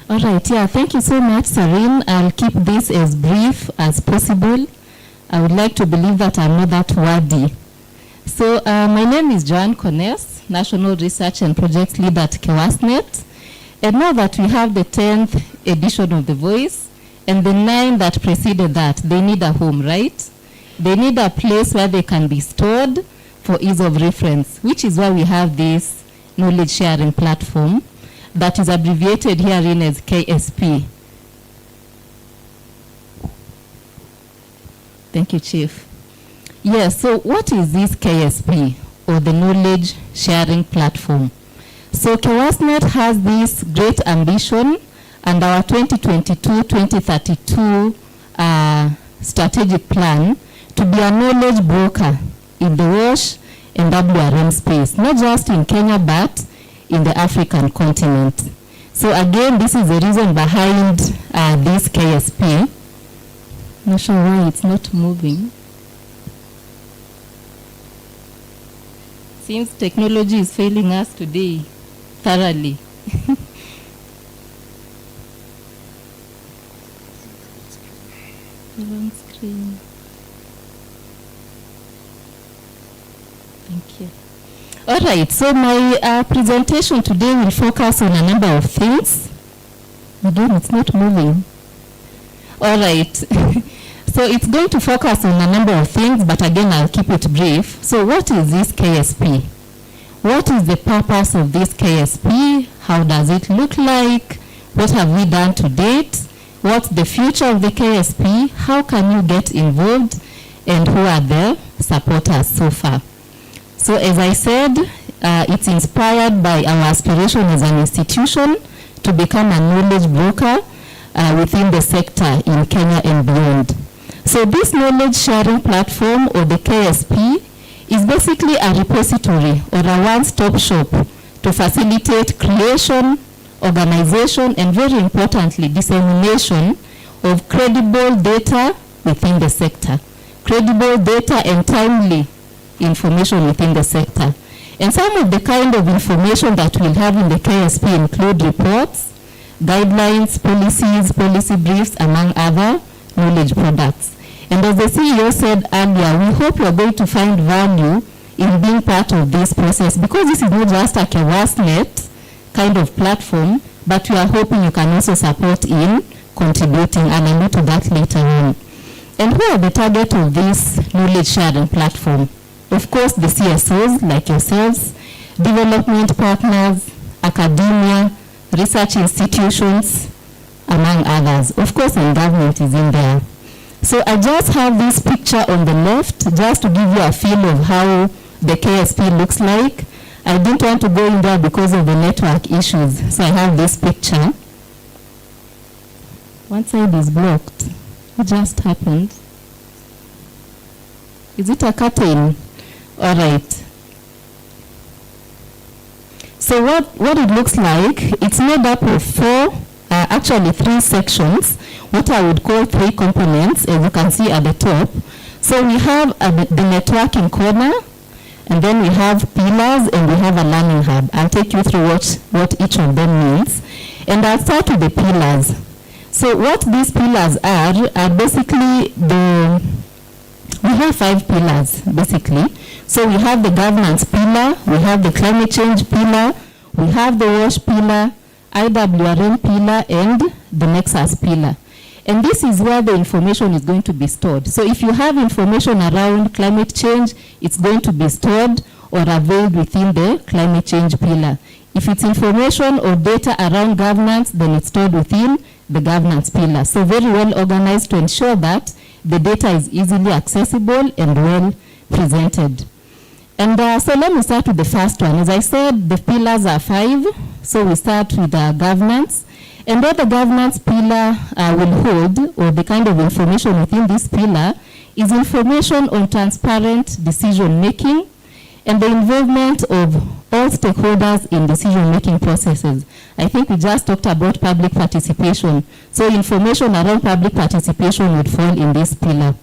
All right, yeah, thank you so much, Sarin. I'll keep this as brief as possible. I would like to believe that I'm not that wordy. So my name is Joanne Cones, National Research and Project Lead at KEWASNet. And now that we have the 10th edition of The Voice and the 9 that preceded that, they need a home, right? They need a place where they can be stored for ease of reference, which is why we have this knowledge sharing platform that is abbreviated herein as KSP. Thank you, Chief. Yes, so what is this KSP, or the Knowledge Sharing Platform? So KEWASNet has this great ambition, and our 2022-2032 strategic plan to be a knowledge broker in the WASH and WRM space, not just in Kenya, but in the African continent. So again, this is the reason behind this KSP. Not sure why it's not moving. Seems technology is failing us today thoroughly. Wrong screen. Thank you. All right, so my presentation today will focus on a number of things. Again, it's not moving. All right. So it's going to focus on a number of things, but again, I'll keep it brief. So what is this KSP? What is the purpose of this KSP? How does it look like? What have we done to date? what's the future of the KSP, how can you get involved, and who are the supporters so far. So as I said, it's inspired by our aspiration as an institution to become a knowledge broker within the sector in Kenya and beyond. So this knowledge sharing platform, or the KSP, is basically a repository or a one-stop shop to facilitate creation, organization, and very importantly, dissemination of credible data within the sector. Credible data and timely information within the sector. And some of the kind of information that we'll have in the KSP include reports, guidelines, policies, policy briefs, among other knowledge products. And as the CEO said earlier, we hope you're going to find value in being part of this process, because this is not just a KEWASNet kind of platform, but we are hoping you can also support in contributing, and I'll get to that later on. And who are the target of this knowledge sharing platform? Of course, the CSOs like yourselves, development partners, academia, research institutions, among others. Of course, and government is in there. So I just have this picture on the left just to give you a feel of how the KSP looks like. I didn't want to go in there because of the network issues. So I have this picture. One side is blocked. What just happened? Is it a curtain? All right. So what it looks like, it's made up of actually three sections, what I would call three components, as you can see at the top. So we have the networking corner, and then we have pillars, and we have a learning hub. I'll take you through what each of them means. And I'll start with the pillars. So what these pillars are basically we have 5 pillars, basically. So we have the governance pillar, we have the climate change pillar, we have the WASH pillar, IWRM pillar, and the Nexus pillar. And this is where the information is going to be stored. So if you have information around climate change, it's going to be stored or availed within the climate change pillar. If it's information or data around governance, then it's stored within the governance pillar. So very well organized to ensure that the data is easily accessible and well presented. And so let me start with the first one. As I said, the pillars are 5. So we start with governance. And what the governance pillar will hold, or the kind of information within this pillar, is information on transparent decision making and the involvement of all stakeholders in decision-making processes. I think we just talked about public participation. So information around public participation would fall in this pillar.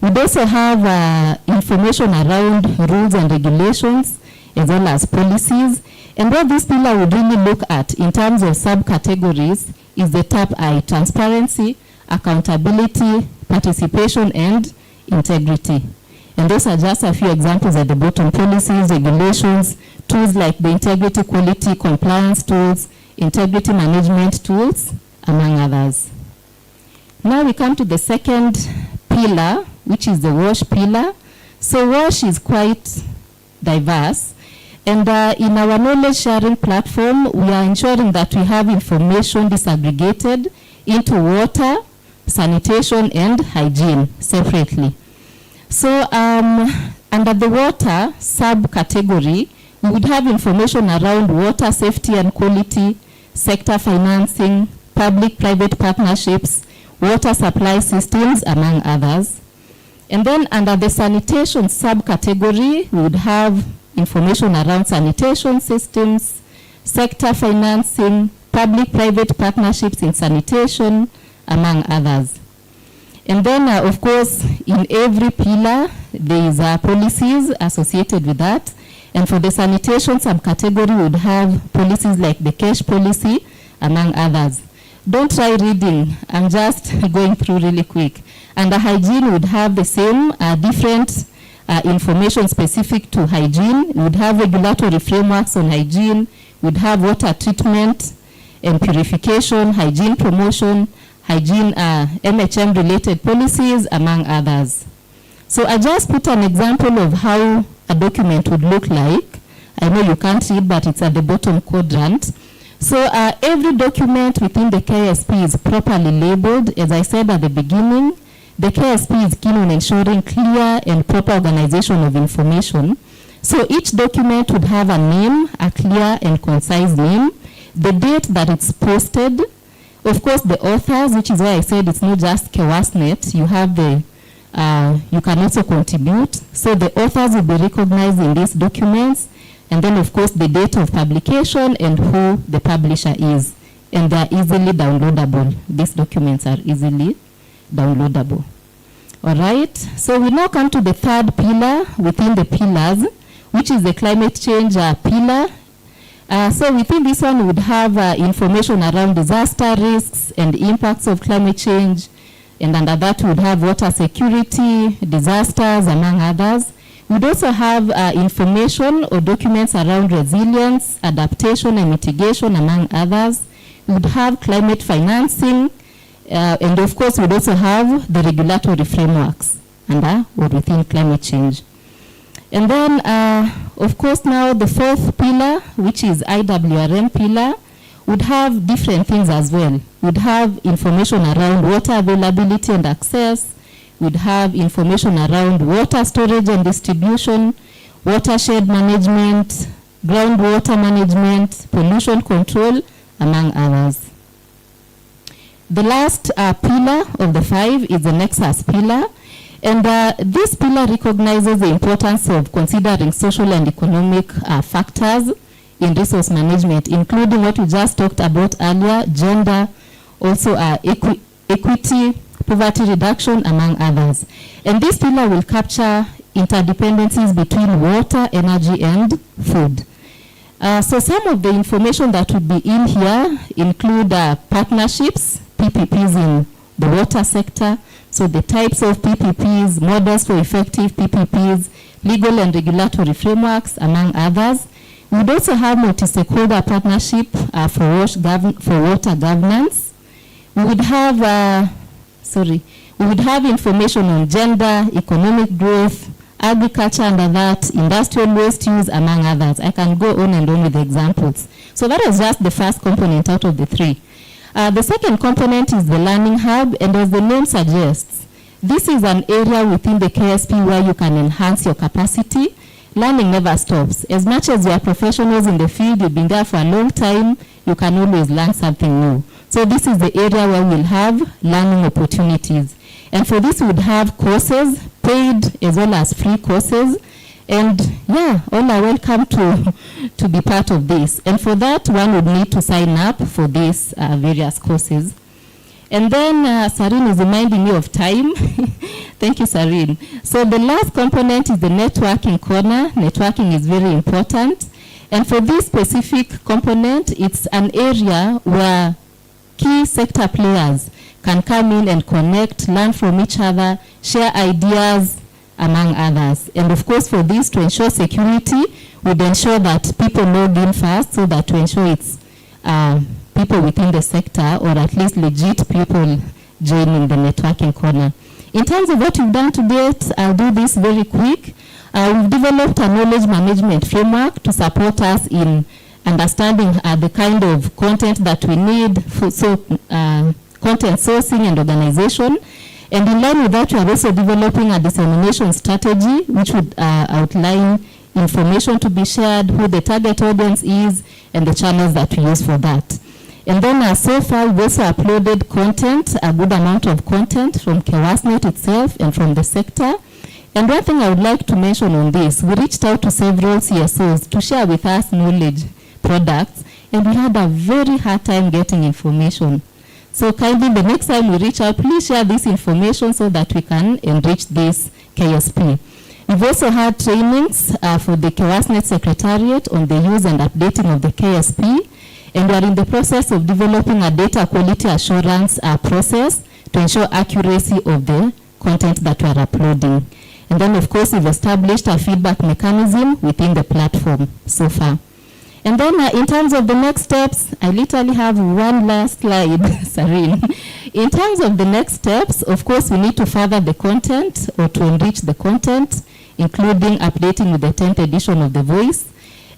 We'd also have information around rules and regulations, as well as policies. And what this pillar would really look at in terms of subcategories is the top I: transparency, accountability, participation, and integrity. And those are just a few examples at the bottom: policies, regulations, tools like the integrity, quality, compliance tools, integrity management tools, among others. Now we come to the second pillar, which is the WASH pillar. So WASH is quite diverse. And in our knowledge sharing platform, we are ensuring that we have information disaggregated into water, sanitation, and hygiene separately. So under the water subcategory, we would have information around water safety and quality, sector financing, public-private partnerships, water supply systems, among others. And then under the sanitation subcategory, we would have information around sanitation systems, sector financing, public-private partnerships in sanitation, among others. And then, of course, in every pillar, there is policies associated with that. And for the sanitation subcategory, we would have policies like the cash policy, among others. Don't try reading. I'm just going through really quick. Under hygiene, we would have the same different information specific to hygiene. We would have regulatory frameworks on hygiene. We would have water treatment and purification, hygiene promotion, hygiene, MHM-related policies, among others. So I just put an example of how a document would look like. I know you can't read, but it's at the bottom quadrant. So every document within the KSP is properly labeled. As I said at the beginning, the KSP is keen on ensuring clear and proper organization of information. So each document would have a name, a clear and concise name, the date that it's posted, of course the authors, which is why I said it's not just KEWASNet, you have the, you can also contribute. So the authors will be recognized in these documents, and then of course the date of publication and who the publisher is. And they are easily downloadable. These documents are easily downloadable. All right, so we now come to the third pillar within the pillars, which is the climate change pillar. So within this one, we would have information around disaster risks and impacts of climate change. And under that, we would have water security, disasters, among others. We'd also have information or documents around resilience, adaptation, and mitigation, among others. We'd have climate financing, and of course, we'd also have the regulatory frameworks under or within climate change. And then, of course, now the fourth pillar, which is IWRM pillar, would have different things as well. We'd have information around water availability and access. We'd have information around water storage and distribution, watershed management, groundwater management, pollution control, among others. The last pillar of the 5 is the Nexus pillar. And this pillar recognizes the importance of considering social and economic factors in resource management, including what we just talked about earlier, gender, also equity, poverty reduction, among others. And this pillar will capture interdependencies between water, energy, and food. So some of the information that would be in here include partnerships, PPPs in the water sector, so the types of PPPs, models for effective PPPs, legal and regulatory frameworks, among others. We would also have multi-stakeholder partnership for water governance. We would have, we would have information on gender, economic growth, agriculture under that, industrial waste use, among others. I can go on and on with the examples. So that is just the first component out of the 3. The second component is the learning hub, and as the name suggests, this is an area within the KSP where you can enhance your capacity. Learning never stops. As much as you are professionals in the field, you've been there for a long time, you can always learn something new. So this is the area where we'll have learning opportunities. And for this, we would have courses, paid as well as free courses. And yeah, all are welcome to be part of this. And for that, one would need to sign up for these various courses. And then Sarin is reminding me of time. Thank you, Sarin. So the last component is the networking corner. Networking is very important. And for this specific component, it's an area where key sector players can come in and connect, learn from each other, share ideas, among others. And of course, for this, to ensure security, we'd ensure that people log in first, so that to ensure it's people within the sector, or at least legit people joining the networking corner. In terms of what we've done to date, I'll do this very quick. We've developed a knowledge management framework to support us in understanding the kind of content that we need, for content sourcing and organization. And in line with that, we are also developing a dissemination strategy, which would outline information to be shared, who the target audience is, and the channels that we use for that. And then so far, we've also uploaded content, a good amount of content from KEWASNet itself and from the sector. And one thing I would like to mention on this, we reached out to several CSOs to share with us knowledge products, and we had a very hard time getting information. So kindly, the next time we reach out, please share this information so that we can enrich this KSP. We've also had trainings for the KEWASNet Secretariat on the use and updating of the KSP, and we are in the process of developing a data quality assurance process to ensure accuracy of the content that we are uploading. And then, of course, we've established a feedback mechanism within the platform so far. And then in terms of the next steps, I literally have one last slide, Sarin. In terms of the next steps, of course, we need to further the content or to enrich the content, including updating with the 10th edition of The Voice.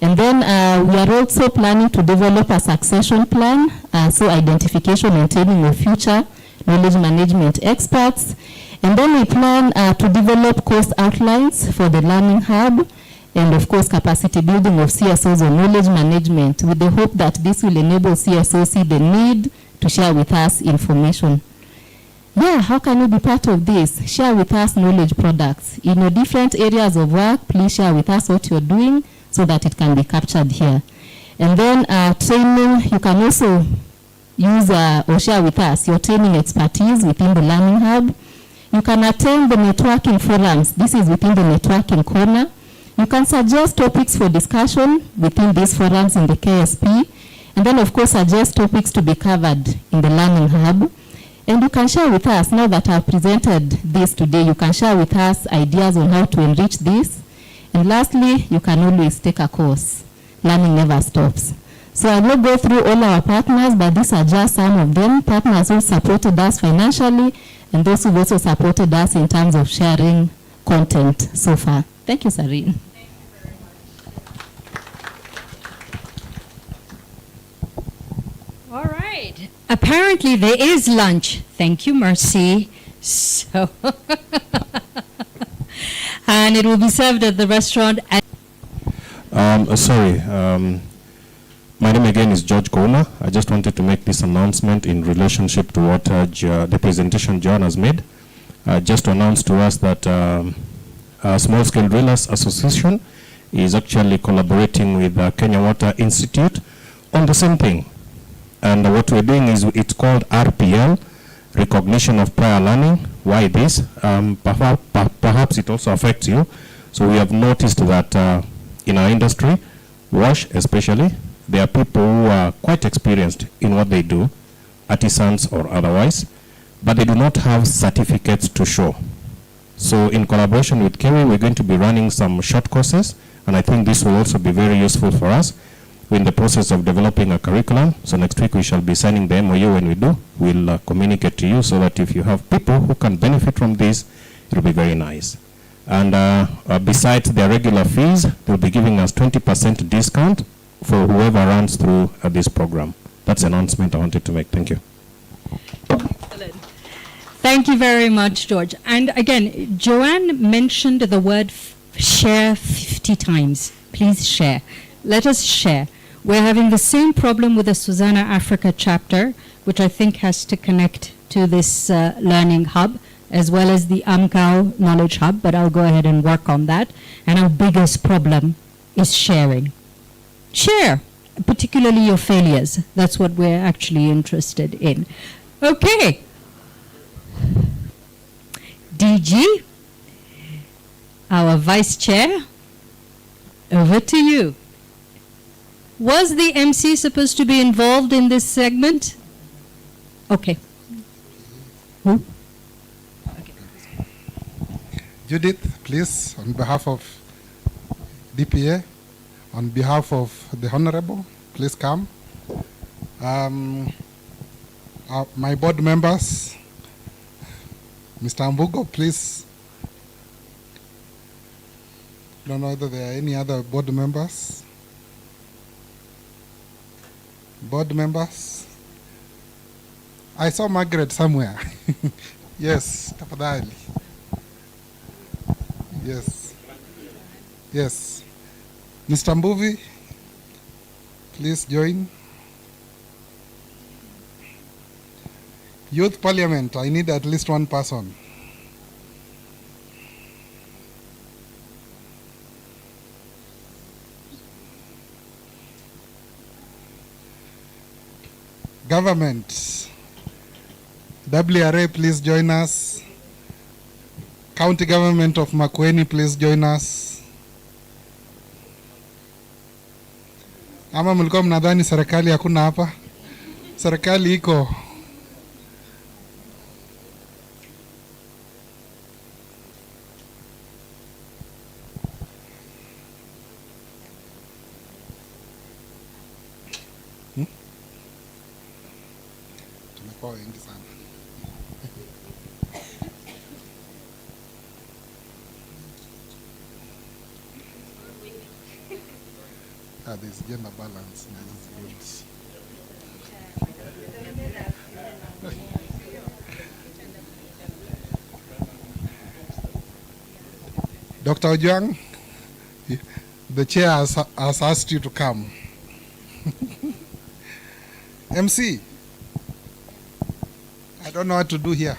And then we are also planning to develop a succession plan, so identification and training of future knowledge management experts. And then we plan to develop course outlines for the Learning Hub, and of course capacity building of CSOs on knowledge management, with the hope that this will enable CSOs see the need to share with us information. Yeah, how can you be part of this? Share with us knowledge products. In your different areas of work, please share with us what you're doing so that it can be captured here. And then training, you can also use or share with us your training expertise within the Learning Hub. You can attend the networking forums. This is within the networking corner. You can suggest topics for discussion within these forums in the KSP. And then, of course, suggest topics to be covered in the Learning Hub. And you can share with us, now that I've presented this today, you can share with us ideas on how to enrich this. And lastly, you can always take a course. Learning never stops. So I will go through all our partners, but these are just some of them. Partners who supported us financially, and those who also supported us in terms of sharing content so far. Thank you, Sareen. All right. Apparently there is lunch. Thank you, Mercy. So, and it will be served at the restaurant. My name again is George Kouma. I just wanted to make this announcement in relationship to what the presentation John has made. Just to announce to us that Small Scale Drillers Association is actually collaborating with Kenya Water Institute on the same thing. And what we're doing is, it's called RPL, Recognition of Prior Learning. Why this? Perhaps it also affects you. So we have noticed that in our industry, WASH especially, there are people who are quite experienced in what they do, artisans or otherwise, but they do not have certificates to show. So in collaboration with Kerry, we're going to be running some short courses, and I think this will also be very useful for us. We're in the process of developing a curriculum, so next week we shall be signing the MOU. When we do, we'll communicate to you so that if you have people who can benefit from this, it'll be very nice. And besides their regular fees, they'll be giving us 20% discount for whoever runs through this program. That's an announcement I wanted to make. Thank you. Excellent. Thank you very much, George. And again, Joanne mentioned the word share 50 times. Please share. Let us share. We're having the same problem with the Susanna Africa chapter, which I think has to connect to this learning hub, as well as the Amkau Knowledge Hub, but I'll go ahead and work on that. And our biggest problem is sharing. Share, particularly your failures. That's what we're actually interested in. Okay. DG, our Vice Chair, over to you. Was the MC supposed to be involved in this segment? Okay. Who? Judith, please, on behalf of DPA, on behalf of the Honorable, please come. My board members, Mr. Ambugo, please. Don't know whether there are any other board members. Board members. I saw Margaret somewhere. Yes, tafadhali. Yes. Yes. Mr. Mbuvi, please join. Youth Parliament, I need at least one person. Government, WRA, please join us. County Government of Makueni, please join us. Ama mlikuwa mnadhani serikali hakuna hapa? Serikali iko. Tumekuwa wengi sana. There's gender balance. Dr. Ojwang, the chair has asked you to come. MC, I don't know what to do here.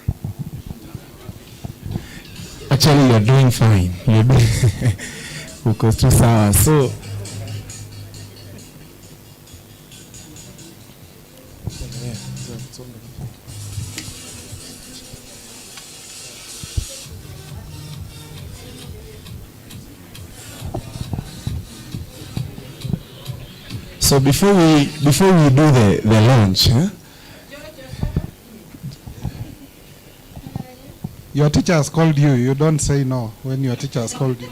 Actually, you're doing fine. You're doing because 2 hours. So, so before we do the launch, huh? Your teacher has called you. You don't say no when your teacher has called you.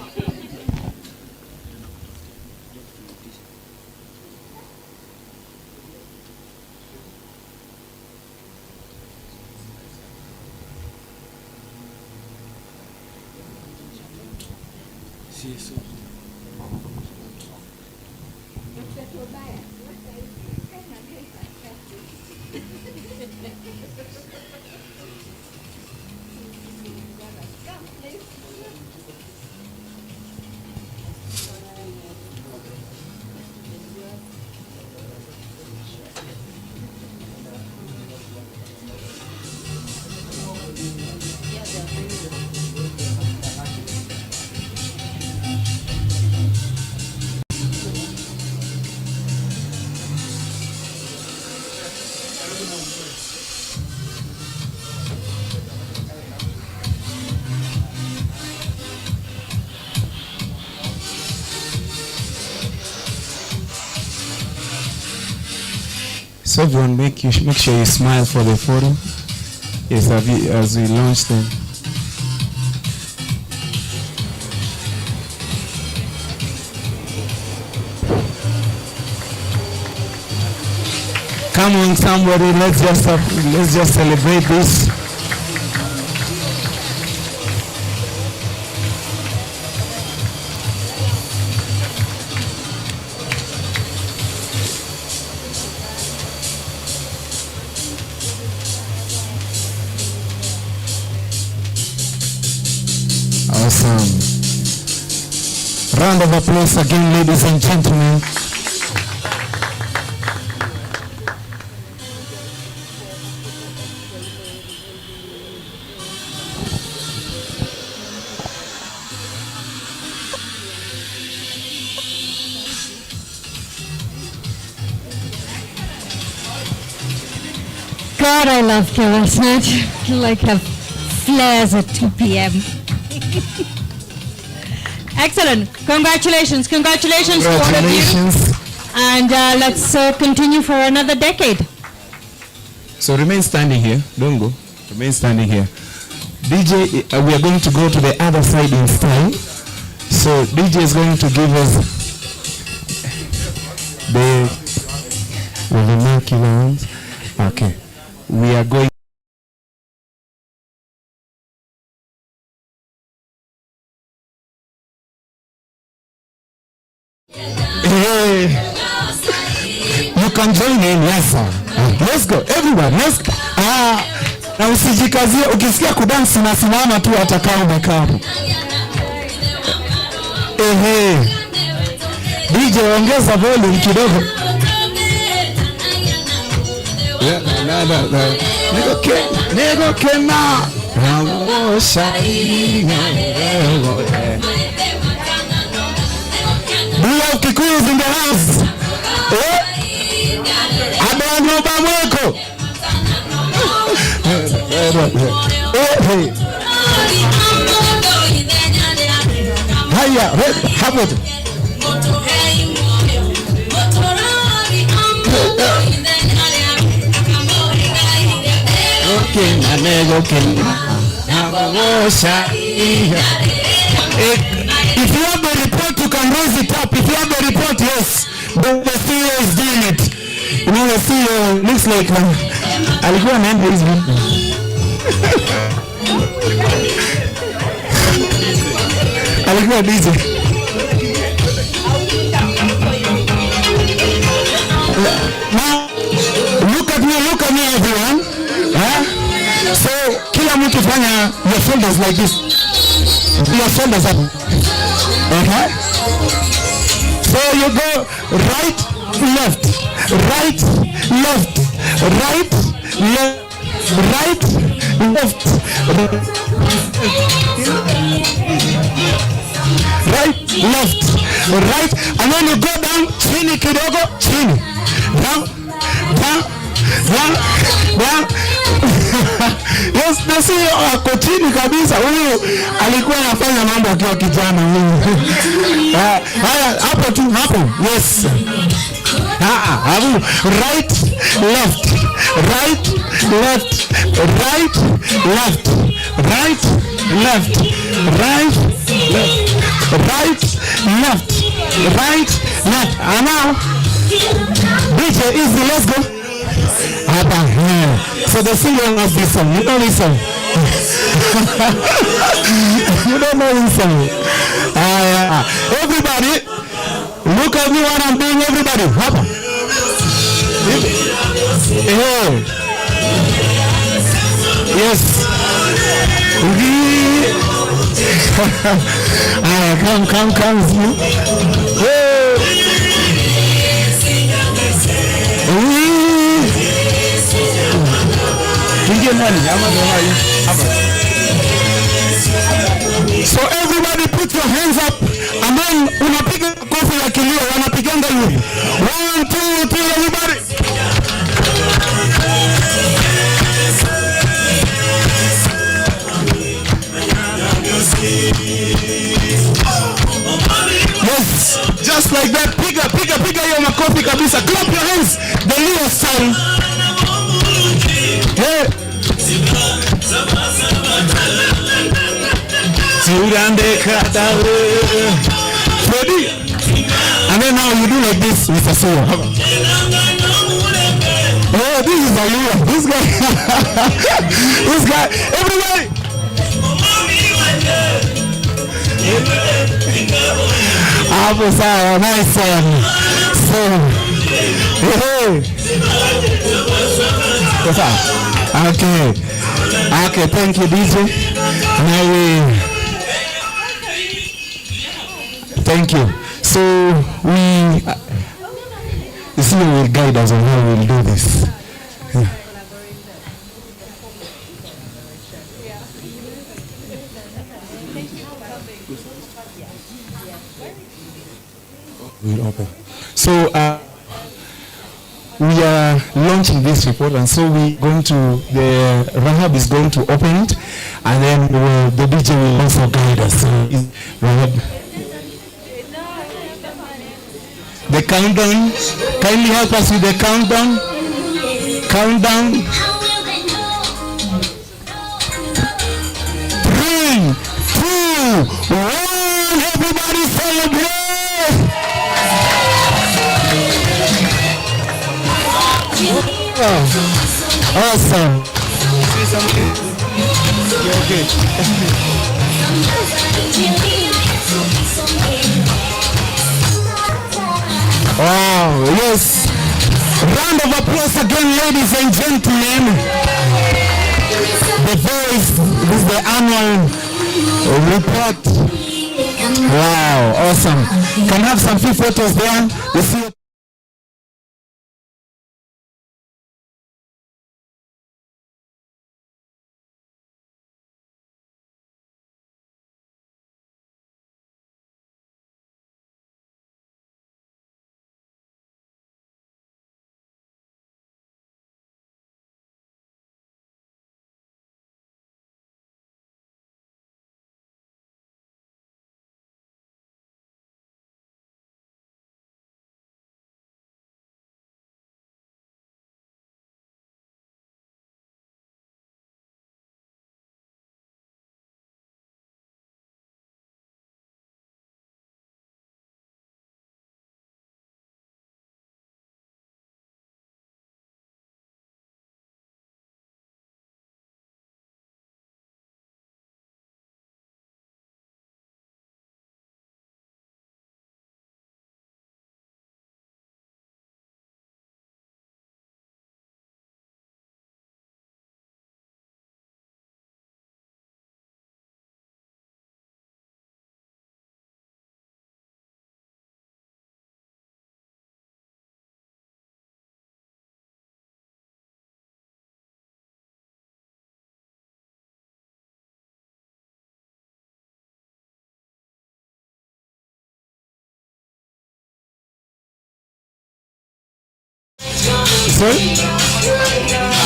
CSO. So everyone, make sure you smile for the photo. Yes, as we launch them. Come on, somebody, let's just celebrate this. Awesome. Round of applause again, ladies and gentlemen. God, I love Kawasnat. Like have flares at 2 p.m. Excellent. Congratulations. Congratulations to all of you. And let's continue for another decade. So remain standing here. Don't go. Remain standing here. DJ, we are going to go to the other side in style. So DJ is going to give us the marking ones. Okay. We are going. Hey. You can join in, yes sir. Let's go, everyone, let's go. Na usijikazie, ukisikia kudansi na simama tu atakaa umekaa hapo. DJ ongeza volume kidogo. Nego kema. Blue Kikuyus in the house. Adonyo Bamweko. Haya, habot. Okay, nanego kema. If you have the report, you can raise it up. If you have the report, yes. The CEO is doing it. You know, the CEO looks like alikuwa anaenda hizi. Alikuwa busy. fanya your shoulders like this. Your shoulders up. So you go right, left, right, left, right, left, right, left, right, left, right, and then you go down, chini kidogo, chini, down, down, down, down. Yes, nasi ako chini kabisa. Huyu alikuwa anafanya mambo akiwa kijana huyu. Haya, hapo tu, hapo. Yes. Hapo right, left, right, left, right, left, right, left, right, left, right, left, right, left. And now, DJ, easy, let's go. So the singer of this song, you know this song. You don't know this song. Everybody, look at me what I'm doing, everybody. Hapa. Yes. Come. So everybody put your hands up and then unapiga kofi ya kilio, wanapiganga hivi. 1, 2, 3, everybody. Yes, just like that. Piga hiyo makofi kabisa. Clap your hands. The Leo style. Hey. Ready? And then now you do like this with a sword. Oh, this is a Leo. This guy, everybody. Hapo sawa, nice one. So, okay, thank you, DJ. Now thank you. So you see, you will guide us on how we will do this. Yeah. We'll open. So we are launching this report, and so the Rahab is going to open it, and then the DJ will also guide us. So Rahab, the countdown. Kindly help us with the countdown. Countdown. 3, 2, 1. Everybody celebrate. Oh, awesome. Okay. Wow, yes. Round of applause again, ladies and gentlemen. The voice is the annual report. Wow, awesome. Can I have some few photos there? You see Sorry?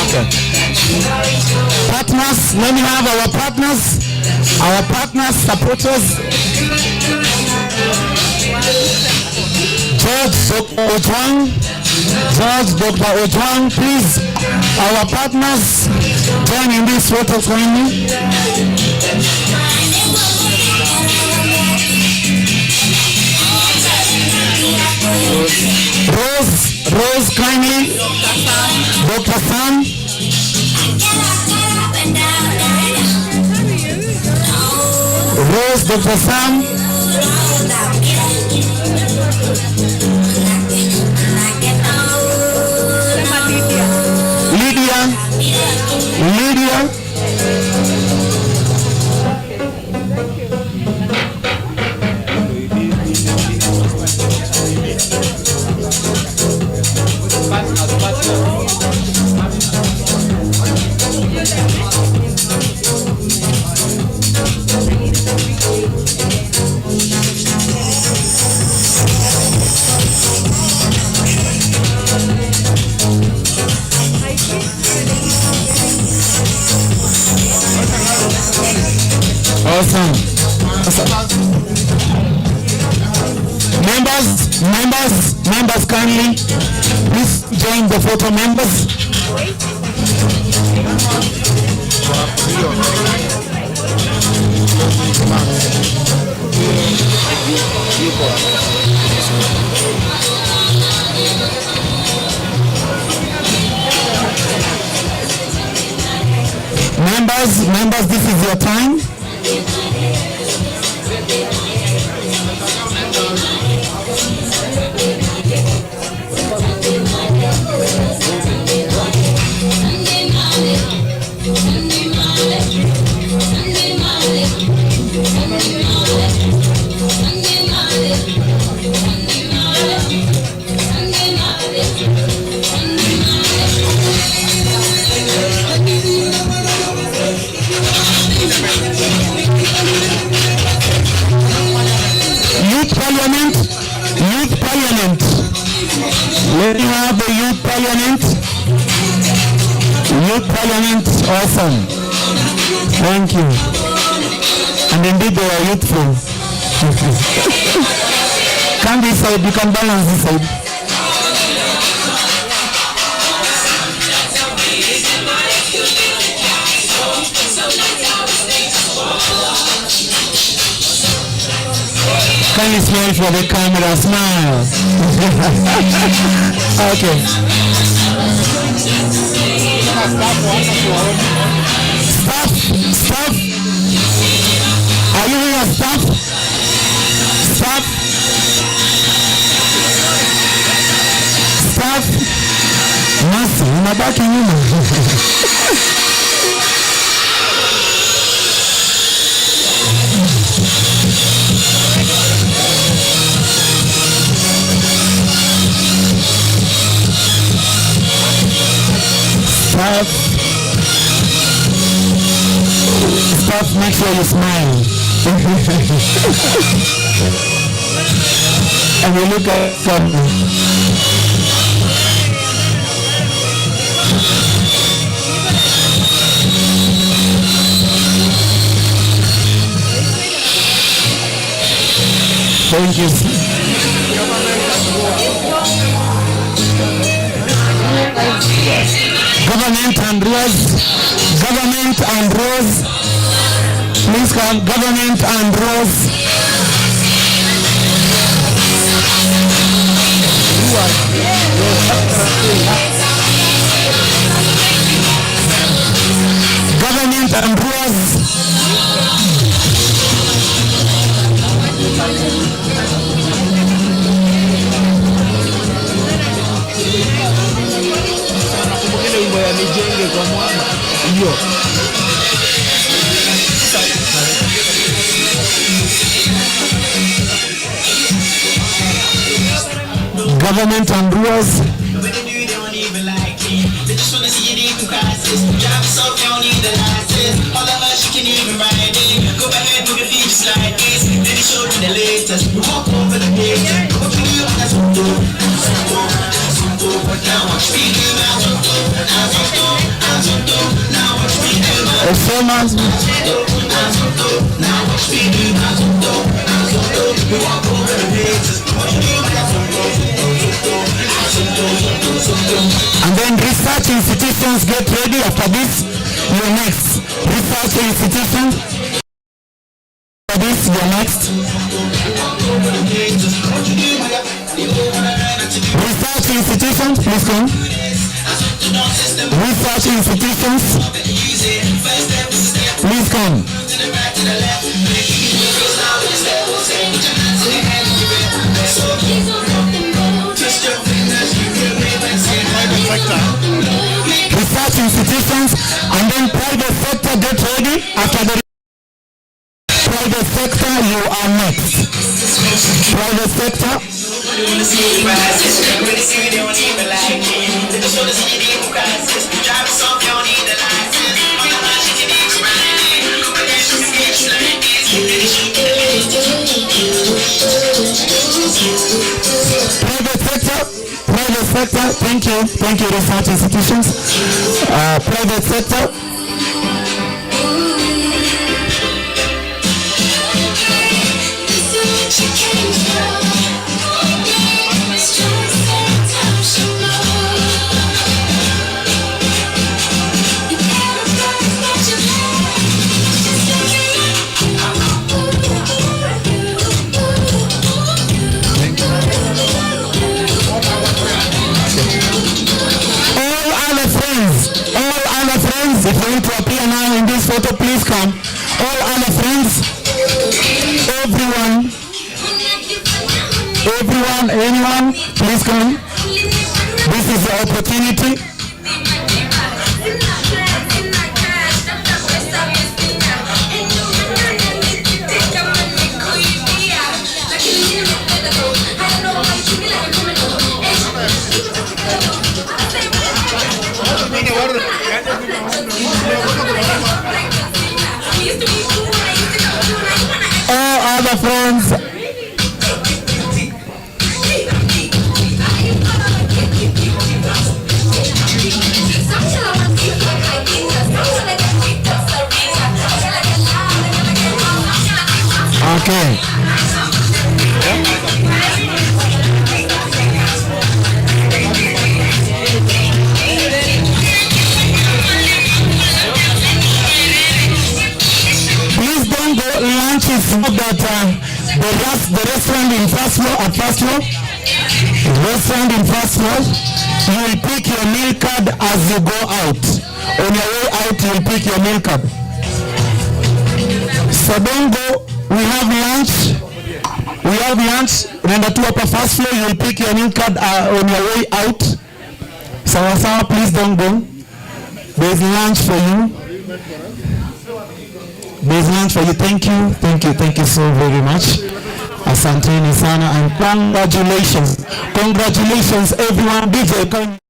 Okay. Partners, let me have our partners, supporters. George, Dr. Ojwang, please, our partners, join in this photo kindly. Rose kindly, Dr. Sam. Rose, Dr. Sam. Lydia. Awesome. Members kindly, please join the photo members. Members, this is your time. Youth Parliament. Let me have the Youth Parliament. Youth Parliament, awesome. Thank you. And indeed they are youthful. Come this side, you can balance this side. Can you smile for the camera? Smile. Okay. Staff. Are you here, staff? Staff. Mercy, unabaki nyuma. Staff, make sure you smile. And you look at something. Thank you. Government and Rose. Please come, Government and Rose. Government and Rose. Government and Rose. They just wanna see you even crisis. Drive us up, you don't need the license. All of us, you can even ride it. Go ahead, move your feet just like this. Then you show me the latest. We walk over the page. Go to you, that's what do. But now watch me do that. And then research institutions, get ready. After this, you're next. Research institutions. After this, you're next. Research institutions, please come. Research institutions, please come. Research institutions, and then private sector, get ready. After the private sector, you are next. Private sector. Private sector, thank you, research institutions. Private sector. If you want to appear now in this photo, please come. All other friends, anyone, please come. This is the opportunity. All other friends. Okay. Lunch is not that the restaurant in first floor, restaurant in first floor, you will pick your meal card as you go out. On your way out, you will pick your meal card. So don't go, we have lunch. Remember to upper first floor, you will pick your meal card on your way out. Sawa, please don't go. There's lunch for you. There's lunch for you. Thank you so very much. Asanteni sana and congratulations everyone. DJ.